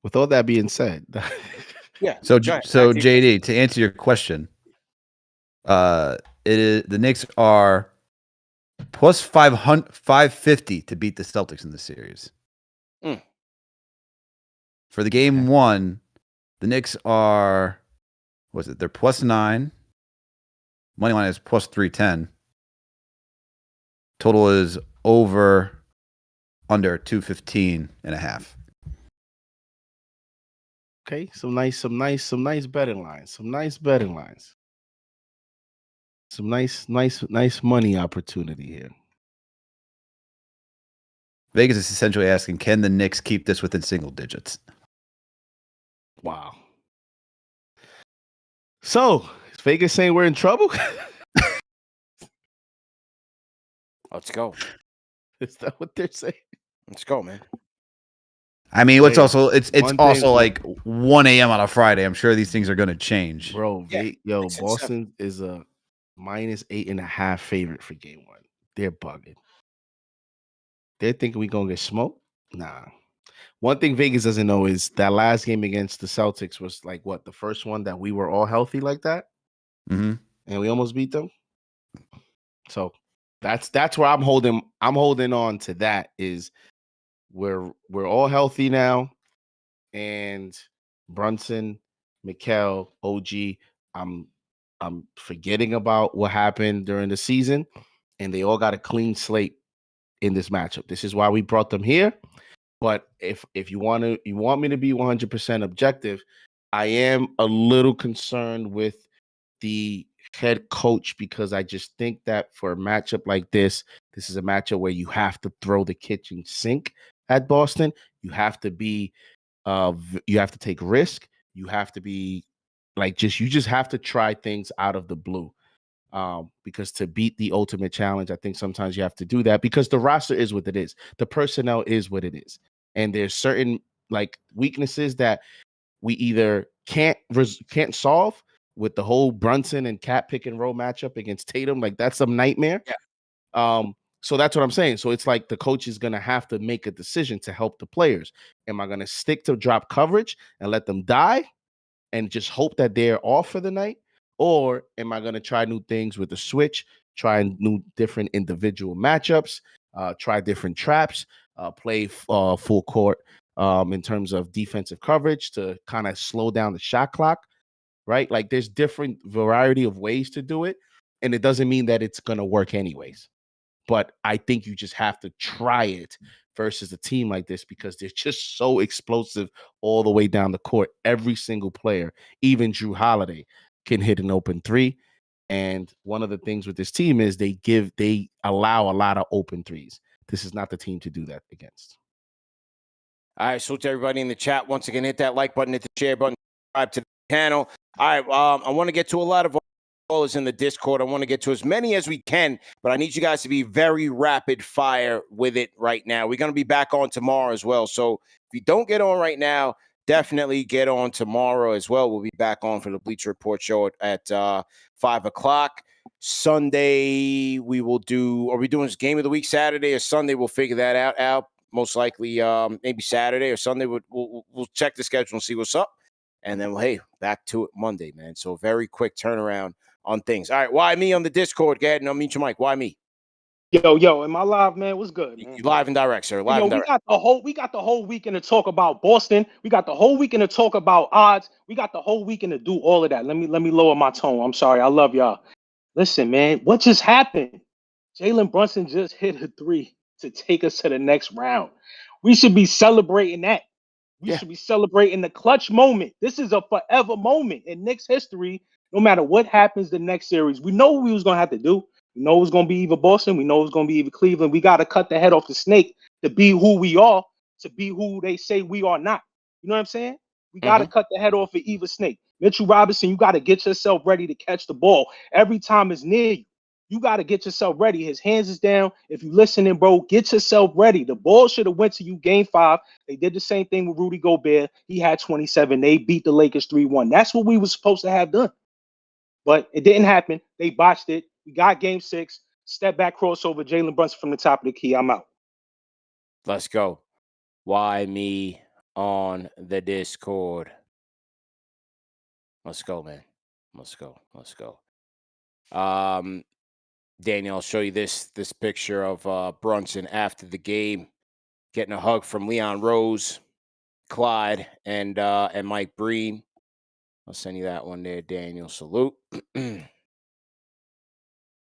With all that being said, yeah. So JD, to answer your question, it is the Knicks are plus 550 to beat the Celtics in the series. For the game one, the Knicks are, they're plus 9. Money line is plus 310. Total is under 215 and a half. Okay, some nice betting lines. Some nice betting lines. Some nice money opportunity here. Vegas is essentially asking, can the Knicks keep this within single digits? Wow. So, is Vegas saying we're in trouble? Let's go. Is that what they're saying? Let's go, man. I mean, it's also like 1 a.m. on a Friday. I'm sure these things are going to change. Bro, Boston is a minus 8.5 favorite for game one. They're bugging. They're thinking we're going to get smoked? Nah. One thing Vegas doesn't know is that last game against the Celtics was like the first one that we were all healthy like that? Mm-hmm. And we almost beat them? So that's where I'm holding on to that is we're all healthy now. And Brunson, Mikal, OG, I'm forgetting about what happened during the season, and they all got a clean slate in this matchup. This is why we brought them here. But if you want me to be 100% objective, I am a little concerned with the head coach because I just think that for a matchup like this is a matchup where you have to throw the kitchen sink at Boston. You have to be you have to take risk. You have to be you just have to try things out of the blue. Because to beat the ultimate challenge, I think sometimes you have to do that because the roster is what it is. The personnel is what it is. And there's certain weaknesses that we either can't solve with the whole Brunson and Cat pick and roll matchup against Tatum. That's a nightmare. Yeah. So that's what I'm saying. So it's like the coach is going to have to make a decision to help the players. Am I going to stick to drop coverage and let them die and just hope that they're off for the night? Or am I going to try new things with the switch, try new different individual matchups, try different traps, play full court in terms of defensive coverage to kind of slow down the shot clock, right? There's different variety of ways to do it. And it doesn't mean that it's going to work anyways. But I think you just have to try it versus a team like this because they're just so explosive all the way down the court. Every single player, even Drew Holiday, can hit an open three. And one of the things with this team is they allow a lot of open threes. This is not the team to do that against. All right, salute to everybody in the chat. Once again, hit that like button, hit the share button, subscribe to the channel. All right, I want to get to a lot of callers in the Discord. I want to get to as many as we can, but I need you guys to be very rapid fire with it right now. We're going to be back on tomorrow as well. So if you don't get on right now, definitely get on tomorrow as well. We'll be back on for the Bleacher Report show at 5 o'clock. Sunday, we will do, are we doing this game of the week Saturday or Sunday? We'll figure that out. Most likely maybe Saturday or Sunday. We'll check the schedule and see what's up. And then, back to it Monday, man. So very quick turnaround on things. All right, why me on the Discord? Go ahead and unmute your mic. Why me? Yo, am I live, man? What's good, man? You live and direct, sir. Live Yo, and direct. we got the whole weekend to talk about Boston. We got the whole weekend to talk about odds. We got the whole weekend to do all of that. Let me lower my tone. I'm sorry. I love y'all. Listen, man, what just happened? Jalen Brunson just hit a 3 to take us to the next round. We should be celebrating that. We should be celebrating the clutch moment. This is a forever moment in Knicks history. No matter what happens the next series, we know what we was gonna have to do. We know it's gonna be either Boston. We know it's gonna be either Cleveland. We got to cut the head off the snake to be who we are, to be who they say we are not. You know what I'm saying? We got to cut the head off of either snake. Mitchell Robinson, you got to get yourself ready to catch the ball every time it's near you. You got to get yourself ready. His hands is down. If you listening, bro, get yourself ready. The ball should have went to you game 5. They did the same thing with Rudy Gobert. He had 27. They beat the Lakers 3-1. That's what we was supposed to have done. But it didn't happen. They botched it. We got game 6. Step back crossover. Jalen Brunson from the top of the key. I'm out. Let's go. Why me on the Discord? Let's go, man. Let's go. Daniel, I'll show you this picture of Brunson after the game, getting a hug from Leon Rose, Clyde, and Mike Breen. I'll send you that one there, Daniel. Salute.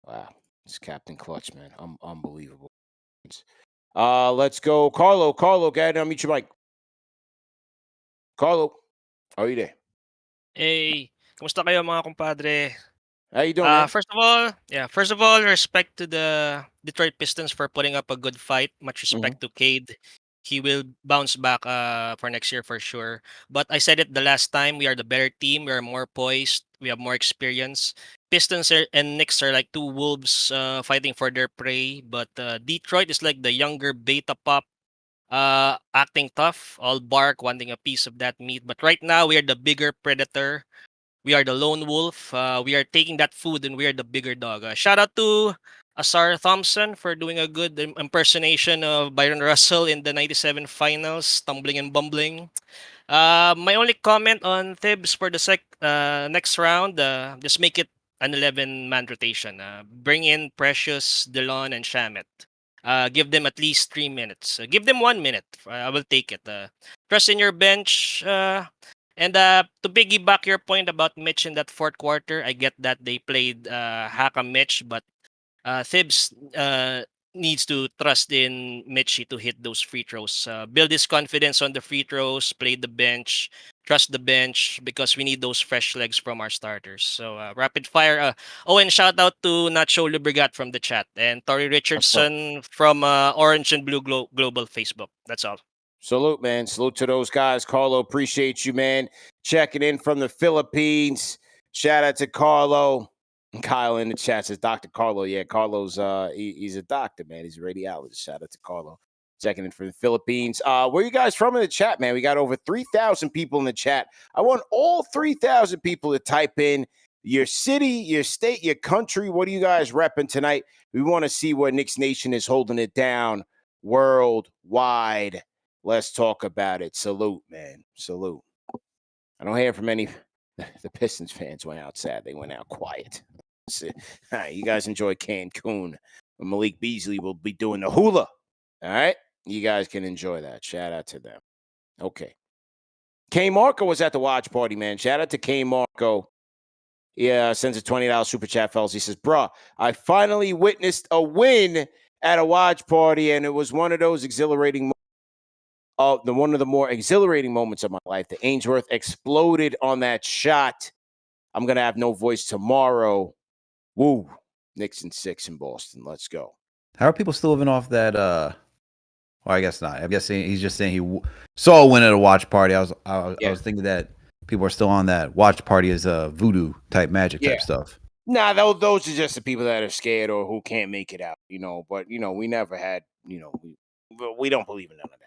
Wow, it's Captain Clutch, man. Unbelievable. Let's go, Carlo. Carlo, go ahead and unmute your mic. Carlo, are you there? Hey, kumusta kayo mga kumpadre? How you doing, man? First of all, respect to the Detroit Pistons for putting up a good fight. Much respect to Cade. He will bounce back for next year for sure. But I said it the last time, we are the better team. We are more poised. We have more experience. Pistons and Knicks are like two wolves fighting for their prey. But Detroit is like the younger beta pop, acting tough, all bark, wanting a piece of that meat. But right now, we are the bigger predator. We are the lone wolf. We are taking that food, and we are the bigger dog. Shout out to Asar Thompson for doing a good impersonation of Byron Russell in the '97 finals, stumbling and bumbling. My only comment on Thibs for the next round, just make it an 11-man rotation. Bring in Precious, Delon, and Shamet. Give them at least 3 minutes. Give them 1 minute. I will take it. Trust in your bench. And to piggyback your point about Mitch in that fourth quarter, I get that they played Haka Mitch, but Thibs needs to trust in Mitchie to hit those free throws. Build his confidence on the free throws, play the bench, trust the bench, because we need those fresh legs from our starters. So rapid fire. And shout out to Nacho Lubrigat from the chat, and Tori Richardson from Orange and Blue Global Facebook. That's all. Salute, man. Salute to those guys. Carlo, appreciate you, man. Checking in from the Philippines. Shout out to Carlo. Kyle in the chat says Dr. Carlo. Yeah, Carlo's he's a doctor, man. He's a radiologist. Shout out to Carlo. Checking in from the Philippines. Where you guys from in the chat, man? We got over 3,000 people in the chat. I want all 3,000 people to type in your city, your state, your country. What are you guys repping tonight? We want to see where Knicks Nation is holding it down worldwide. Let's talk about it. Salute, man. Salute. I don't hear from any. The Pistons fans went out sad. They went out quiet. All right, you guys enjoy Cancun. Malik Beasley will be doing the hula. All right? You guys can enjoy that. Shout out to them. Okay. K Marco was at the watch party, man. Shout out to K Marco. Yeah, sends a $20 super chat, fellas. He says, bruh, I finally witnessed a win at a watch party, and it was one of those exhilarating one of the more exhilarating moments of my life. The Ainsworth exploded on that shot. I'm going to have no voice tomorrow. Woo. Knicks in 6 in Boston. Let's go. How are people still living off that? Well, I guess not. I'm guessing he's just saying he saw a win at a watch party. I was thinking that people are still on that watch party as a voodoo type magic type stuff. Nah, those are just the people that are scared or who can't make it out, But, we never had, we don't believe in none of that.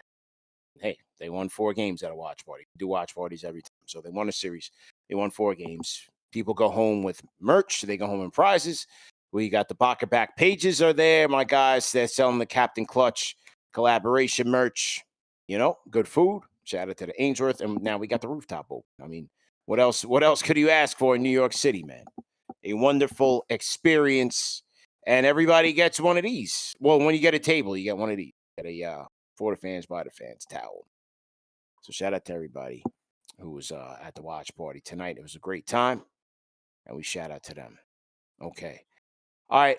Hey, they won 4 games at a watch party. We do watch parties every time. So they won a series. They won 4 games. People go home with merch. They go home in prizes. We got the Baka back pages are there. My guys, they're selling the Captain Clutch collaboration merch. Good food. Shout out to the Ainsworth. And now we got the rooftop open. I mean, what else could you ask for in New York City, man? A wonderful experience And everybody gets one of these. Well, when you get a table, you get one of these. You get a for the fans, by the fans towel. So shout out to everybody who was at the watch party tonight. It was a great time. And we shout out to them. Okay. All right.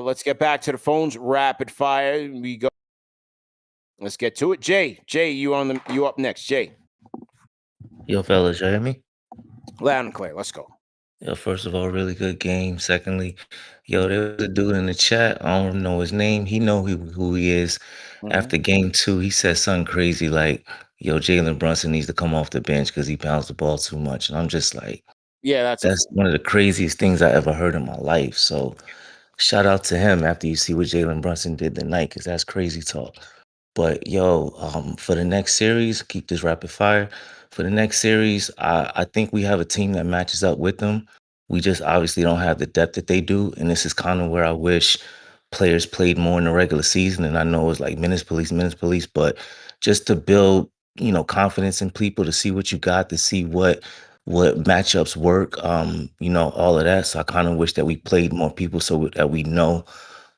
Let's get back to the phones. Rapid fire. We go. Let's get to it. Jay, you up next. Jay. Yo, fellas, you hear me? Loud and clear. Let's go. Yo, first of all, really good game. Secondly, yo, there was a dude in the chat. I don't know his name. He know who he is. After game 2, he said something crazy like, yo, Jalen Brunson needs to come off the bench because he pounds the ball too much. And I'm just like, yeah, that's one of the craziest things I ever heard in my life. So shout out to him after you see what Jalen Brunson did tonight, because that's crazy talk. But yo, for the next series, keep this rapid fire. For the next series, I think we have a team that matches up with them. We just obviously don't have the depth that they do, and this is kind of where I wish players played more in the regular season. And I know it's like minutes police, but just to build, confidence in people, to see what you got, to see what matchups work, all of that. So I kind of wish that we played more people so that we know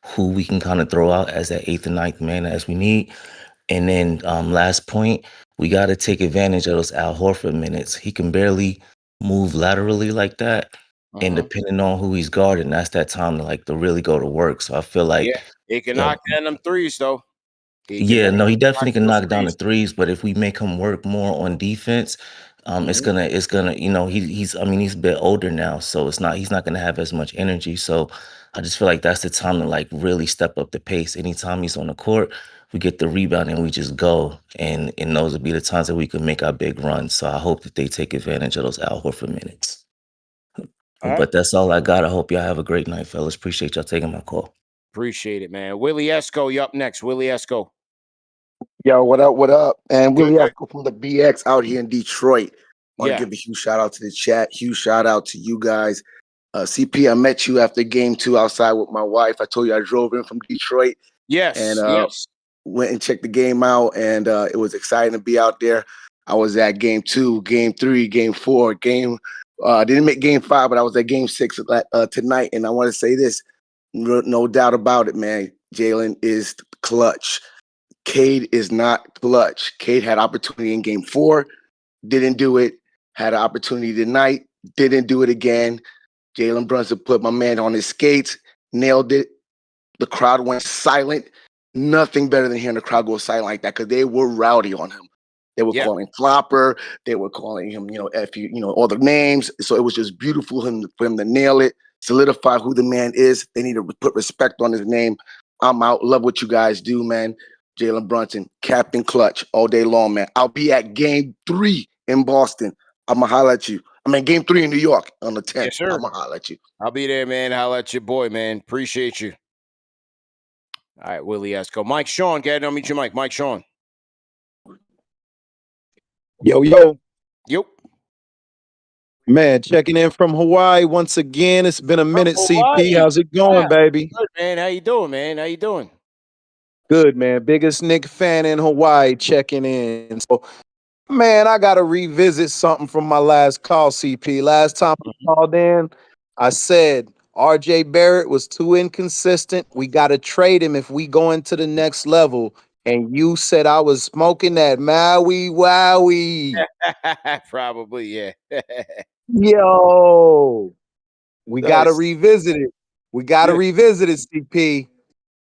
who we can kind of throw out as that 8th and 9th man as we need. And then last point, we got to take advantage of those Al Horford minutes. He can barely move laterally like that. And depending on who he's guarding, that's that time to really go to work. So I feel like he can knock down them threes though. He definitely can knock down the threes. But if we make him work more on defense, it's gonna, he's a bit older now, so he's not gonna have as much energy. So I just feel like that's the time to really step up the pace. Anytime he's on the court, we get the rebound and we just go. And those would be the times that we could make our big runs. So I hope that they take advantage of those Al Horford minutes. But that's all I got. I hope y'all have a great night, fellas. Appreciate y'all taking my call. Appreciate it, man. Willy Esco, you up next. Willy Esco. Yo, what up? What up? And Willy Esco from the BX out here in Detroit. Want to give a huge shout out to the chat. Huge shout out to you guys. CP, I met you after game 2 outside with my wife. I told you I drove in from Detroit. Yes. And went and checked the game out, and it was exciting to be out there. I was at game 2, game 3, game 4, didn't make game 5, but I was at game 6 tonight. And I want to say this, no doubt about it, man. Jalen is clutch. Cade is not clutch. Cade had opportunity in game 4, didn't do it. Had an opportunity tonight, didn't do it again. Jalen Brunson put my man on his skates, nailed it. The crowd went silent. Nothing better than hearing the crowd go silent like that, because they were rowdy on him. They were calling flopper. They were calling him, F you, all the names. So it was just beautiful for him to nail it, solidify who the man is. They need to put respect on his name. I'm out. Love what you guys do, man. Jalen Brunson, Captain Clutch all day long, man. I'll be at game 3 in Boston. I'm going to holler at you. Game 3 in New York on the 10th. Yes, sir. I'm going to holler at you. I'll be there, man. Holler at your boy, man. Appreciate you. All right, Willy Esco. Mike Sean, get it on meet your mic. Mike Sean. Yo. Yep. Man, checking in from Hawaii once again. It's been a minute, CP. How's it going, baby? Good, man. How you doing, man? How you doing? Good, man. Biggest Nick fan in Hawaii checking in. So, man, I got to revisit something from my last call, CP. Last time I called in, I said RJ Barrett was too inconsistent. We got to trade him if we go into the next level. And you said I was smoking that Maui Wowie. Probably, yeah. Yo, we got to revisit it. We got to revisit it, CP.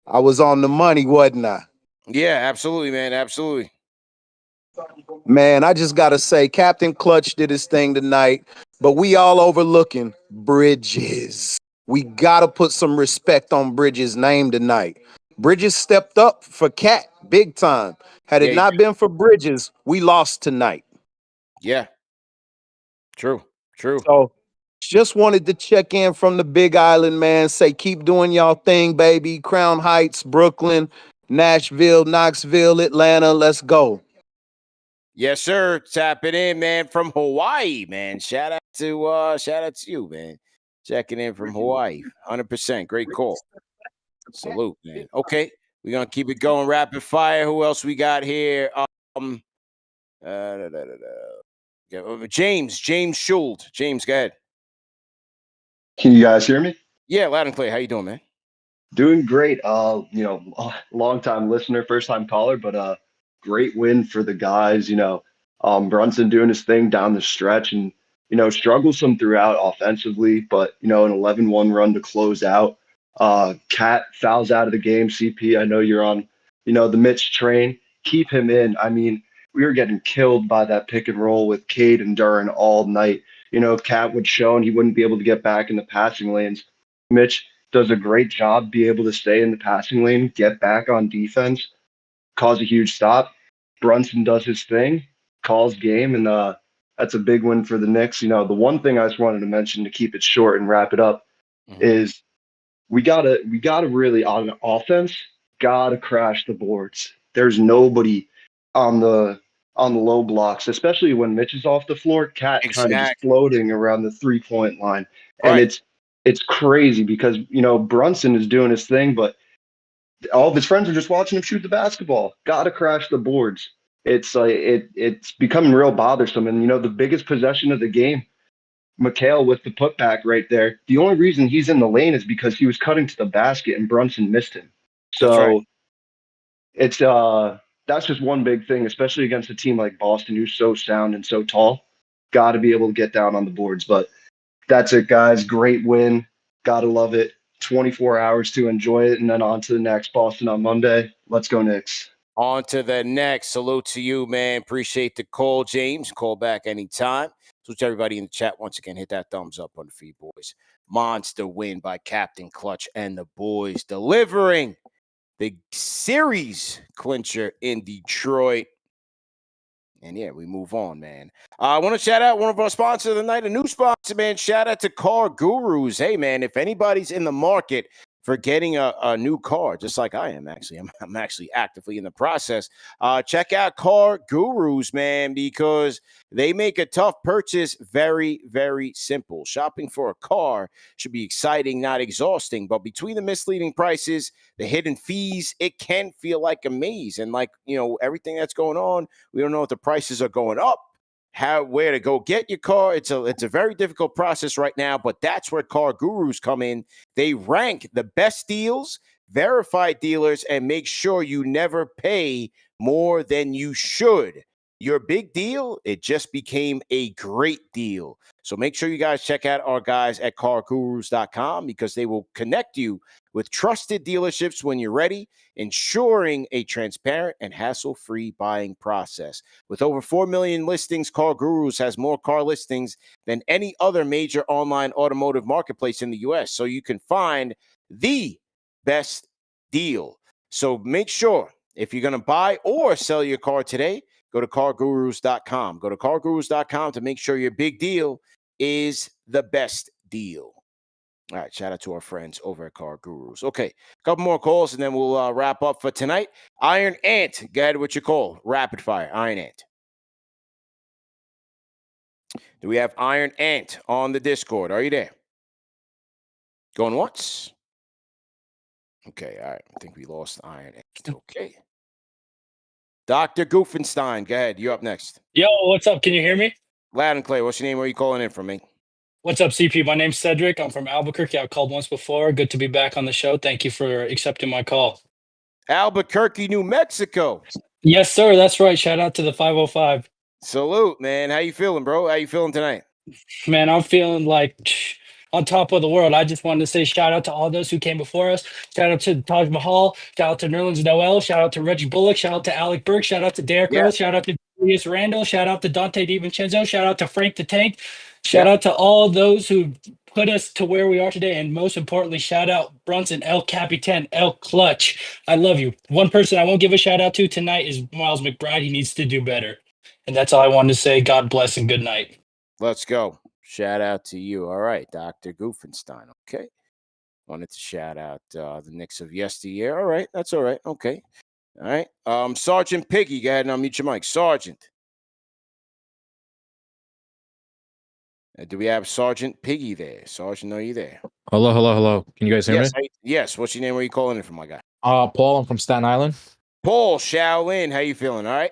I was on the money, wasn't I? Yeah, absolutely, man. Absolutely. Man, I just got to say, Captain Clutch did his thing tonight, but we all overlooking Bridges. We got to put some respect on Bridges' name tonight. Bridges stepped up for Cat big time. Had it not been for Bridges, we lost tonight. Yeah. True. So just wanted to check in from the Big Island, man. Say, keep doing y'all thing, baby. Crown Heights, Brooklyn, Nashville, Knoxville, Atlanta. Let's go. Yes, sir. Tap it in, man, from Hawaii, man. Shout out to you, man. Checking in from Hawaii. 100%. Great call. Salute, man. Okay. We're gonna keep it going rapid fire. Who else we got here? James Schuld. James, go ahead. Can you guys hear me? Yeah, loud and clear. How you doing, man? Doing great. Long time listener, first time caller, but great win for the guys. Brunson doing his thing down the stretch and struggles some throughout offensively, but an 11-1 run to close out. Cat fouls out of the game. CP, I know you're on, the Mitch train. Keep him in. I mean, we were getting killed by that pick and roll with Cade and Duran all night. If Cat would show and he wouldn't be able to get back in the passing lanes. Mitch does a great job, be able to stay in the passing lane, get back on defense, cause a huge stop. Brunson does his thing, calls game, and that's a big win for the Knicks. The one thing I just wanted to mention to keep it short and wrap it up is we gotta really on offense gotta crash the boards. There's nobody on the low blocks, especially when Mitch is off the floor. Cat kind of just floating around the 3-point line, and it's crazy because Brunson is doing his thing, but all of his friends are just watching him shoot the basketball. Gotta crash the boards. It's like it's becoming real bothersome. And the biggest possession of the game, Mikal with the putback right there. The only reason he's in the lane is because he was cutting to the basket and Brunson missed him. So it's that's just one big thing, especially against a team like Boston who's so sound and so tall. Got to be able to get down on the boards. But that's it, guys. Great win. Gotta love it. 24 hours to enjoy it, and then on to the next. Boston on Monday. Let's go Knicks. On to the next. Salute to you, man. Appreciate the call, James. Call back anytime. So to everybody in the chat, once again, hit that thumbs up on the feed, boys. Monster win by Captain Clutch and the boys, delivering the series clincher in Detroit. And yeah, we move on, man. I want to shout out one of our sponsors of the night, a new sponsor, man. Shout out to CarGurus. Hey, man, if anybody's in the market for getting a new car, just like I am, actually, I'm actually actively in the process. Check out CarGurus, man, because they make a tough purchase very, very simple. Shopping for a car should be exciting, not exhausting. But between the misleading prices, the hidden fees, it can feel like a maze. And like, everything that's going on, we don't know if the prices are going up, where to go get your car. It's a very difficult process right now, but that's where CarGurus come in. They rank the best deals, verified dealers, and make sure you never pay more than you should. Your big deal, it just became a great deal. So make sure you guys check out our guys at CarGurus.com because they will connect you with trusted dealerships when you're ready, ensuring a transparent and hassle-free buying process. With over 4 million listings, CarGurus has more car listings than any other major online automotive marketplace in the U.S., so you can find the best deal. So make sure, if you're going to buy or sell your car today, go to CarGurus.com. Go to CarGurus.com to make sure your big deal is the best deal. All right, shout out to our friends over at CarGurus. Okay, a couple more calls, and then we'll wrap up for tonight. Iron Ant, go ahead with your call. Rapid fire, Iron Ant. Do we have Iron Ant on the Discord? Are you there? Going once? Okay, all right. I think we lost Iron Ant. Okay. Dr. Goofenstein, go ahead. You're up next. Yo, what's up? Can you hear me? Loud and clear. What's your name? Where are you calling in from, me? What's up, CP? My name's Cedric. I'm from Albuquerque. I've called once before. Good to be back on the show. Thank you for accepting my call. Albuquerque, New Mexico. Yes, sir. That's right. Shout out to the 505. Salute, man. How you feeling, bro? How you feeling tonight? Man, I'm feeling like on top of the world. I just wanted to say shout out to all those who came before us. Shout out to Taj Mahal. Shout out to Nerlens Noel. Shout out to Reggie Bullock. Shout out to Alec Burke. Shout out to Derrick Rose. Shout out to Julius Randle. Shout out to Dante DiVincenzo. Shout out to Frank the Tank. Shout out to all those who put us to where we are today. And most importantly, shout out Brunson, El Capitan, El Clutch. I love you. One person I won't give a shout out to tonight is Miles McBride. He needs to do better. And that's all I wanted to say. God bless and good night. Let's go. Shout out to you. All right, Dr. Goofenstein. Okay. Wanted to shout out the Knicks of yesteryear. All right. That's all right. Okay. All right. Sergeant Piggy, go ahead and unmute your mic. Sergeant. Do we have Sergeant Piggy there? Sergeant, are you there? Hello. Can you guys hear me? Yes. What's your name? Where are you calling in from, my guy? Paul, I'm from Staten Island. Paul Shaolin, how you feeling? All right?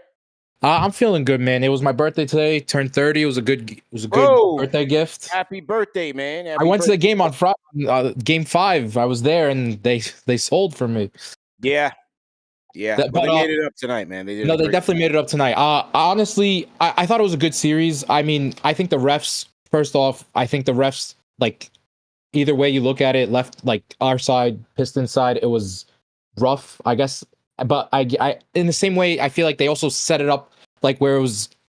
I'm feeling good, man. It was my birthday today. Turned 30. It was a good birthday gift. Happy birthday, man. I went to the game on Friday, game 5. I was there, and they sold for me. Yeah. Well, they made it up tonight, man. They definitely made it up tonight. Honestly, I thought it was a good series. I mean, I think the refs. First off, I think the refs, like, either way you look at it, left, like, our side, Pistons side, it was rough, I guess. But I in the same way, I feel like they also set it up like where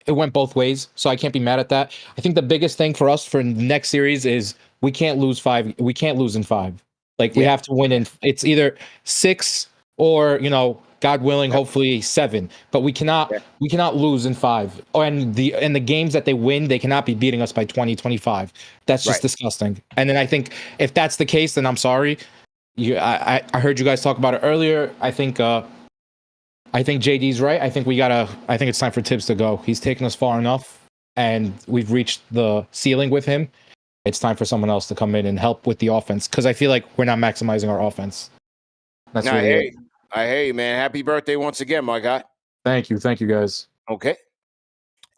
it went both ways. So I can't be mad at that. I think the biggest thing for us for the next series is we can't lose 5. We can't lose in 5. Like, we have to win in. It's either 6 or, God willing, hopefully 7. But we cannot lose in 5. And the games that they win, they cannot be beating us by 20, 25. That's just disgusting. And then I think if that's the case, then I'm sorry. I heard you guys talk about it earlier. I think JD's right. I think it's time for Tibbs to go. He's taken us far enough, and we've reached the ceiling with him. It's time for someone else to come in and help with the offense, because I feel like we're not maximizing our offense. That's really I hear you, man. Happy birthday once again, my guy. Thank you, guys. Okay.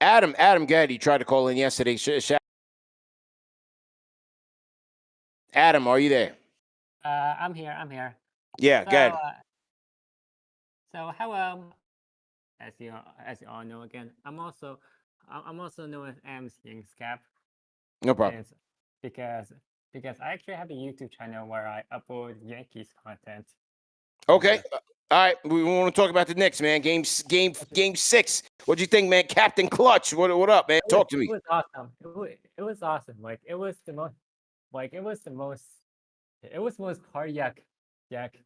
Adam Gaddy tried to call in yesterday. Adam, are you there? I'm here. Yeah, good. So how as you all know again, I'm also known as Am's Yanks Cap. No problem. Because I actually have a YouTube channel where I upload Yankees content. Okay. All right. We want to talk about the Knicks, man. Game 6. What'd you think, man? Captain Clutch. What up, man? Talk to me. It was awesome. It was awesome. It was the most cardiac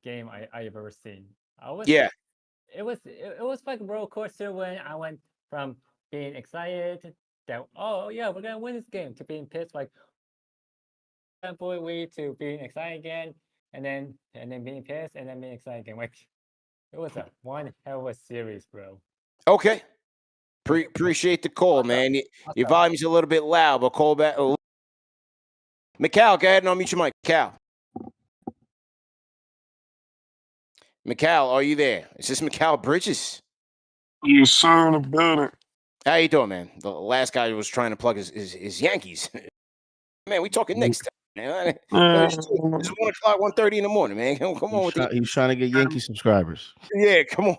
game I've ever seen. It was like a roller coaster when I went from being excited that, oh yeah, we're gonna win this game, to being pissed like completely, to being excited again, and then being pissed, and then being excited again. Like, it was one hell of a series, bro. Okay. Appreciate the call, man. Your volume's a little bit loud, but call back. Mikal, go ahead and unmute your mic. Mikal, are you there? Is this Mikal Bridges? Yes, sir, in the building. How you doing, man? The last guy was trying to plug his Yankees. Man, we talking Knicks time, man. It's 1:00, 1:30 in the morning, man. Come on with He was trying to get Yankee subscribers. Yeah, come on,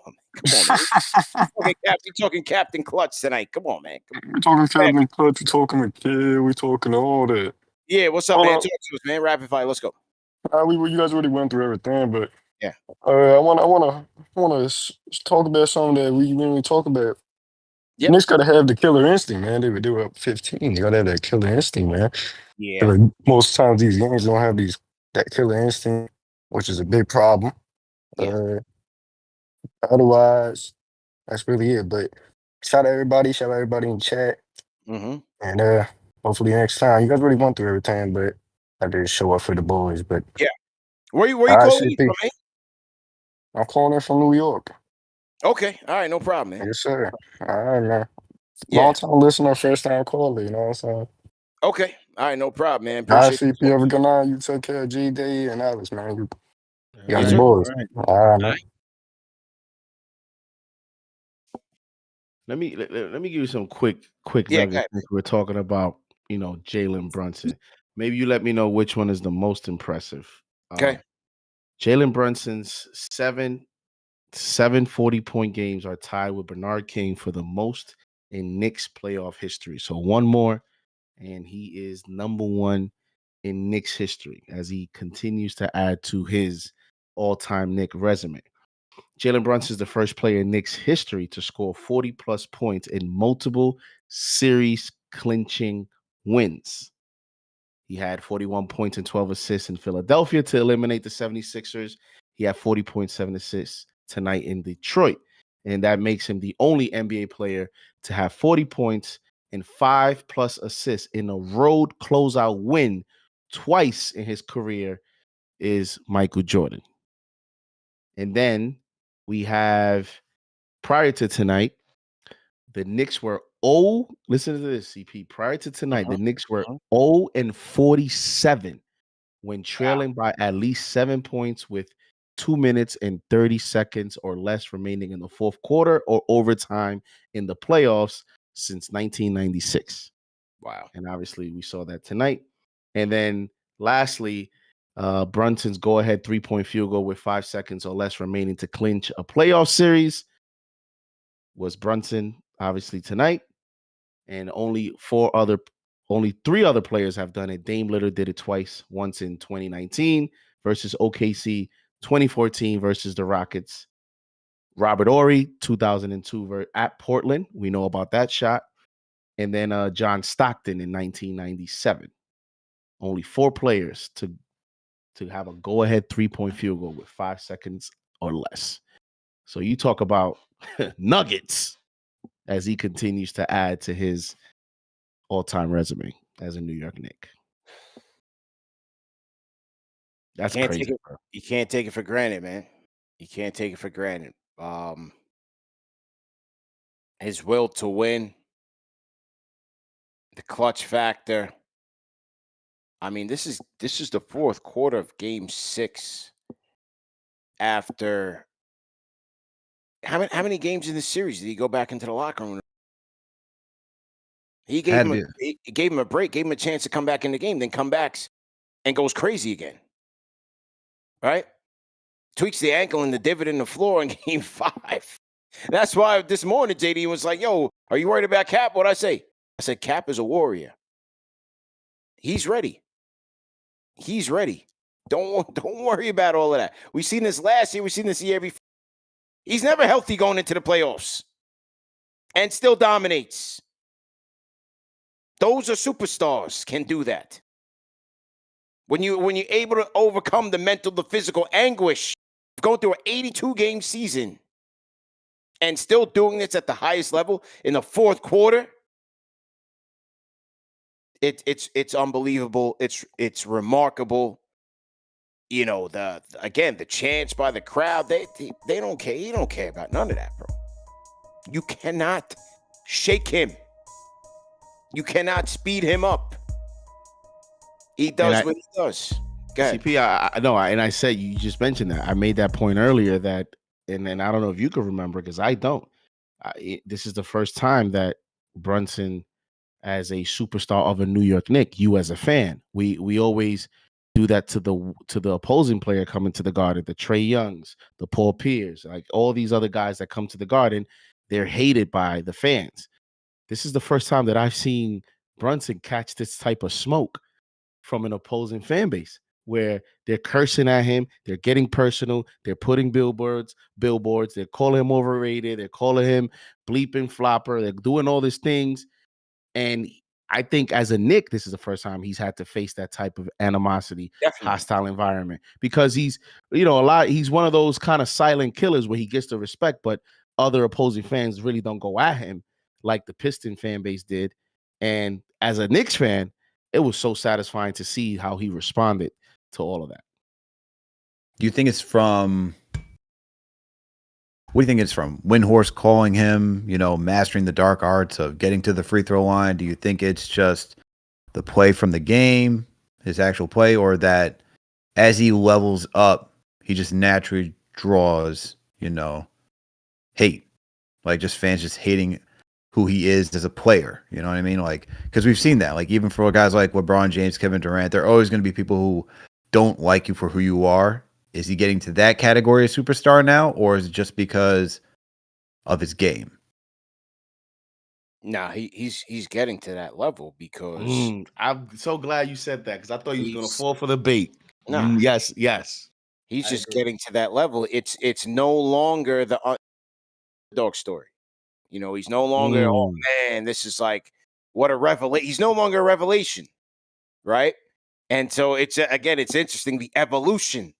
man. You're talking Captain Clutch tonight. Come on, man. We talking Captain Clutch. We talking McKill. We talking all that. Yeah, what's up, man? Talk to us, man. Rapid fire. Let's go. You guys already went through everything, but yeah, I want to talk about something that we didn't really talk about. Yep. Knicks got to have the killer instinct, man. They were up 15. You got to have that killer instinct, man. Yeah. Most times these games don't have that killer instinct, which is a big problem. Yeah. Otherwise, that's really it. But shout out everybody in chat. Mm-hmm. And hopefully next time. You guys already went through everything, but I did show up for the boys. But yeah. Where you calling from, man? I'm calling in from New York. Okay. All right. No problem, man. Yes, sir. All right, man. Long time listener, first time caller, you know what I'm saying? Okay. All right. No problem, man. Appreciate CP ever going on. You take care of G-Day and Alex, man. You got the boys. All right, man. Let me give you some quick nuggets. We're talking about, Jalen Brunson. Maybe you let me know which one is the most impressive. Okay. Jalen Brunson's 7 40-point games are tied with Bernard King for the most in Knicks playoff history. So one more, and he is number 1 in Knicks history as he continues to add to his all-time Knicks resume. Jalen Brunson is the first player in Knicks history to score 40-plus points in multiple series clinching wins. He had 41 points and 12 assists in Philadelphia to eliminate the 76ers. He had 40.7 assists tonight in Detroit. And that makes him the only NBA player to have 40 points and 5+ assists in a road closeout win twice in his career is Michael Jordan. And then we have, prior to tonight, the Knicks were listen to this, CP. Prior to tonight, the Knicks were 0-47 when trailing by at least 7 points with 2 minutes and 30 seconds or less remaining in the fourth quarter or overtime in the playoffs since 1996. Wow. And obviously we saw that tonight. And then lastly, Brunson's go-ahead three-point field goal with 5 seconds or less remaining to clinch a playoff series was Brunson, obviously, tonight. And only three other players have done it. Dame Lillard did it twice, once in 2019 versus OKC, 2014 versus the Rockets. Robert Horry, 2002 at Portland. We know about that shot. And then John Stockton in 1997. Only 4 players to have a go-ahead three-point field goal with 5 seconds or less. So you talk about nuggets as he continues to add to his all-time resume as a New York Knick. That's crazy, bro. You can't take it for granted, man. You can't take it for granted. His will to win, the clutch factor. I mean, this is the fourth quarter of Game 6. After how many games in this series did he go back into the locker room? He gave him a break, gave him a chance to come back in the game, then come back and goes crazy again. Right? Tweaks the ankle and the divot in the floor in Game 5. That's why this morning JD was like, "Yo, are you worried about Cap?" What'd I say? I said, "Cap is a warrior. He's ready. He's ready. Don't worry about all of that. We've seen this last year. We've seen this year before. He's never healthy going into the playoffs and still dominates. Those are superstars can do that. When you're able to overcome the mental, the physical anguish of going through an 82-game season and still doing this at the highest level in the fourth quarter, it's unbelievable. It's remarkable. You know, the chants by the crowd, they don't care. He don't care about none of that, bro. You cannot shake him. You cannot speed him up. He does what he does. Go ahead. CP, I know, and I said you just mentioned that. I made that point earlier that, and I don't know if you can remember because I don't. This is the first time that Brunson, as a superstar of a New York Knicks, you as a fan, we always do that to the opposing player coming to the Garden, the Trae Youngs, the Paul Pierce, like all these other guys that come to the Garden, they're hated by the fans. This is the first time that I've seen Brunson catch this type of smoke from an opposing fan base where they're cursing at him, they're getting personal, they're putting billboards, they're calling him overrated, they're calling him bleeping flopper, they're doing all these things. And I think as a Knick, this is the first time he's had to face that type of animosity, hostile environment, because he's one of those kind of silent killers where he gets the respect, but other opposing fans really don't go at him like the Piston fan base did. And as a Knicks fan, it was so satisfying to see how he responded to all of that. Do you think it's from? What do you think it's from? Windhorse calling him, mastering the dark arts of getting to the free throw line? Do you think it's just the play from the game, his actual play, or that as he levels up, he just naturally draws, hate? Like just fans just hating who he is as a player. You know what I mean? Like, because we've seen that. Like even for guys like LeBron James, Kevin Durant, there are always going to be people who don't like you for who you are. Is he getting to that category of superstar now, or is it just because of his game? Nah, he's getting to that level because I'm so glad you said that because I thought he was going to fall for the bait. Nah, yes. He's just getting to that level. It's no longer the underdog story. He's no longer, oh man, this is like what a revelation. He's no longer a revelation, right? And so it's interesting, the evolution.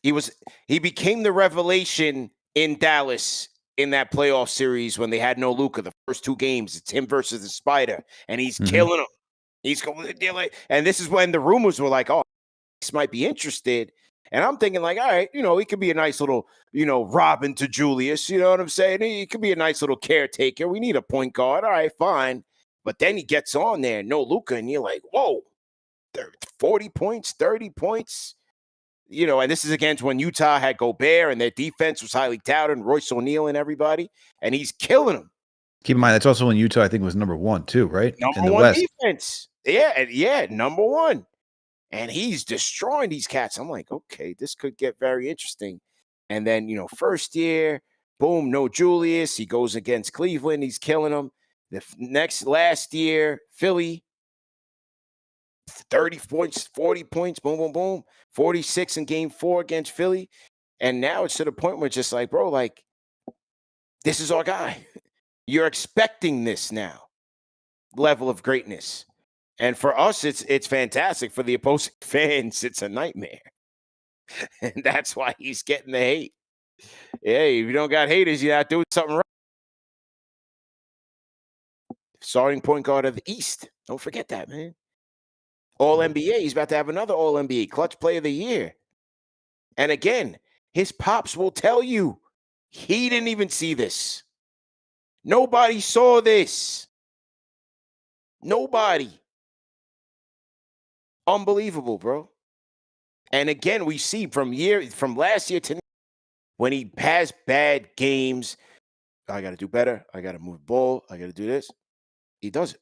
He became the revelation in Dallas in that playoff series when they had no Luka. The first 2 games, it's him versus the Spider, and he's killing him. He's going, and this is when the rumors were like, "Oh, this might be interested." And I'm thinking, like, all right, he could be a nice little, Robin to Julius. You know what I'm saying? He could be a nice little caretaker. We need a point guard. All right, fine. But then he gets on there, no Luka, and you're like, whoa, 40 points, 30 points. and this is against when Utah had Gobert and their defense was highly touted, and Royce O'Neal and everybody, and he's killing them. Keep in mind, that's also when Utah, I think, was number 1 too, right? In the Number 1 West. defense. Yeah, number 1. And he's destroying these cats. I'm like, okay, this could get very interesting. And then, first year, boom, no Julius. He goes against Cleveland. He's killing them. Last year, Philly, 30 points, 40 points, boom, boom, boom. 46 in game 4 against Philly. And now it's to the point where it's just like, bro, like, this is our guy. You're expecting this now, level of greatness. And for us, it's fantastic. For the opposing fans, it's a nightmare. And that's why he's getting the hate. Hey, if you don't got haters, you're not doing something right. Starting point guard of the East. Don't forget that, man. All-NBA. He's about to have another All-NBA. Clutch Player of the Year. And again, his pops will tell you he didn't even see this. Nobody saw this. Nobody. Unbelievable, bro. And again, we see from last year to now, when he has bad games, I got to do better. I got to move the ball. I got to do this. He does it.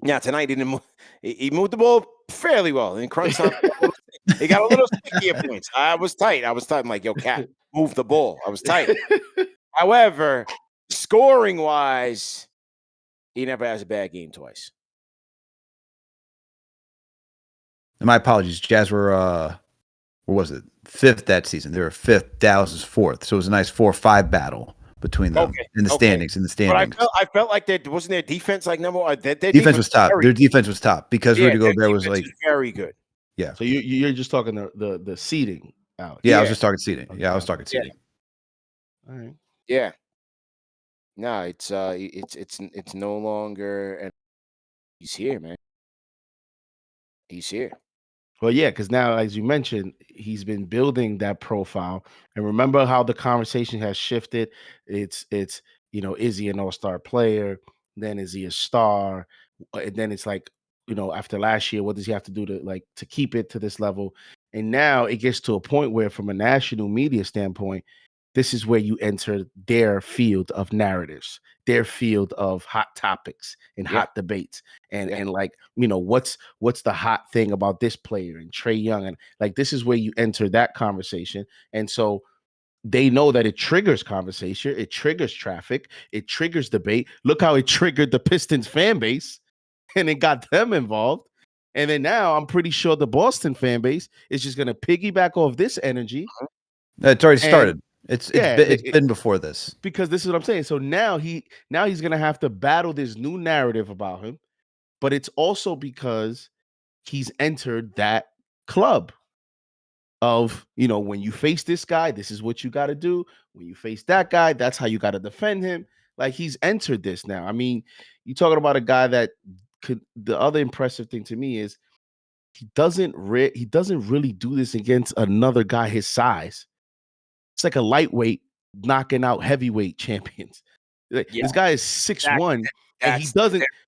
Now, tonight, he moved the ball fairly well. In crunch time, he got a little stickier points. I was tight. I'm like, yo, Cat, move the ball. I was tight. However, scoring-wise, he never has a bad game twice. And my apologies. Jazz were, what was it? 5th that season. They were 5th. Dallas was 4th. So it was a nice 4-5 battle between them in the standings. But I felt like wasn't their defense like number 1? Their defense was top. Their defense was top because Rudy Gobert was like very good. Yeah. So you're just talking the seeding out. Yeah, I was just talking seeding. Yeah, I was talking seeding. All right. Yeah. No, it's no longer, and he's here, man. He's here. Well, yeah, because now, as you mentioned, he's been building that profile. And remember how the conversation has shifted. It's is he an all-star player? Then is he a star? And then it's like, after last year, what does he have to do to keep it to this level? And now it gets to a point where, from a national media standpoint, this is where you enter their field of narratives, their field of hot topics and hot debates. And what's the hot thing about this player and Trae Young? And like, this is where you enter that conversation. And so they know that it triggers conversation, it triggers traffic, it triggers debate. Look how it triggered the Pistons fan base and it got them involved. And then now I'm pretty sure the Boston fan base is just going to piggyback off this energy. It's already started. It's been before this. Because this is what I'm saying. So now he's going to have to battle this new narrative about him, but it's also because he's entered that club of, when you face this guy, this is what you got to do. When you face that guy, that's how you got to defend him. Like, he's entered this now. I mean, you're talking about a guy that the other impressive thing to me is he doesn't really do this against another guy his size. It's like a lightweight knocking out heavyweight champions. This guy is 6'1", and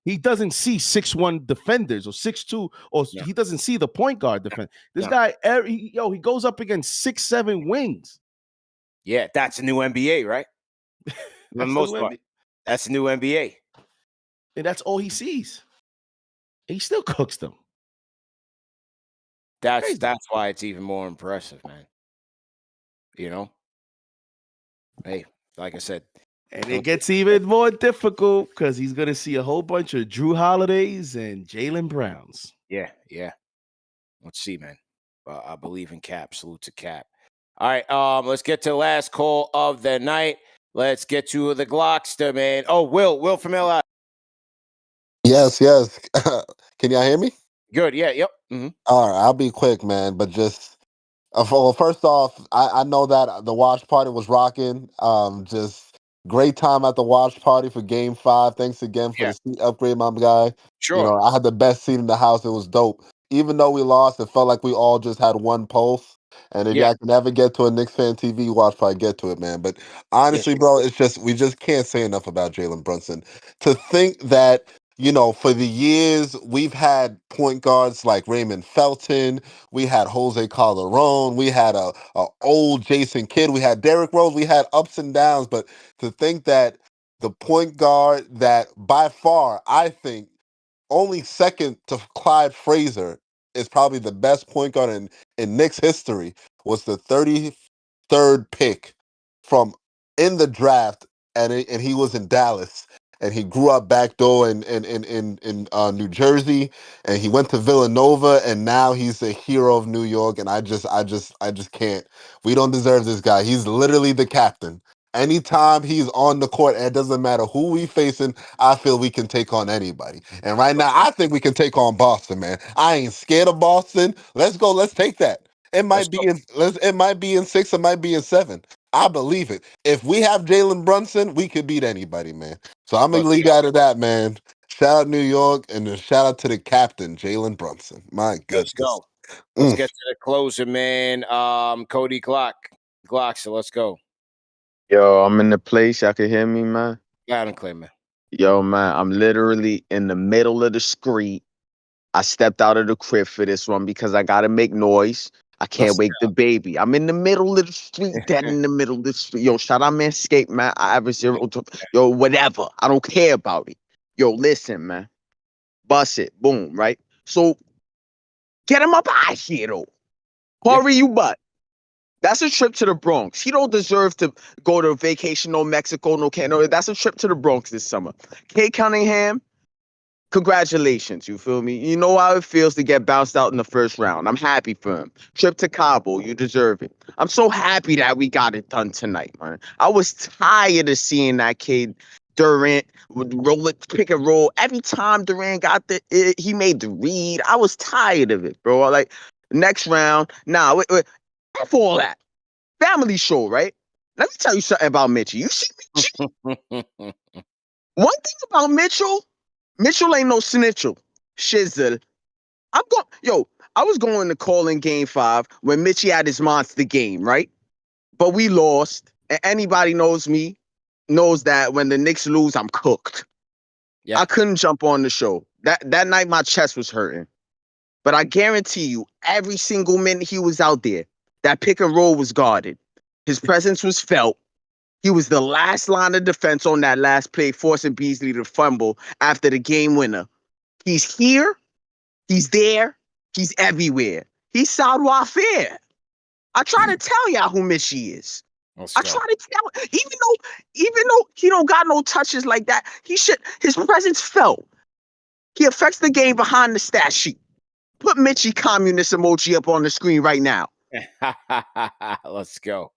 he doesn't see 6'1" defenders or 6'2", or he doesn't see the point guard defend. This guy, he goes up against 6'7" wings. Yeah, that's a new NBA, right? For the most part, that's a new NBA, and that's all he sees. And he still cooks them. That's why it's even more impressive, man. Hey, like I said, and it gets even more difficult because he's gonna see a whole bunch of Drew Holidays and Jalen Browns. Yeah. Let's see, man. I believe in Cap. Salute to Cap. All right, let's get to the last call of the night. Let's get to the Glockster, man. Oh, Will from LI. Yes. Can y'all hear me? Good. Yeah. Yep. Mm-hmm. All right, I'll be quick, man. But just well, first off, I know that the watch party was rocking. Just great time at the watch party for Game 5. Thanks again for the seat upgrade, my guy. Sure. I had the best seat in the house. It was dope. Even though we lost, it felt like we all just had one pulse. And if y'all can ever get to a KnicksFanTV watch party, get to it, man. But honestly, bro, it's just we just can't say enough about Jalen Brunson. To think that you know, for the years we've had point guards like Raymond Felton, we had Jose Calderon, we had a old Jason Kidd, we had Derrick Rose, we had ups and downs, but to think that the point guard that by far I think only second to Clyde Frazier is probably the best point guard in Knicks history was the 33rd pick from in the draft, and he was in Dallas, and he grew up backdoor in New Jersey, and he went to Villanova, and now he's a hero of New York, and I just can't. We don't deserve this guy. He's literally the captain. Anytime he's on the court, and it doesn't matter who we facing, I feel we can take on anybody. And right now, I think we can take on Boston, man. I ain't scared of Boston. Let's go. Let's take that. It might be it might be in 6, it might be in 7. I believe it. If we have Jalen Brunson, we could beat anybody, man. So I'm gonna lead out of that, man. Shout out New York, and then shout out to the captain, Jalen Brunson. My goodness. Let's go. Let's get to the closer, man. Cody Glock. So let's go. Yo, I'm in the place. Y'all can hear me, man? Loud and clear, man. Yo, man, I'm literally in the middle of the street. I stepped out of the crib for this one because I got to make noise. I can't wake the baby. I'm in the middle of the street, dead in the middle of the street. Yo, shout out Manscaped, man. I have a 0 to, yo, whatever. I don't care about it. Yo, listen, man. Bust it. Boom, right? So, get him up out here, though. Hurry you butt. That's a trip to the Bronx. He don't deserve to go to vacation, no Mexico, no Canada. That's a trip to the Bronx this summer. Kate Cunningham, congratulations. You feel me? You know how it feels to get bounced out in the first round. I'm happy for him. Trip to Cabo, you deserve it. I'm so happy that we got it done tonight, man. I was tired of seeing that kid Durant would roll it, pick and roll. Every time Durant got he made the read. I was tired of it, bro. Like, next round, wait. For all that. Family show, right? Let me tell you something about Mitchell. You see Mitchell? One thing about Mitchell ain't no snitchel. Shizzle. I was going to call in game 5 when Mitchie had his monster game, right? But we lost. And anybody knows me, knows that when the Knicks lose, I'm cooked. Yeah. I couldn't jump on the show. That night my chest was hurting. But I guarantee you, every single minute he was out there, that pick and roll was guarded. His presence was felt. He was the last line of defense on that last play, forcing Beasley to fumble after the game winner. He's here. He's there. He's everywhere. He's savoir faire. I try to tell y'all who Mitchie is. I try to tell, even though he don't got no touches like that, his presence felt. He affects the game behind the stat sheet. Put Mitchie communist emoji up on the screen right now. Let's go.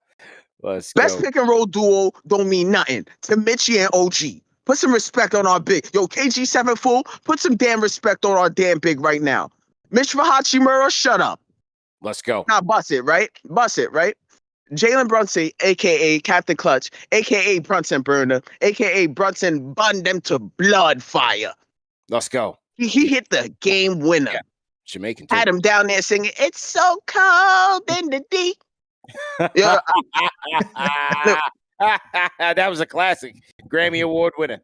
Best pick and roll duo don't mean nothing to Mitchie and OG. Put some respect on our big. Yo, KG7 full, put some damn respect on our damn big right now. Mitch Hachimura, shut up. Let's go. Now bust it, right? Jalen Brunson, a.k.a. Captain Clutch, a.k.a. Brunson Burner, a.k.a. Brunson bun them to blood fire. Let's go. He hit the game winner. Yeah. Jamaican too. Had him down there singing, "It's so cold in the D." Yeah. That was a classic. Grammy Award winner.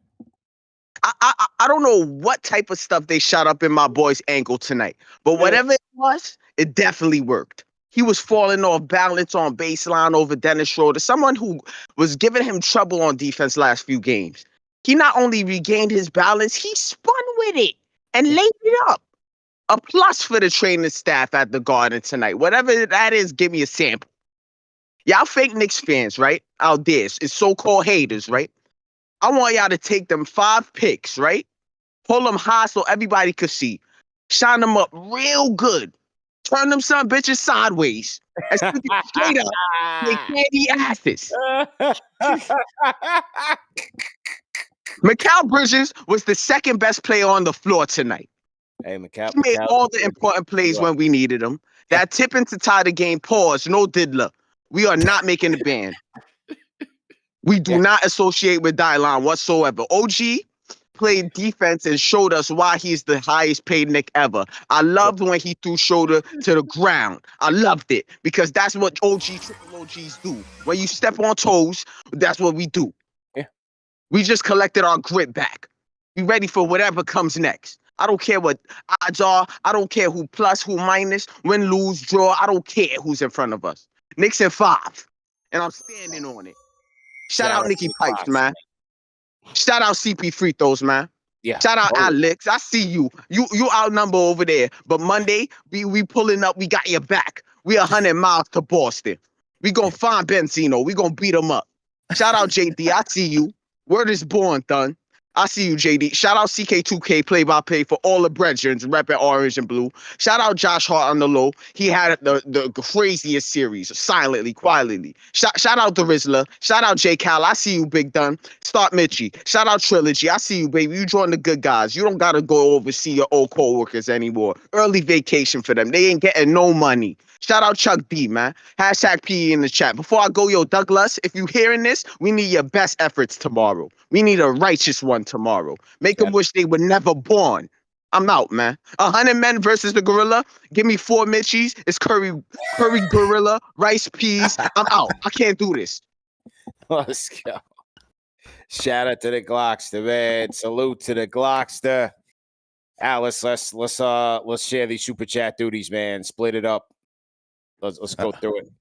I don't know what type of stuff they shot up in my boy's ankle tonight, but whatever it was, it definitely worked. He was falling off balance on baseline over Dennis Schroeder, someone who was giving him trouble on defense last few games. He not only regained his balance, he spun with it and laid it up. A plus for the training staff at the Garden tonight. Whatever that is, give me a sample. Y'all fake Knicks fans, right? Out there. It's so-called haters, right? I want y'all to take them 5 picks, right? Pull them high so everybody could see. Shine them up real good. Turn them some bitches sideways. And stick it straight up. They candy asses. Mikal Bridges was the second best player on the floor tonight. Hey, Mikal. He made all the important plays when we needed him. That tipping to tie the game, pause, no diddler. We are not making the band. We do not associate with Dylan whatsoever. OG played defense and showed us why he's the highest paid Knick ever. I loved when he threw Schroeder to the ground. I loved it because that's what triple OGs do. When you step on toes, that's what we do. Yeah. We just collected our grit back. Be ready for whatever comes next. I don't care what odds are. I don't care who plus, who minus, win, lose, draw. I don't care who's in front of us. Knicks in 5. And I'm standing on it. Shout out Nikki Pipes, man. Shout out CP Free Throws, man. Yeah. Shout out Alex. I see you. You outnumber over there. But Monday, we pulling up. We got your back. We 100 miles to Boston. We gonna find Benzino. We gonna beat him up. Shout out JD. I see you. Word is born, done. I see you, JD. Shout out CK2K play-by-play for all the brethren repping orange and blue. Shout out Josh Hart on the low. He had the craziest series, silently, quietly. Shout out the Rizzler. Shout out J. Cal. I see you, Big Dun. Start Mitchie. Shout out Trilogy. I see you, baby. You join the good guys. You don't got to go oversee your old co-workers anymore. Early vacation for them. They ain't getting no money. Shout out Chuck D, man. Hashtag PE in the chat. Before I go, yo, Douglas, if you hearing this, we need your best efforts tomorrow. We need a righteous one tomorrow. Make them wish they were never born. I'm out, man. 100 men versus the gorilla. Give me 4 Mitchies. It's curry gorilla, rice peas. I'm out. I can't do this. Let's go. Shout out to the Glockster, man. Salute to the Glockster. Alice, let's share these super chat duties, man. Split it up. Let's go through it.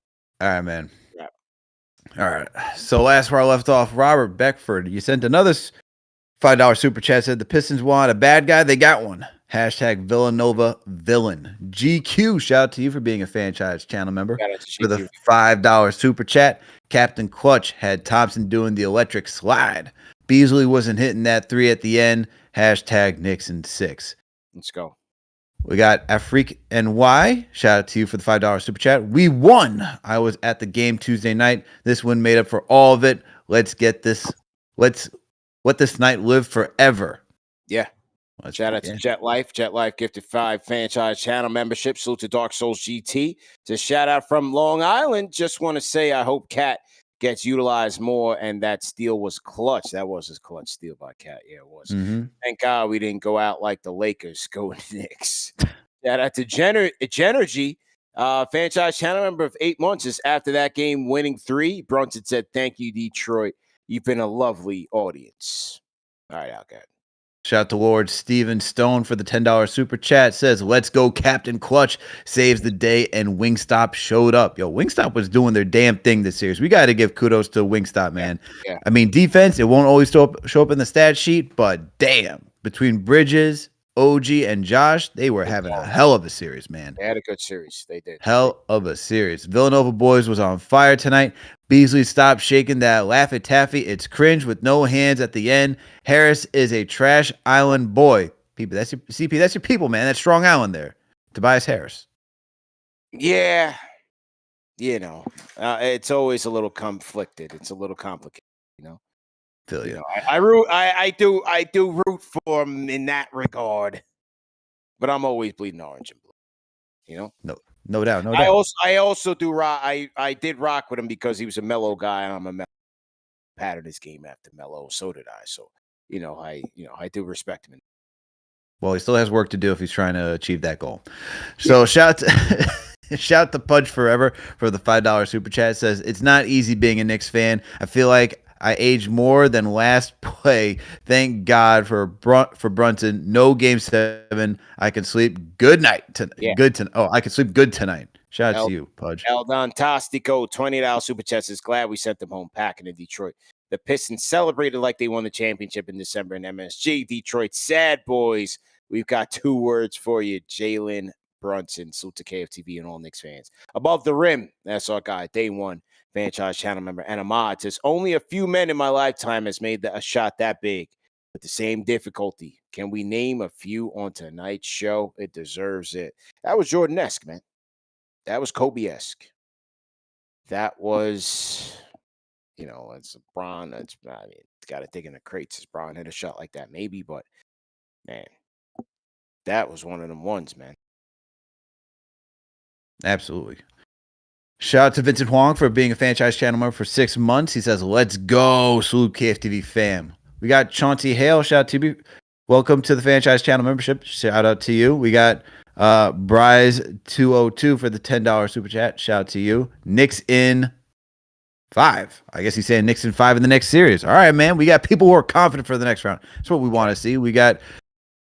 All right, man. Yeah. All right. So last where I left off, Robert Beckford, you sent another $5 super chat. Said the Pistons want a bad guy. They got one. Hashtag Villanova villain. GQ, shout out to you for being a franchise channel member. For the $5 super chat. Captain Clutch had Thompson doing the electric slide. Beasley wasn't hitting that 3 at the end. Hashtag Knicks in 6. Let's go. We got Afrik NY. Shout out to you for the $5 super chat. We won. I was at the game Tuesday night. This win made up for all of it. Let's get this. Let's let this night live forever. Yeah. Shout out to Jet Life. Jet Life gifted 5 franchise channel memberships. Salute to Dark Souls GT. Just shout out from Long Island. Just want to say I hope Cat gets utilized more, and that steal was clutch. That was his clutch steal by Cat. Yeah, it was. Thank God we didn't go out like the Lakers going Knicks. Shout out to Genergy, franchise channel member of 8 months. Just after that game, winning 3. Brunson said, "Thank you, Detroit. You've been a lovely audience." All right, I'll get it. Shout out to Lord Steven Stone for the $10 super chat. Says, let's go, Captain Clutch. Saves the day, and Wingstop showed up. Yo, Wingstop was doing their damn thing this series. We got to give kudos to Wingstop, man. Yeah. I mean, defense, it won't always show up in the stat sheet, but damn. Between Bridges, OG, and Josh, they were having a hell of a series, man. They had a good series. They did. Hell of a series. Villanova boys was on fire tonight. Beasley stopped shaking that Laffy Taffy. It's cringe with no hands at the end. Harris is a trash island boy. People, that's your CP. That's your people, man. That's Strong Island there. Tobias Harris. Yeah. You know, it's always a little conflicted. It's a little complicated, you know. Feel you. Know, I do root for him in that regard. But I'm always bleeding orange and blue. You know? No doubt. I also do rock. I did rock with him because he was a mellow guy, and I'm a mellow pattern his game after mellow. So did I. So I do respect him. Well, he still has work to do if he's trying to achieve that goal. So shout out to Pudge Forever for the $5 super chat. It says it's not easy being a Knicks fan. I feel like I aged more than last play. Thank God for Brunson. No game 7. I can sleep good night. I can sleep good tonight. Shout out to you, Pudge. El Dontastico, $20 super chat says glad we sent them home packing in Detroit. The Pistons celebrated like they won the championship in December in MSG. Detroit sad boys. We've got 2 words for you. Jalen Brunson. Salute to KFTV and all Knicks fans. Above the rim. That's our guy. Day 1. Franchise channel member and Ahmad says only a few men in my lifetime has made a shot that big with the same difficulty. Can we name a few on tonight's show? It deserves it. That was Jordan-esque, man. That was Kobe-esque. That was, it's Bron. It's got to dig in the crates. Is Bron hit a shot like that? Maybe, but man, that was one of them ones, man. Absolutely. Shout out to Vincent Huang for being a franchise channel member for 6 months. He says, let's go. Salute KFTV fam. We got Chauncey Hale. Shout out to you. Welcome to the franchise channel membership. Shout out to you. We got Bryce202 for the $10 super chat. Shout out to you. Knicks in 5. I guess he's saying Knicks in 5 in the next series. All right, man. We got people who are confident for the next round. That's what we want to see. We got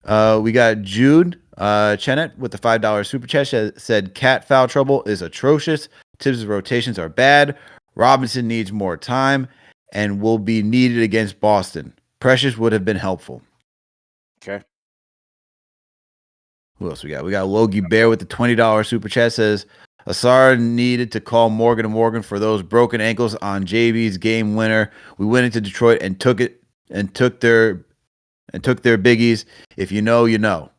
Jude Chenet with the $5 super chat said cat foul trouble is atrocious. Tibbs' rotations are bad. Robinson needs more time and will be needed against Boston. Precious would have been helpful. Okay. Who else we got? We got Logie Bear with the $20 super chat says Asar needed to call Morgan and Morgan for those broken ankles on JB's game winner. We went into Detroit and took their biggies. If you know, you know.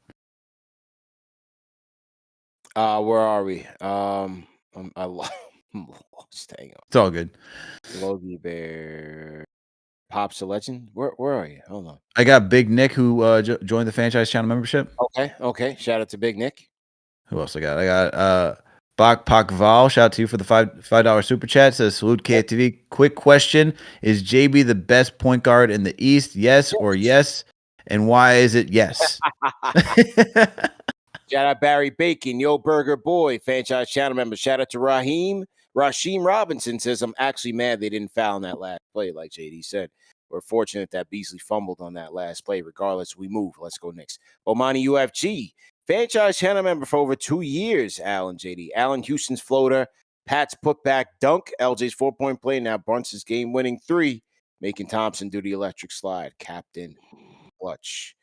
Where are we? I'm lost. Hang on. It's all good. Logie Bear, Pop's a legend. Where are you? Hold on. I got Big Nick who joined the franchise channel membership. Okay. Shout out to Big Nick. Who else I got? I got Bak Pak Val. Shout out to you for the $5 super chat. Says salute KFTV. Quick question: is JB the best point guard in the East? Yes or yes? And why is it yes? Shout out Barry Bacon, Yo Burger Boy, franchise channel member. Shout out to Rasheem Robinson says, I'm actually mad they didn't foul in that last play, like JD said. We're fortunate that Beasley fumbled on that last play. Regardless, we move. Let's go Knicks. Omani UFG, franchise channel member for over 2 years, Alan JD. Allen Houston's floater, Pat's putback dunk, LJ's 4-point play, now Brunson's game-winning 3, making Thompson do the electric slide. Captain clutch.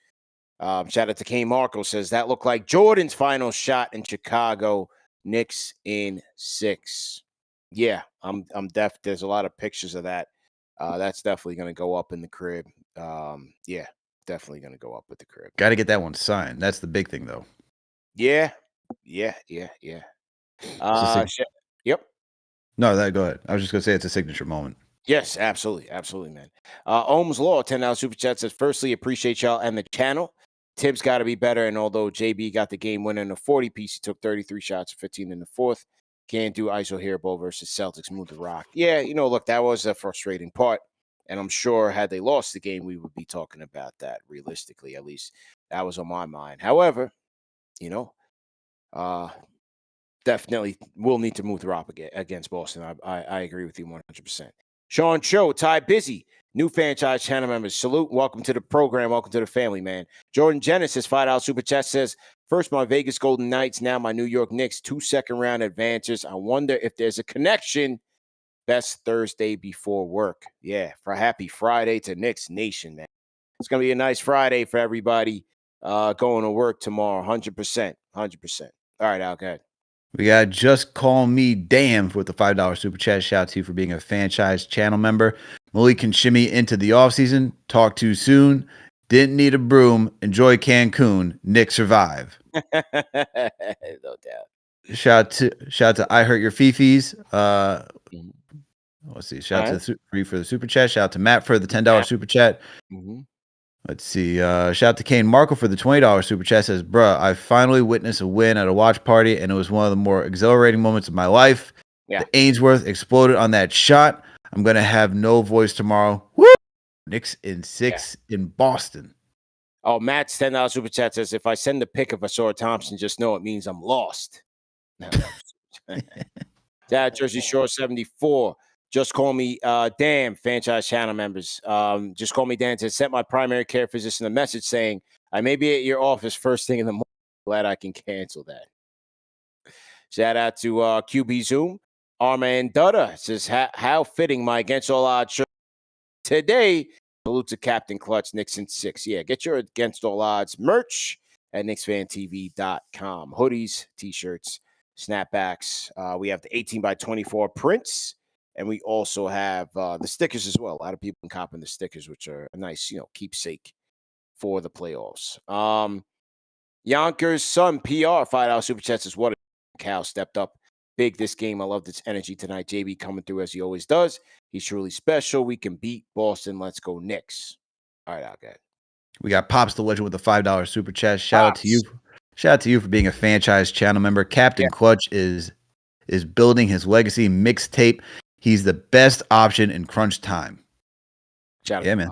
Shout out to Kane Marco says that looked like Jordan's final shot in Chicago. Knicks in 6. Yeah, I'm deaf. There's a lot of pictures of that. That's definitely going to go up in the crib. Yeah, definitely going to go up with the crib. Got to get that one signed. That's the big thing, though. Yeah. Yep. No, go ahead. I was just going to say it's a signature moment. Yes, absolutely, man. Ohm's Law, $10 super chat says, firstly, appreciate y'all and the channel. Tibbs got to be better, and although JB got the game winner in a 40-piece, he took 33 shots, 15 in the fourth. Can't do ISO Hairball versus Celtics. Move the rock. Yeah, look, that was a frustrating part, and I'm sure had they lost the game, we would be talking about that realistically. At least that was on my mind. However, definitely will need to move the rock against Boston. I agree with you 100%. Sean Cho, Ty Busy, new franchise channel members. Salute. Welcome to the program. Welcome to the family, man. Jordan Genesis, $5 super chat says, first my Vegas Golden Knights, now my New York Knicks, 2 second-round advances. I wonder if there's a connection. Best Thursday before work. Yeah, for happy Friday to Knicks Nation, man. It's going to be a nice Friday for everybody going to work tomorrow. 100%. All right, Al, go ahead. We got Just Call Me Damn with the $5 super chat. Shout out to you for being a franchise channel member. Malik can shimmy into the offseason. Talk too soon. Didn't need a broom. Enjoy Cancun. Nick survive. No doubt. Shout out to I Hurt Your Fifis. Let's see. Shout out to Three for the super chat. Shout out to Matt for the $10 super chat. Mm-hmm. Let's see. Shout out to Kane Markle for the $20 super chat. Says, bruh, I finally witnessed a win at a watch party, and it was one of the more exhilarating moments of my life. Yeah. The Ainsworth exploded on that shot. I'm going to have no voice tomorrow. Woo! Knicks in 6 in Boston. Oh, Matt's $10 super chat says, if I send a pic of Asar Thompson, just know it means I'm lost. Dad, Jersey Shore 74. Just call me Dan, franchise channel members. Just call me Dan to send my primary care physician a message saying, I may be at your office first thing in the morning. Glad I can cancel that. Shout out to QB Zoom. Armand Dutta says, how fitting my Against All Odds shirt today. Salute to Captain Clutch, Knicks in 6. Yeah, get your Against All Odds merch at KnicksFanTV.com. Hoodies, T-shirts, snapbacks. We have the 18x24 prints. And we also have the stickers as well. A lot of people can cop in the stickers, which are a nice, keepsake for the playoffs. Yonkers Sun PR, $5 super chat says, what a Cal stepped up big this game. I loved its energy tonight. JB coming through as he always does. He's truly special. We can beat Boston. Let's go Knicks. All right, okay. We got Pops the Legend with the $5 super chat. Shout out to you. Shout out to you for being a franchise channel member. Captain Clutch is building his legacy mixtape. He's the best option in crunch time. Shout man.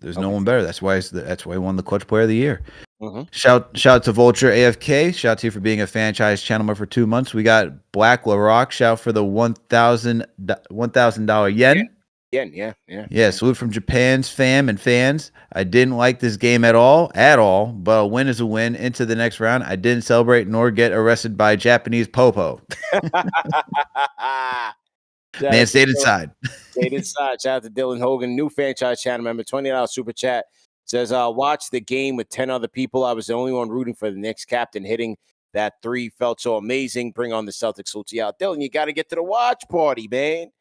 There's no one better. That's why he won the Clutch Player of the Year. Mm-hmm. Shout out to Vulture AFK. Shout out to you for being a franchise channel member for 2 months. We got Black LaRock. Shout out for the $1,000 yen. Yeah. Salute from Japan's fam and fans. I didn't like this game at all, but a win is a win. Into the next round, I didn't celebrate nor get arrested by Japanese popo. Man, stayed inside. Stayed inside. Shout out to Dylan Hogan, new franchise channel member, $20 super chat. Says, watch the game with 10 other people. I was the only one rooting for the Knicks captain. Hitting that 3 felt so amazing. Bring on the Celtics. Salute to you out. Dylan, you got to get to the watch party, man.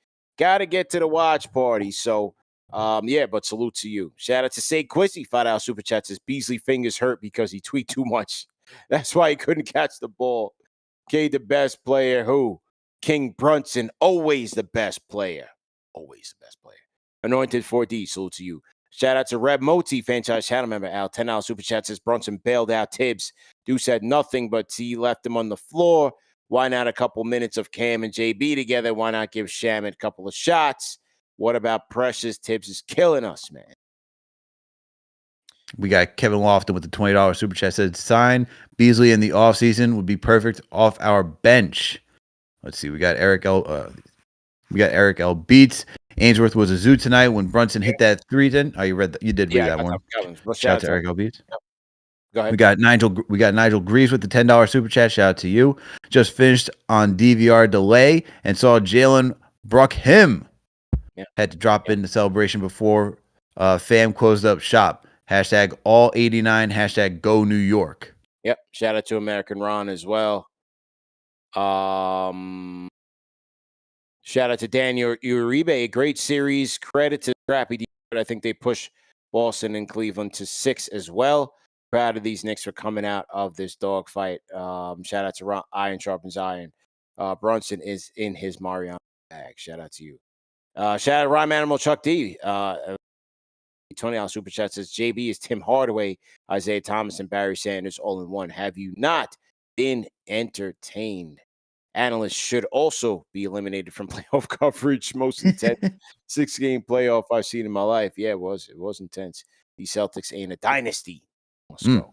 Got to get to the watch party. So, but salute to you. Shout out to Say Quizzy, $5 super chat. Says, Beasley fingers hurt because he tweaked too much. That's why he couldn't catch the ball. K, the best player. Who? King Brunson, always the best player. Always the best player. Anointed 4D, salute to you. Shout out to Reb Moti, franchise channel member, Al. $10 super chat says Brunson bailed out Tibbs. Dude said nothing, but he left him on the floor. Why not a couple minutes of Cam and JB together? Why not give Shamet a couple of shots? What about Precious? Tibbs is killing us, man. We got Kevin Lofton with the $20 super chat. Said sign Beasley in the offseason would be perfect off our bench. Let's see. We got Eric L. Beats. Ainsworth was a zoo tonight when Brunson hit that 3. Then you read that? You did read that one. Shout out to Eric L. Beats. Yep. Go ahead. We got Nigel Greaves with the $10 super chat. Shout out to you. Just finished on DVR delay and saw Jalen Brunson. Had to drop in the celebration before fam closed up shop. Hashtag all 89. Hashtag go New York. Yep. Shout out to American Ron as well. Shout out to Daniel Uribe, a great series. Credit to crappy defense, but I think they push Boston and Cleveland to 6 as well. Proud of these Knicks for coming out of this dogfight. Shout out to Iron Sharpens Iron. Brunson is in his Mariano bag. Shout out to you. Shout out to Rhyme Animal Chuck D. $20 super chat says JB is Tim Hardaway, Isaiah Thomas, and Barry Sanders all in one. Have you not been entertained? Analysts should also be eliminated from playoff coverage. Most intense 6-game playoff I've seen in my life. Yeah, it was intense. The Celtics ain't a dynasty. Let's go,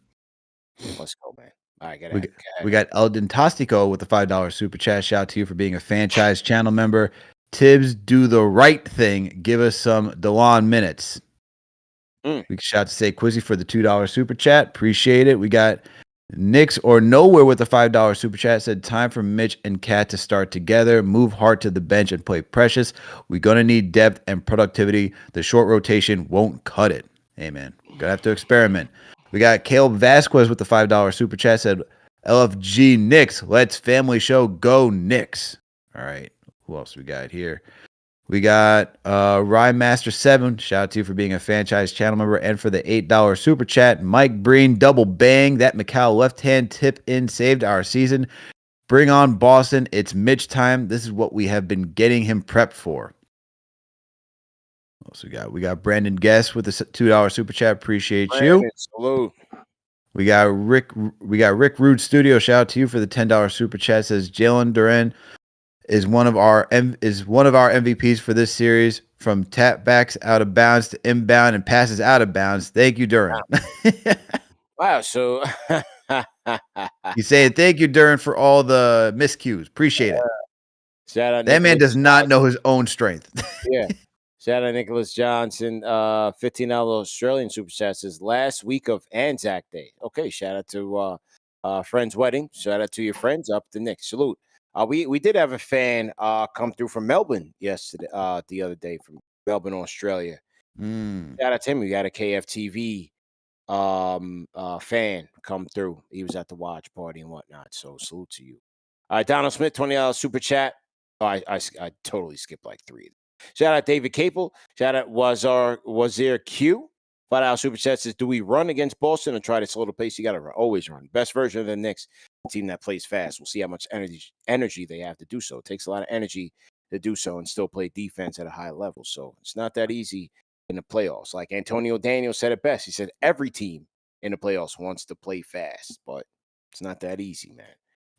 man. All right, we got Eldon Tostico with the $5 super chat. Shout out to you for being a franchise channel member. Tibbs, do the right thing. Give us some DeLon minutes. We can shout out to Say Quizzy for the $2 super chat. Appreciate it. We got Knicks or Nowhere with the $5 super chat. Said time for Mitch and Cat to start together. Move Hart to the bench and play Precious. We're gonna need depth and productivity. The short rotation won't cut it. Amen. Gonna have to experiment. We got Caleb Vasquez with the $5 super chat. Said LFG Knicks. Let's family show go Knicks. All right. Who else we got here? We got Rhyme Master 7. Shout out to you for being a franchise channel member and for the $8 super chat. Mike Breen, double bang. That Mikal left-hand tip in saved our season. Bring on Boston. It's Mitch time. This is what we have been getting him prepped for. What else we got? We got Brandon Guest with the $2 super chat. Appreciate you. Salute. We got Rick Rude Studio. Shout out to you for the $10 super chat. Says Jalen Duran is one of our MVPs for this series, from tap backs out of bounds to inbound and passes out of bounds. Thank you, Duran. Wow. So he's saying thank you, Duran, for all the miscues. Appreciate it. Shout out that man does not know his own strength. Yeah. Shout out Nicholas Johnson, $15 Australian super chat says last week of Anzac Day. Okay, shout out to friend's wedding. Shout out to your friends up the Knicks. Salute. We did have a fan come through from Melbourne yesterday, the other day from Melbourne, Australia. Shout out to him. We had a KFTV fan come through. He was at the watch party and whatnot. So salute to you. All right, Donald Smith, $20 super chat. Oh, I totally skipped like 3. Shout out David Capel. Shout out Wazir Q. $5 super chat says, do we run against Boston or try to slow the pace? You got to always run. Best version of the Knicks, team that plays fast. We'll see how much energy they have to do so. It takes a lot of energy to do so and still play defense at a high level. So it's not that easy in the playoffs. Like Antonio Daniels said it best. He said every team in the playoffs wants to play fast, but it's not that easy, man.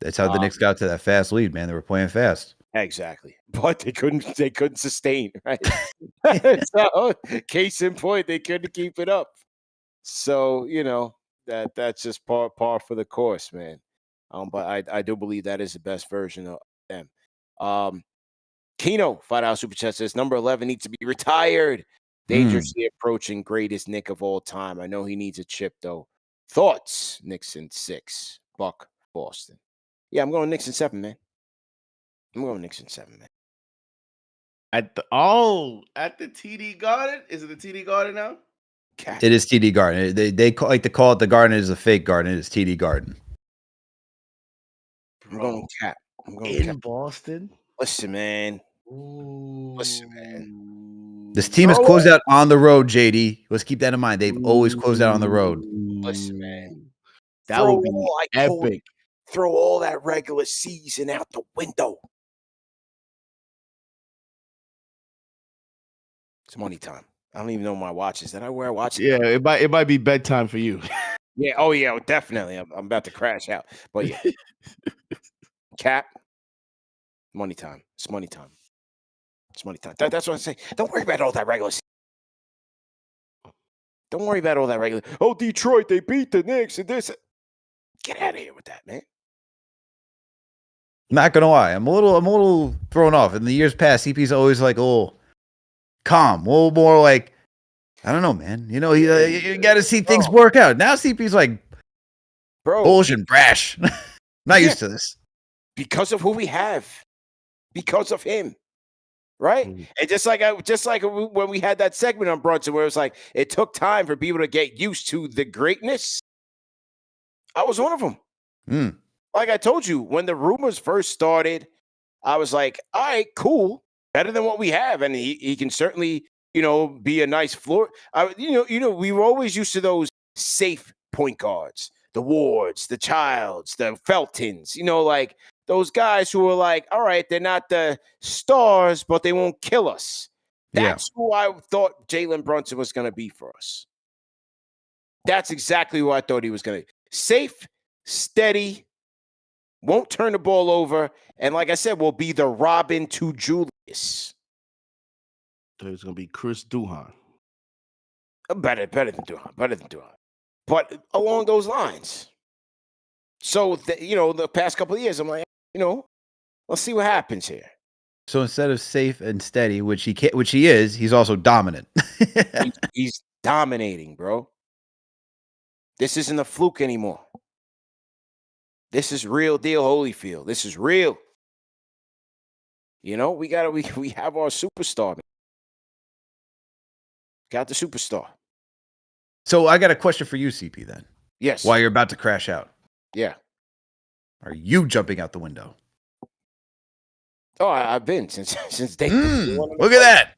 That's how the Knicks got to that fast lead, man. They were playing fast. Exactly. But they couldn't sustain, right? So, case in point, they couldn't keep it up. So, that's just par for the course, man. But I do believe that is the best version of them. Kino, $5 super chat says number 11 needs to be retired. Dangerously approaching greatest Nick of all time. I know he needs a chip though. Thoughts? Knicks in 6. Buck, Boston. Yeah, I'm going Knicks in 7, man. I'm going Knicks in 7, man. At the TD Garden? Is it the TD Garden now? It is TD Garden. They like to call it the Garden. It is a fake garden. It is TD Garden. I'm going Cap. I'm going in Cap. Boston. Listen, man. This team has closed out on the road, JD. Let's keep that in mind. They've always closed out on the road. Listen, man. That would be epic. Throw all that regular season out the window. It's money time. I don't even know my watches. Did I wear a watch? Yeah, it might be bedtime for you. Yeah. Oh, yeah. Definitely. I'm about to crash out. But yeah. Cap. Money time. It's money time. It's money time. That's what I say. Don't worry about all that regular season. Don't worry about all that regular. Oh, Detroit, they beat the Knicks and this. Get out of here with that, man. Not gonna lie, I'm a little thrown off. In the years past, CP's always like, oh, calm, a little more like, I don't know, man. You got to see things work out. Now CP's like, bullish and brash. Not used to this. Because of who we have. Because of him. Right? And just like when we had that segment on Brunson where it was like, it took time for people to get used to the greatness. I was one of them. Like I told you, when the rumors first started, I was like, all right, cool. Better than what we have. And he can certainly, be a nice floor. We were always used to those safe point guards, the Wards, the Childs, the Feltons, like those guys who are like, all right, they're not the stars, but they won't kill us. That's who I thought Jalen Brunson was going to be for us. That's exactly who I thought he was going to be. Safe, steady, won't turn the ball over, and like I said, will be the Robin to Julius. There's going to be Chris Duhon. Better than Duhon. But along those lines. So, the past couple of years, I'm like, let's see what happens here. So instead of safe and steady, which he is, he's also dominant. he's dominating, bro. This isn't a fluke anymore. This is real deal Holyfield. This is real. We have our superstar. Man. Got the superstar. So I got a question for you, CP, then. Yes. While you're about to crash out. Yeah. Are you jumping out the window? Oh, I've been since day. Look at that.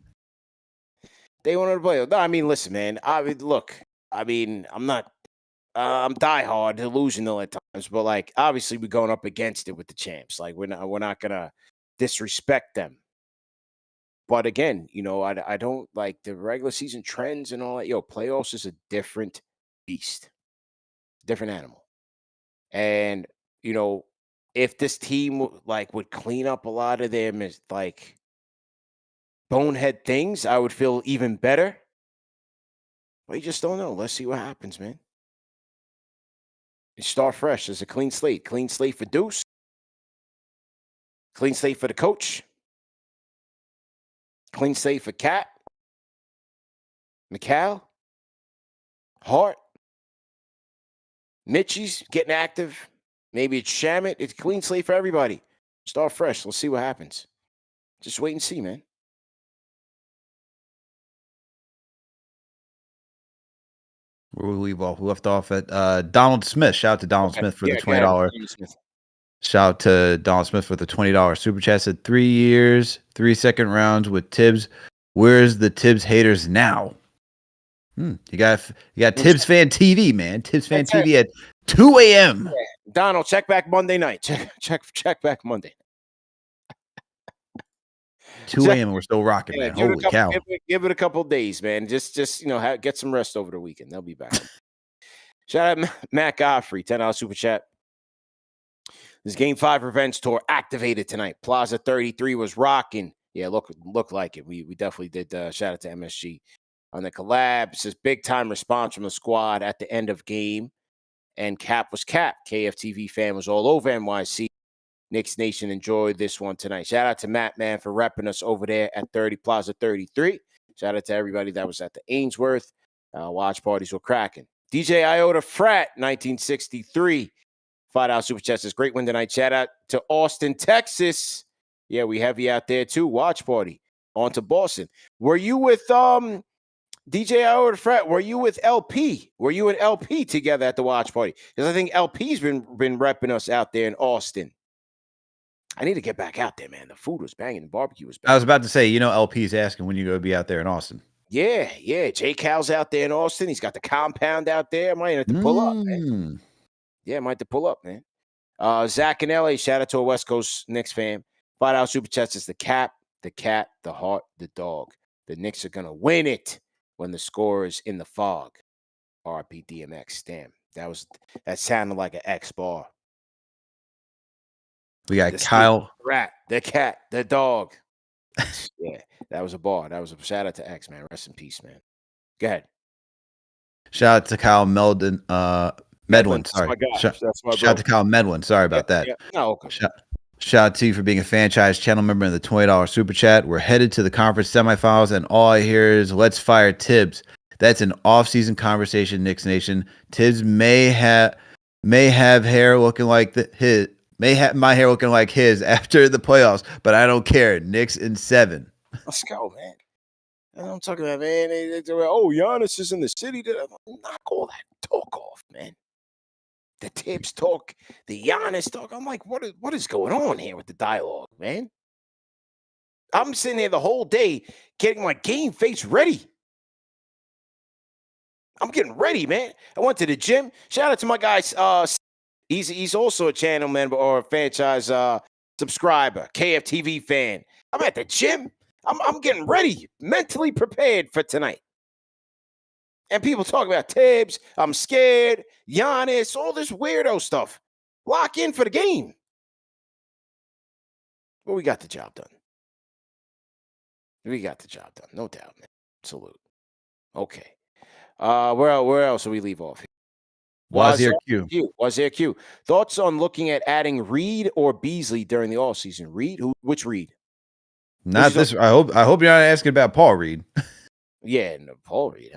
They wanted to play. No, I mean, listen, man. I'm not. I'm diehard, delusional at times, but like obviously we're going up against it with the champs. Like we're not gonna disrespect them. But again, I don't like the regular season trends and all that. Playoffs is a different beast, different animal. And if this team would clean up a lot of them like bonehead things, I would feel even better. But you just don't know. Let's see what happens, man. You start fresh. There's a clean slate. Clean slate for Deuce. Clean slate for the coach. Clean slate for Cat. Mikal. Hart. Mitchie's getting active. Maybe it's Shamit. It's a clean slate for everybody. Start fresh. Let's see what happens. Just wait and see, man. Where we leave off? We left off at Donald Smith. Shout out to Donald Smith for the $20. Shout out to Donald Smith for the $20 super chat. Said 3 years, 3 second rounds with Tibbs. Where's the Tibbs haters now? You got Tibbs Fan TV, man. Tibbs Fan TV at 2 a.m. Donald, check back Monday night. Check back Monday. 2 a.m. We're still rocking, man. Holy cow! Give it a couple days, man. Just get some rest over the weekend. They'll be back. Shout out Matt Godfrey, $10 super chat. This Game 5 Revenge Tour activated tonight. Plaza 33 was rocking. Yeah, look like it. We definitely did. Shout out to MSG on the collab. It says big time response from the squad at the end of game, and Cap was Cap. KFTV fan was all over NYC. Knicks Nation enjoyed this one tonight. Shout out to Matt, man, for repping us over there at 30 Plaza 33. Shout out to everybody that was at the Ainsworth. Watch parties were cracking. DJ Iota Frat, 1963. $5 Super Chat says, great win tonight. Shout out to Austin, Texas. Yeah, we have you out there too. Watch party. On to Boston. Were you with DJ Iota Frat? Were you with LP? Were you and LP together at the watch party? Because I think LP's been repping us out there in Austin. I need to get back out there, man. The food was banging. The barbecue was banging. I was about to say, LP's asking when you go be out there in Austin. Yeah. J. Cal's out there in Austin. He's got the compound out there. I might have to pull up, man. Yeah, I might have to pull up, man. Zach in LA, shout out to a West Coast Knicks fan. $5 Super Chats is the cap, the cat, the heart, the dog. The Knicks are going to win it when the score is in the fog. RP DMX. Damn. That sounded like an X bar. We got Kyle. The rat, the cat, the dog. Yeah, that was a bar. That was a shout out to X, man. Rest in peace, man. Go ahead. Shout out to Kyle Medwin. Sorry. Shout out to Kyle Medwin. Sorry about that. Yeah. No, okay. Shout out to you for being a franchise channel member in the $20 Super Chat. We're headed to the conference semifinals, and all I hear is let's fire Tibbs. That's an off-season conversation, Knicks Nation. Tibbs may have hair looking like his. May have my hair looking like his after the playoffs, but I don't care. Knicks in 7. Let's go, man. I'm talking about, man. Giannis is in the city. Knock all that talk off, man. The Tibbs talk, the Giannis talk. I'm like, what is going on here with the dialogue, man? I'm sitting there the whole day getting my game face ready. I'm getting ready, man. I went to the gym. Shout out to my guys. He's also a channel member or a franchise subscriber, KFTV fan. I'm at the gym. I'm getting ready, mentally prepared for tonight. And people talk about Tibbs, I'm scared, Giannis, all this weirdo stuff. Lock in for the game. But we got the job done. We got the job done, no doubt, man. Salute. Okay. Where else do we leave off here? Wazir Q. Thoughts on looking at adding Reed or Beasley during the offseason? Reed? Which Reed? Not this. I hope you're not asking about Paul Reed. Yeah, no, Paul Reed.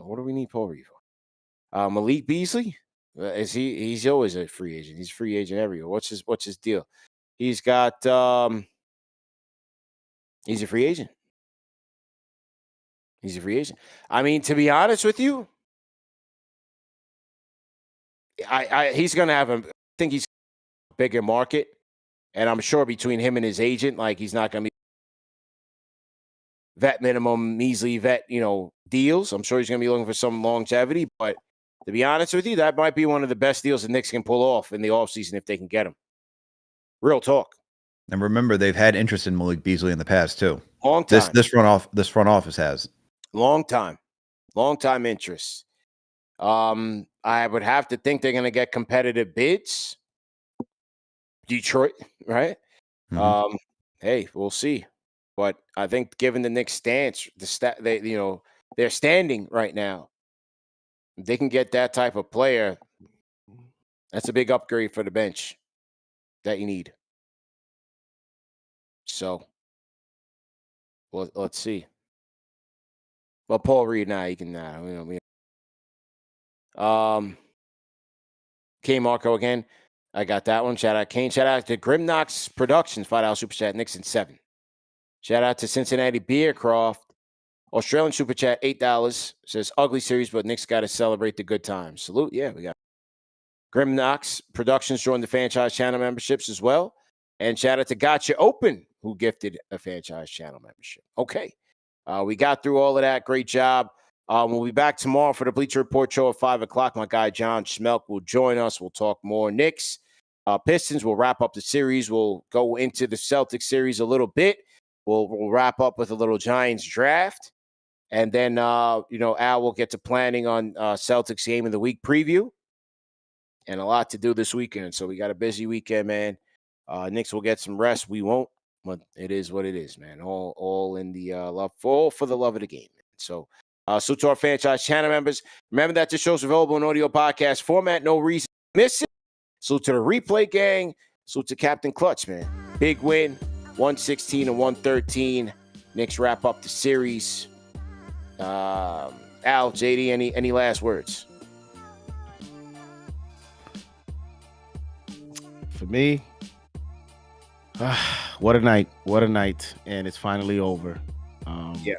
What do we need Paul Reed for? Malik Beasley? Is he's always a free agent. He's a free agent everywhere. What's his deal? He's got he's a free agent. He's a free agent. I mean, to be honest with you, he's gonna have I think he's a bigger market, and I'm sure between him and his agent, like he's not gonna be vet minimum, measly vet, deals. I'm sure he's gonna be looking for some longevity, but to be honest with you, that might be one of the best deals the Knicks can pull off in the offseason if they can get him. Real talk. And remember, they've had interest in Malik Beasley in the past too. Long time. This front office has. Long time interest. I would have to think they're going to get competitive bids. Detroit, right? Mm-hmm. Hey, we'll see. But I think given the Knicks' stance, they're standing right now. If they can get that type of player, that's a big upgrade for the bench that you need. So, let's see. Well, Paul Reed, he can K Marco again. I got that one. Shout out Kane. Shout out to Grimnox Productions, $5 Super Chat, Knicks in 7. Shout out to Cincinnati Beercroft, Australian Super Chat, $8. Says ugly series, but Knicks got to celebrate the good times. Salute. Yeah, we got Grimnox Productions joined the franchise channel memberships as well. And shout out to Gotcha Open, who gifted a franchise channel membership. Okay. We got through all of that. Great job. We'll be back tomorrow for the Bleacher Report show at 5 o'clock. My guy John Schmelk will join us. We'll talk more Knicks. Pistons. We'll wrap up the series. We'll go into the Celtics series a little bit. We'll wrap up with a little Giants draft. And then, Al will get to planning on Celtics game of the week preview. And a lot to do this weekend. So we got a busy weekend, man. Knicks will get some rest. We won't. But it is what it is, man. All in the love, all for the love of the game. So, salute to our franchise channel members. Remember that the show's available in audio podcast format. No reason to miss it. Salute to the replay gang. Salute to Captain Clutch, man. Big win, 116 and 113. Knicks wrap up the series. Al, JD, any last words? For me, what a night. What a night. And it's finally over. Yeah.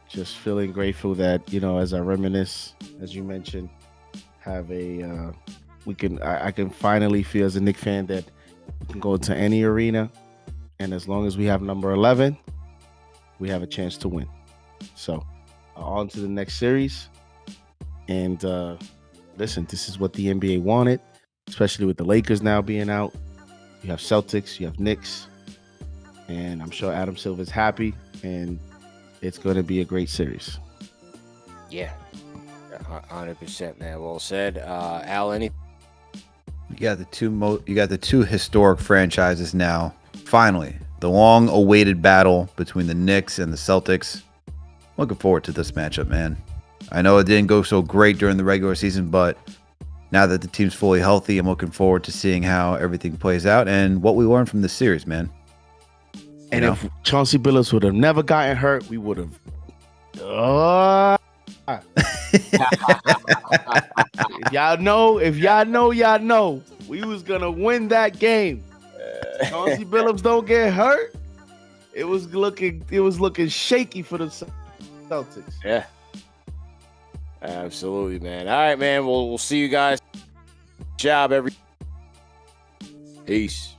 Just feeling grateful that, as I reminisce, as you mentioned, have a I can finally feel as a Knicks fan that we can go to any arena, and as long as we have number 11, we have a chance to win. So on to the next series. And listen, this is what the NBA wanted, especially with the Lakers now being out. You have Celtics, you have Knicks, and I'm sure Adam Silver's happy, and it's going to be a great series. Yeah, 100%, man. Well said. Al, any? You got the two historic franchises now. Finally, the long-awaited battle between the Knicks and the Celtics. Looking forward to this matchup, man. I know it didn't go so great during the regular season, but now that the team's fully healthy, I'm looking forward to seeing how everything plays out and what we learned from this series, man. And if Chauncey Billups would have never gotten hurt, we would have. If y'all know, we was gonna win that game. Chauncey Billups don't get hurt. It was looking shaky for the Celtics. Yeah, absolutely, man. All right, man. We'll see you guys. Job every. Peace.